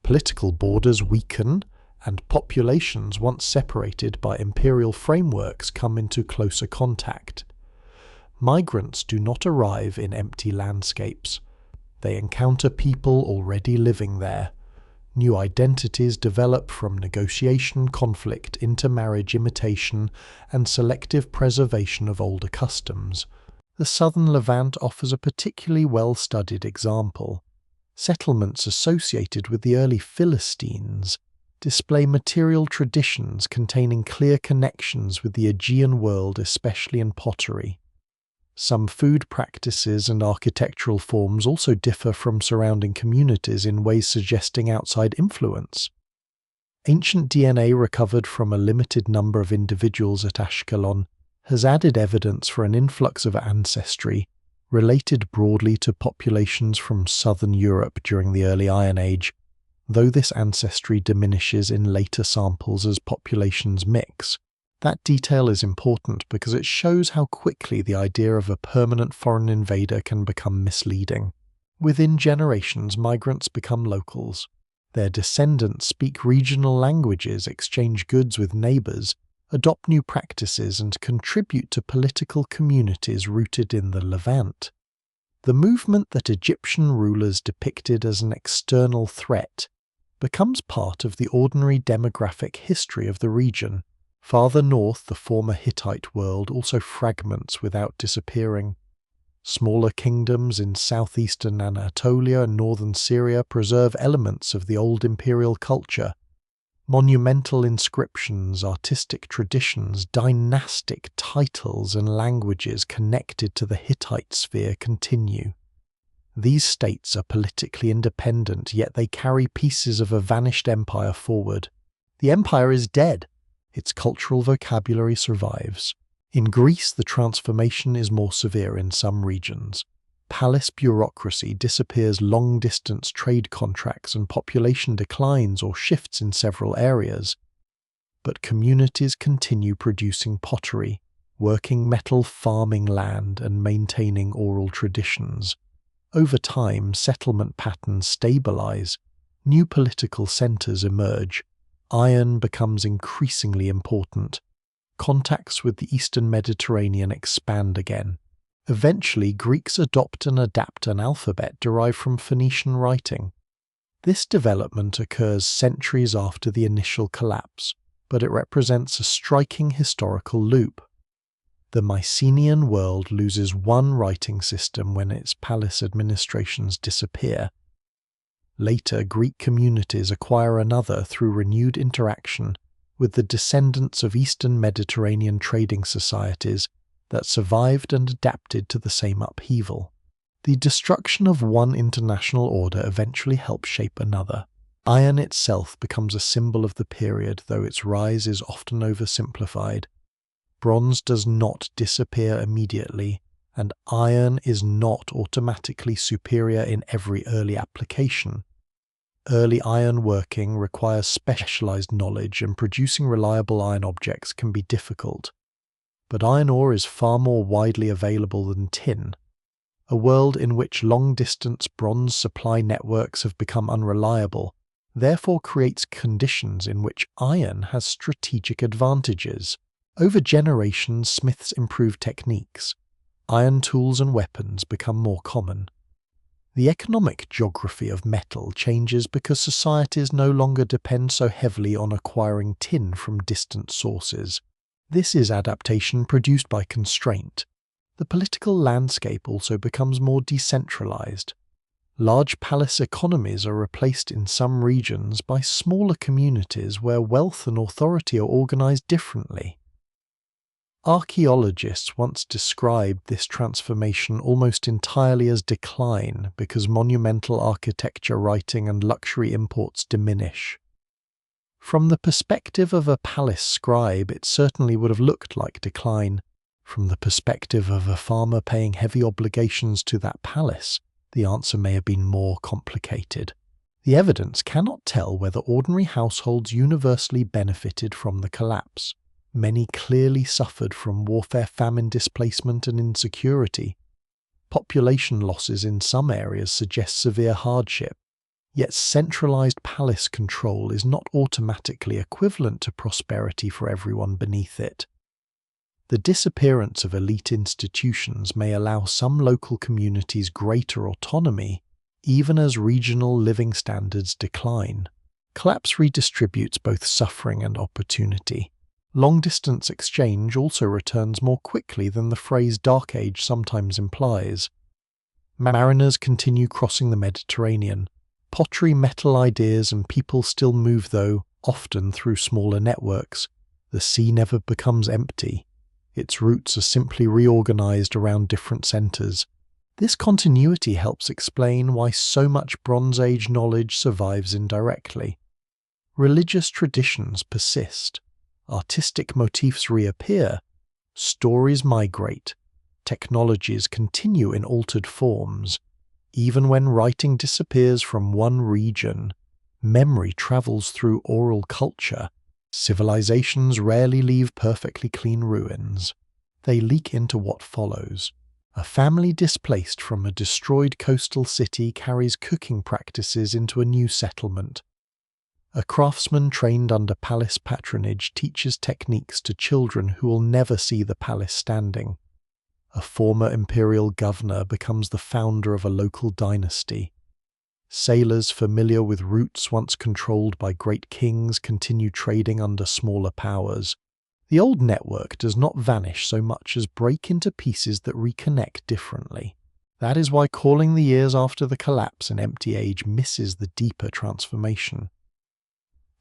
Political borders weaken, and populations once separated by imperial frameworks come into closer contact. Migrants do not arrive in empty landscapes. They encounter people already living there. New identities develop from negotiation, conflict, intermarriage, imitation, and selective preservation of older customs. The southern Levant offers a particularly well-studied example. Settlements associated with the early Philistines display material traditions containing clear connections with the Aegean world, especially in pottery. Some food practices and architectural forms also differ from surrounding communities in ways suggesting outside influence. Ancient DNA recovered from a limited number of individuals at Ashkelon has added evidence for an influx of ancestry related broadly to populations from southern Europe during the early Iron Age, though this ancestry diminishes in later samples as populations mix. That detail is important because it shows how quickly the idea of a permanent foreign invader can become misleading. Within generations, migrants become locals. Their descendants speak regional languages, exchange goods with neighbors, adopt new practices, and contribute to political communities rooted in the Levant. The movement that Egyptian rulers depicted as an external threat becomes part of the ordinary demographic history of the region. Farther north, the former Hittite world also fragments without disappearing. Smaller kingdoms in southeastern Anatolia and northern Syria preserve elements of the old imperial culture. Monumental inscriptions, artistic traditions, dynastic titles, and languages connected to the Hittite sphere continue. These states are politically independent, yet they carry pieces of a vanished empire forward. The empire is dead. Its cultural vocabulary survives. In Greece, the transformation is more severe in some regions. Palace bureaucracy disappears, long-distance trade contracts, and population declines or shifts in several areas. But communities continue producing pottery, working metal, farming land, and maintaining oral traditions. Over time, settlement patterns stabilize, new political centers emerge, iron becomes increasingly important, contacts with the Eastern Mediterranean expand again. Eventually, Greeks adopt and adapt an alphabet derived from Phoenician writing. This development occurs centuries after the initial collapse, but it represents a striking historical loop. The Mycenaean world loses one writing system when its palace administrations disappear. Later, Greek communities acquire another through renewed interaction with the descendants of Eastern Mediterranean trading societies that survived and adapted to the same upheaval. The destruction of one international order eventually helps shape another. Iron itself becomes a symbol of the period, though its rise is often oversimplified. Bronze does not disappear immediately, and iron is not automatically superior in every early application. Early iron working requires specialized knowledge, and producing reliable iron objects can be difficult. But iron ore is far more widely available than tin. A world in which long-distance bronze supply networks have become unreliable therefore creates conditions in which iron has strategic advantages. Over generations, smiths improve techniques. Iron tools and weapons become more common. The economic geography of metal changes because societies no longer depend so heavily on acquiring tin from distant sources. This is adaptation produced by constraint. The political landscape also becomes more decentralized. Large palace economies are replaced in some regions by smaller communities where wealth and authority are organized differently. Archaeologists once described this transformation almost entirely as decline because monumental architecture writing and luxury imports diminish. From the perspective of a palace scribe, it certainly would have looked like decline. From the perspective of a farmer paying heavy obligations to that palace, the answer may have been more complicated. The evidence cannot tell whether ordinary households universally benefited from the collapse. Many clearly suffered from warfare, famine, displacement, and insecurity. Population losses in some areas suggest severe hardship. Yet centralized palace control is not automatically equivalent to prosperity for everyone beneath it. The disappearance of elite institutions may allow some local communities greater autonomy, even as regional living standards decline. Collapse redistributes both suffering and opportunity. Long-distance exchange also returns more quickly than the phrase Dark Age sometimes implies. Mariners continue crossing the Mediterranean. Pottery, metal ideas, and people still move, though, often through smaller networks. The sea never becomes empty. Its routes are simply reorganized around different centers. This continuity helps explain why so much Bronze Age knowledge survives indirectly. Religious traditions persist. Artistic motifs reappear. Stories migrate. Technologies continue in altered forms. Even when writing disappears from one region, memory travels through oral culture. Civilizations rarely leave perfectly clean ruins. They leak into what follows. A family displaced from a destroyed coastal city carries cooking practices into a new settlement. A craftsman trained under palace patronage teaches techniques to children who will never see the palace standing. A former imperial governor becomes the founder of a local dynasty. Sailors familiar with routes once controlled by great kings continue trading under smaller powers. The old network does not vanish so much as break into pieces that reconnect differently. That is why calling the years after the collapse an empty age misses the deeper transformation.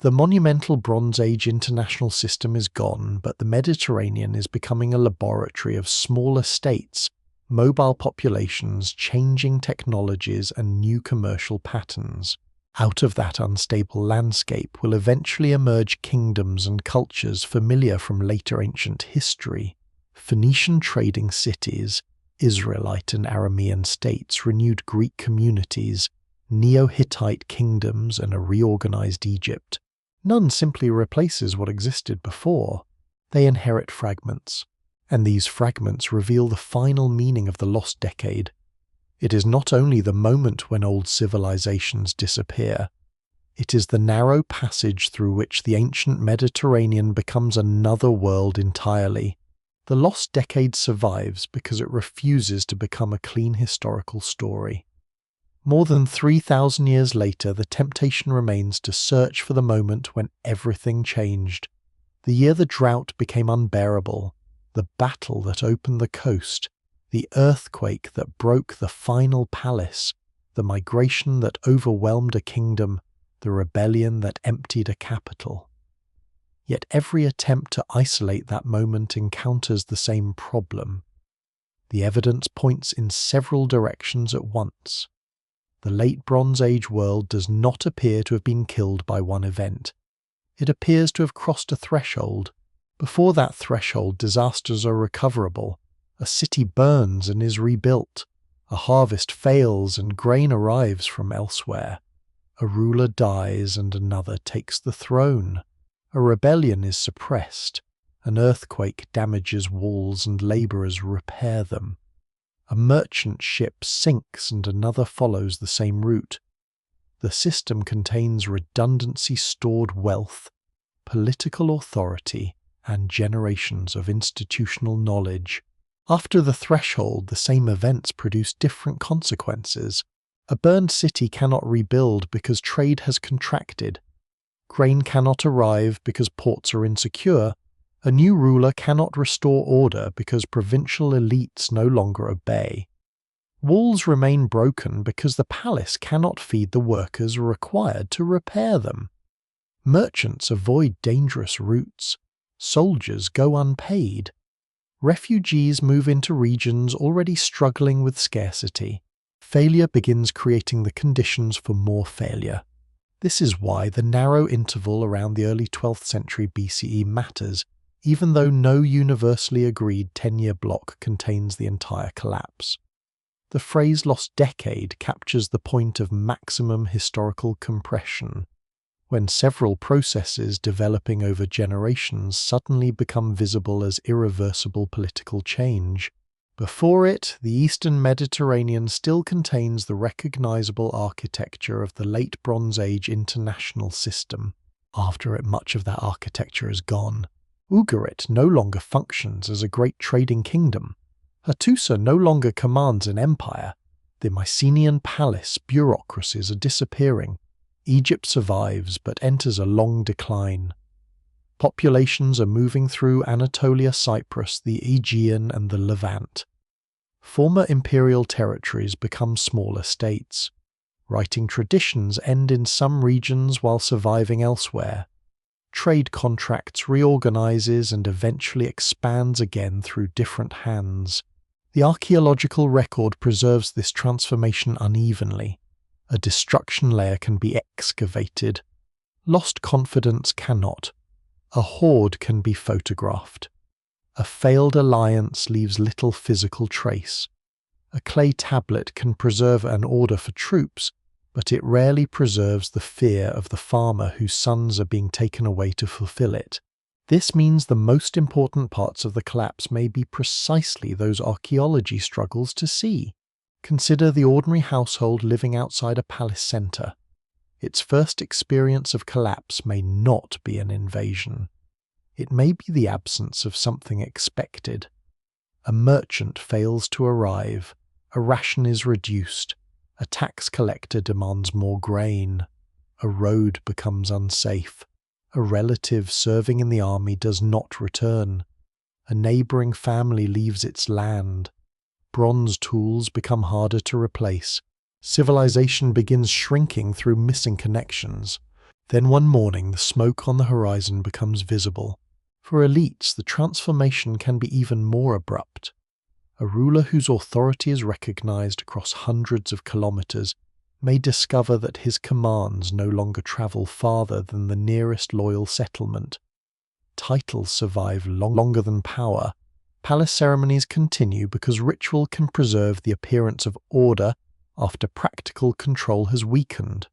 The monumental Bronze Age international system is gone, but the Mediterranean is becoming a laboratory of smaller states, mobile populations, changing technologies, and new commercial patterns. Out of that unstable landscape will eventually emerge kingdoms and cultures familiar from later ancient history. Phoenician trading cities, Israelite and Aramean states, renewed Greek communities, Neo-Hittite kingdoms, and a reorganized Egypt. None simply replaces what existed before. They inherit fragments, and these fragments reveal the final meaning of the lost decade. It is not only the moment when old civilizations disappear, it is the narrow passage through which the ancient Mediterranean becomes another world entirely. The lost decade survives because it refuses to become a clean historical story. More than 3,000 years later, the temptation remains to search for the moment when everything changed. The year the drought became unbearable, the battle that opened the coast, the earthquake that broke the final palace, the migration that overwhelmed a kingdom, the rebellion that emptied a capital. Yet every attempt to isolate that moment encounters the same problem. The evidence points in several directions at once. The late Bronze Age world does not appear to have been killed by one event. It appears to have crossed a threshold. Before that threshold, disasters are recoverable. A city burns and is rebuilt. A harvest fails and grain arrives from elsewhere. A ruler dies and another takes the throne. A rebellion is suppressed. An earthquake damages walls and laborers repair them. A merchant ship sinks and another follows the same route. The system contains redundancy, stored wealth, political authority, and generations of institutional knowledge. After the threshold, the same events produce different consequences. A burned city cannot rebuild because trade has contracted. Grain cannot arrive because ports are insecure. A new ruler cannot restore order because provincial elites no longer obey. Walls remain broken because the palace cannot feed the workers required to repair them. Merchants avoid dangerous routes. Soldiers go unpaid. Refugees move into regions already struggling with scarcity. Failure begins creating the conditions for more failure. This is why the narrow interval around the early 12th century BCE matters, even though no universally agreed 10-year block contains the entire collapse. The phrase lost decade captures the point of maximum historical compression, when several processes developing over generations suddenly become visible as irreversible political change. Before it, the Eastern Mediterranean still contains the recognizable architecture of the Late Bronze Age international system. After it, much of that architecture is gone. Ugarit no longer functions as a great trading kingdom. Hattusa no longer commands an empire. The Mycenaean palace bureaucracies are disappearing. Egypt survives but enters a long decline. Populations are moving through Anatolia, Cyprus, the Aegean, and the Levant. Former imperial territories become smaller states. Writing traditions end in some regions while surviving elsewhere. Trade contracts reorganizes and eventually expands again through different hands. The archaeological record preserves this transformation unevenly. A destruction layer can be excavated. Lost confidence cannot. A hoard can be photographed. A failed alliance leaves little physical trace. A clay tablet can preserve an order for troops, but it rarely preserves the fear of the farmer whose sons are being taken away to fulfill it. This means the most important parts of the collapse may be precisely those archaeology struggles to see. Consider the ordinary household living outside a palace centre. Its first experience of collapse may not be an invasion. It may be the absence of something expected. A merchant fails to arrive. A ration is reduced. A tax collector demands more grain. A road becomes unsafe. A relative serving in the army does not return. A neighbouring family leaves its land. Bronze tools become harder to replace. Civilization begins shrinking through missing connections. Then one morning the smoke on the horizon becomes visible. For elites, the transformation can be even more abrupt. A ruler whose authority is recognized across hundreds of kilometers may discover that his commands no longer travel farther than the nearest loyal settlement. Titles survive longer than power. Palace ceremonies continue because ritual can preserve the appearance of order after practical control has weakened.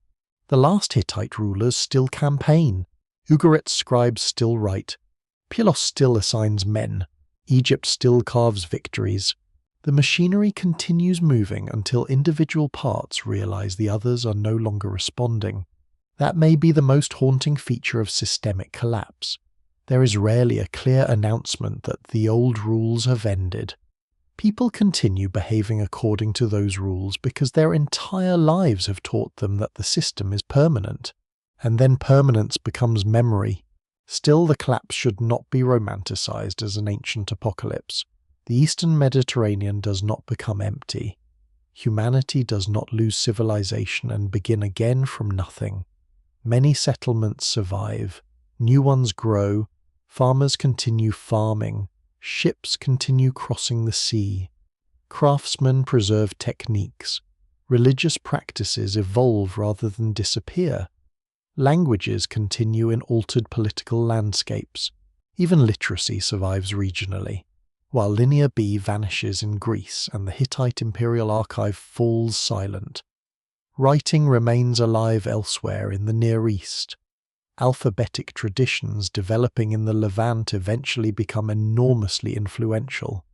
The last Hittite rulers still campaign. Ugarit's scribes still write. Pylos still assigns men. Egypt still carves victories. The machinery continues moving until individual parts realize the others are no longer responding. That may be the most haunting feature of systemic collapse. There is rarely a clear announcement that the old rules have ended. People continue behaving according to those rules because their entire lives have taught them that the system is permanent, and then permanence becomes memory. Still, the collapse should not be romanticized as an ancient apocalypse. The Eastern Mediterranean does not become empty. Humanity does not lose civilization and begin again from nothing. Many settlements survive, new ones grow, farmers continue farming, ships continue crossing the sea. Craftsmen preserve techniques. Religious practices evolve rather than disappear. Languages continue in altered political landscapes. Even literacy survives regionally. while Linear B vanishes in Greece and the Hittite imperial archive falls silent. Writing remains alive elsewhere in the Near East. Alphabetic traditions developing in the Levant eventually become enormously influential.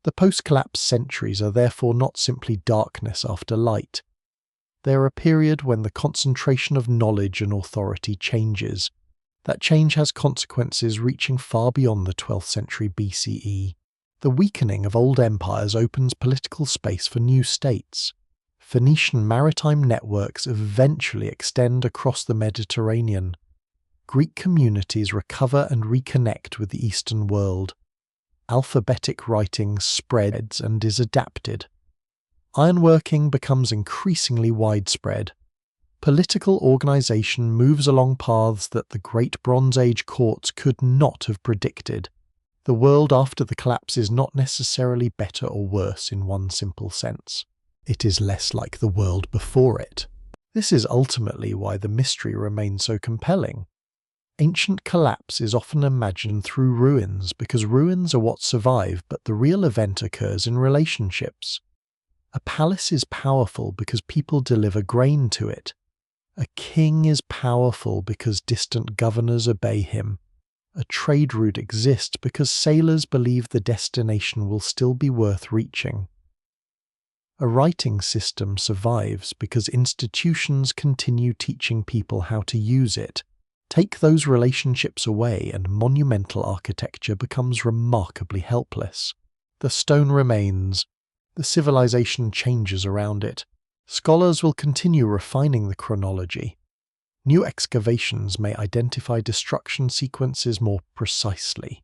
The post-collapse centuries are therefore not simply darkness after light. They are a period when the concentration of knowledge and authority changes. That change has consequences reaching far beyond the 12th century BCE. The weakening of old empires opens political space for new states. Phoenician maritime networks eventually extend across the Mediterranean. Greek communities recover and reconnect with the Eastern world. Alphabetic writing spreads and is adapted. Ironworking becomes increasingly widespread. Political organization moves along paths that the Great Bronze Age courts could not have predicted. The world after the collapse is not necessarily better or worse in one simple sense. It is less like the world before it. This is ultimately why the mystery remains so compelling. Ancient collapse is often imagined through ruins because ruins are what survive, but the real event occurs in relationships. A palace is powerful because people deliver grain to it. A king is powerful because distant governors obey him. A trade route exists because sailors believe the destination will still be worth reaching. A writing system survives because institutions continue teaching people how to use it. Take those relationships away and monumental architecture becomes remarkably helpless. The stone remains. The civilization changes around it. Scholars will continue refining the chronology. New excavations may identify destruction sequences more precisely.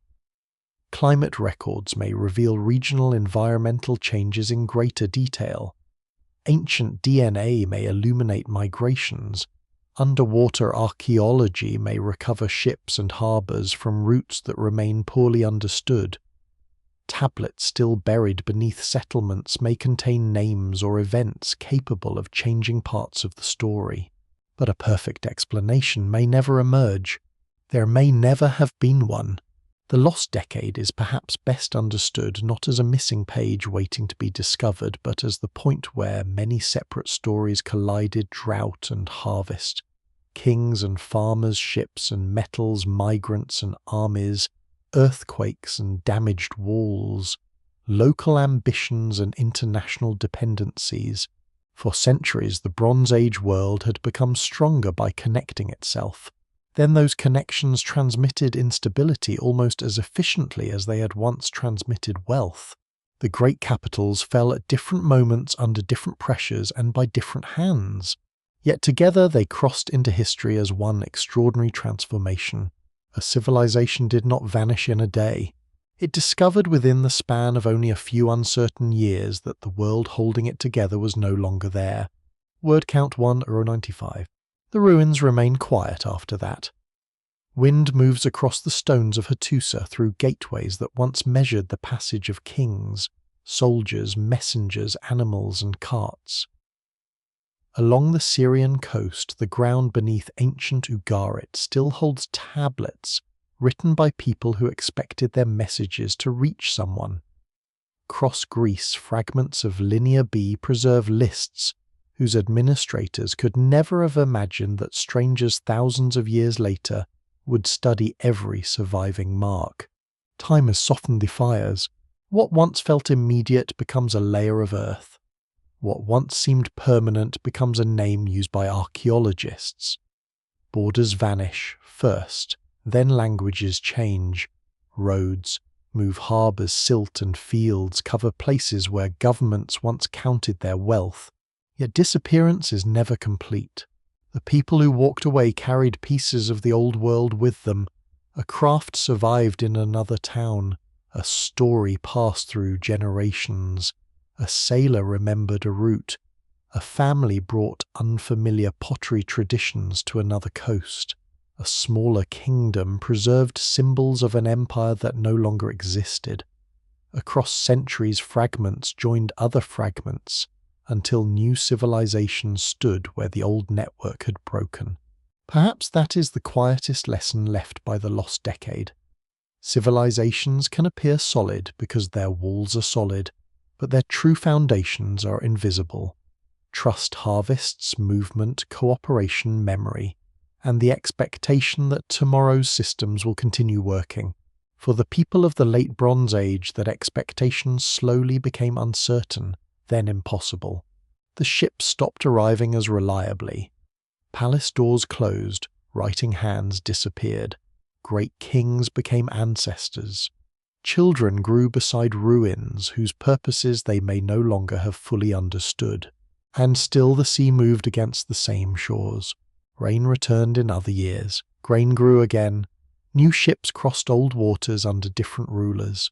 Climate records may reveal regional environmental changes in greater detail. Ancient DNA may illuminate migrations. Underwater archaeology may recover ships and harbours from routes that remain poorly understood. Tablets still buried beneath settlements may contain names or events capable of changing parts of the story. But a perfect explanation may never emerge. There may never have been one. The lost decade is perhaps best understood not as a missing page waiting to be discovered, but as the point where many separate stories collided: drought and harvest, kings and farmers, ships and metals, migrants and armies, earthquakes and damaged walls, local ambitions and international dependencies. For centuries, the Bronze Age world had become stronger by connecting itself. Then those connections transmitted instability almost as efficiently as they had once transmitted wealth. The great capitals fell at different moments under different pressures and by different hands. Yet together they crossed into history as one extraordinary transformation. A civilization did not vanish in a day. It discovered within the span of only a few uncertain years that the world holding it together was no longer there. Word count 1:95. The ruins remain quiet after that. Wind moves across the stones of Hattusa through gateways that once measured the passage of kings, soldiers, messengers, animals, and carts. Along the Syrian coast, the ground beneath ancient Ugarit still holds tablets written by people who expected their messages to reach someone. Across Greece, fragments of Linear B preserve lists whose administrators could never have imagined that strangers thousands of years later would study every surviving mark. Time has softened the fires. What once felt immediate becomes a layer of earth. What once seemed permanent becomes a name used by archaeologists. Borders vanish first, then languages change. Roads move, harbours silt, and fields cover places where governments once counted their wealth. Yet disappearance is never complete. The people who walked away carried pieces of the old world with them. A craft survived in another town. A story passed through generations. A sailor remembered a route. A family brought unfamiliar pottery traditions to another coast. A smaller kingdom preserved symbols of an empire that no longer existed. Across centuries, fragments joined other fragments, until new civilizations stood where the old network had broken. Perhaps that is the quietest lesson left by the lost decade. Civilizations can appear solid because their walls are solid, but their true foundations are invisible. Trust harvests movement, cooperation, memory, and the expectation that tomorrow's systems will continue working. For the people of the Late Bronze Age, that expectation slowly became uncertain, then impossible. The ships stopped arriving as reliably. Palace doors closed, writing hands disappeared. Great kings became ancestors. Children grew beside ruins whose purposes they may no longer have fully understood. And still the sea moved against the same shores. Rain returned in other years. Grain grew again. New ships crossed old waters under different rulers.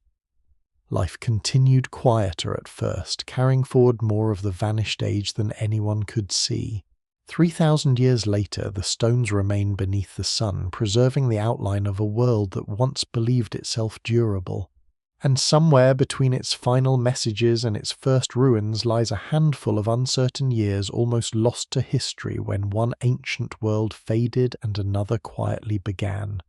Life continued quieter at first, carrying forward more of the vanished age than anyone could see. 3,000 years later, the stones remain beneath the sun, preserving the outline of a world that once believed itself durable. And somewhere between its final messages and its first ruins lies a handful of uncertain years almost lost to history when one ancient world faded and another quietly began.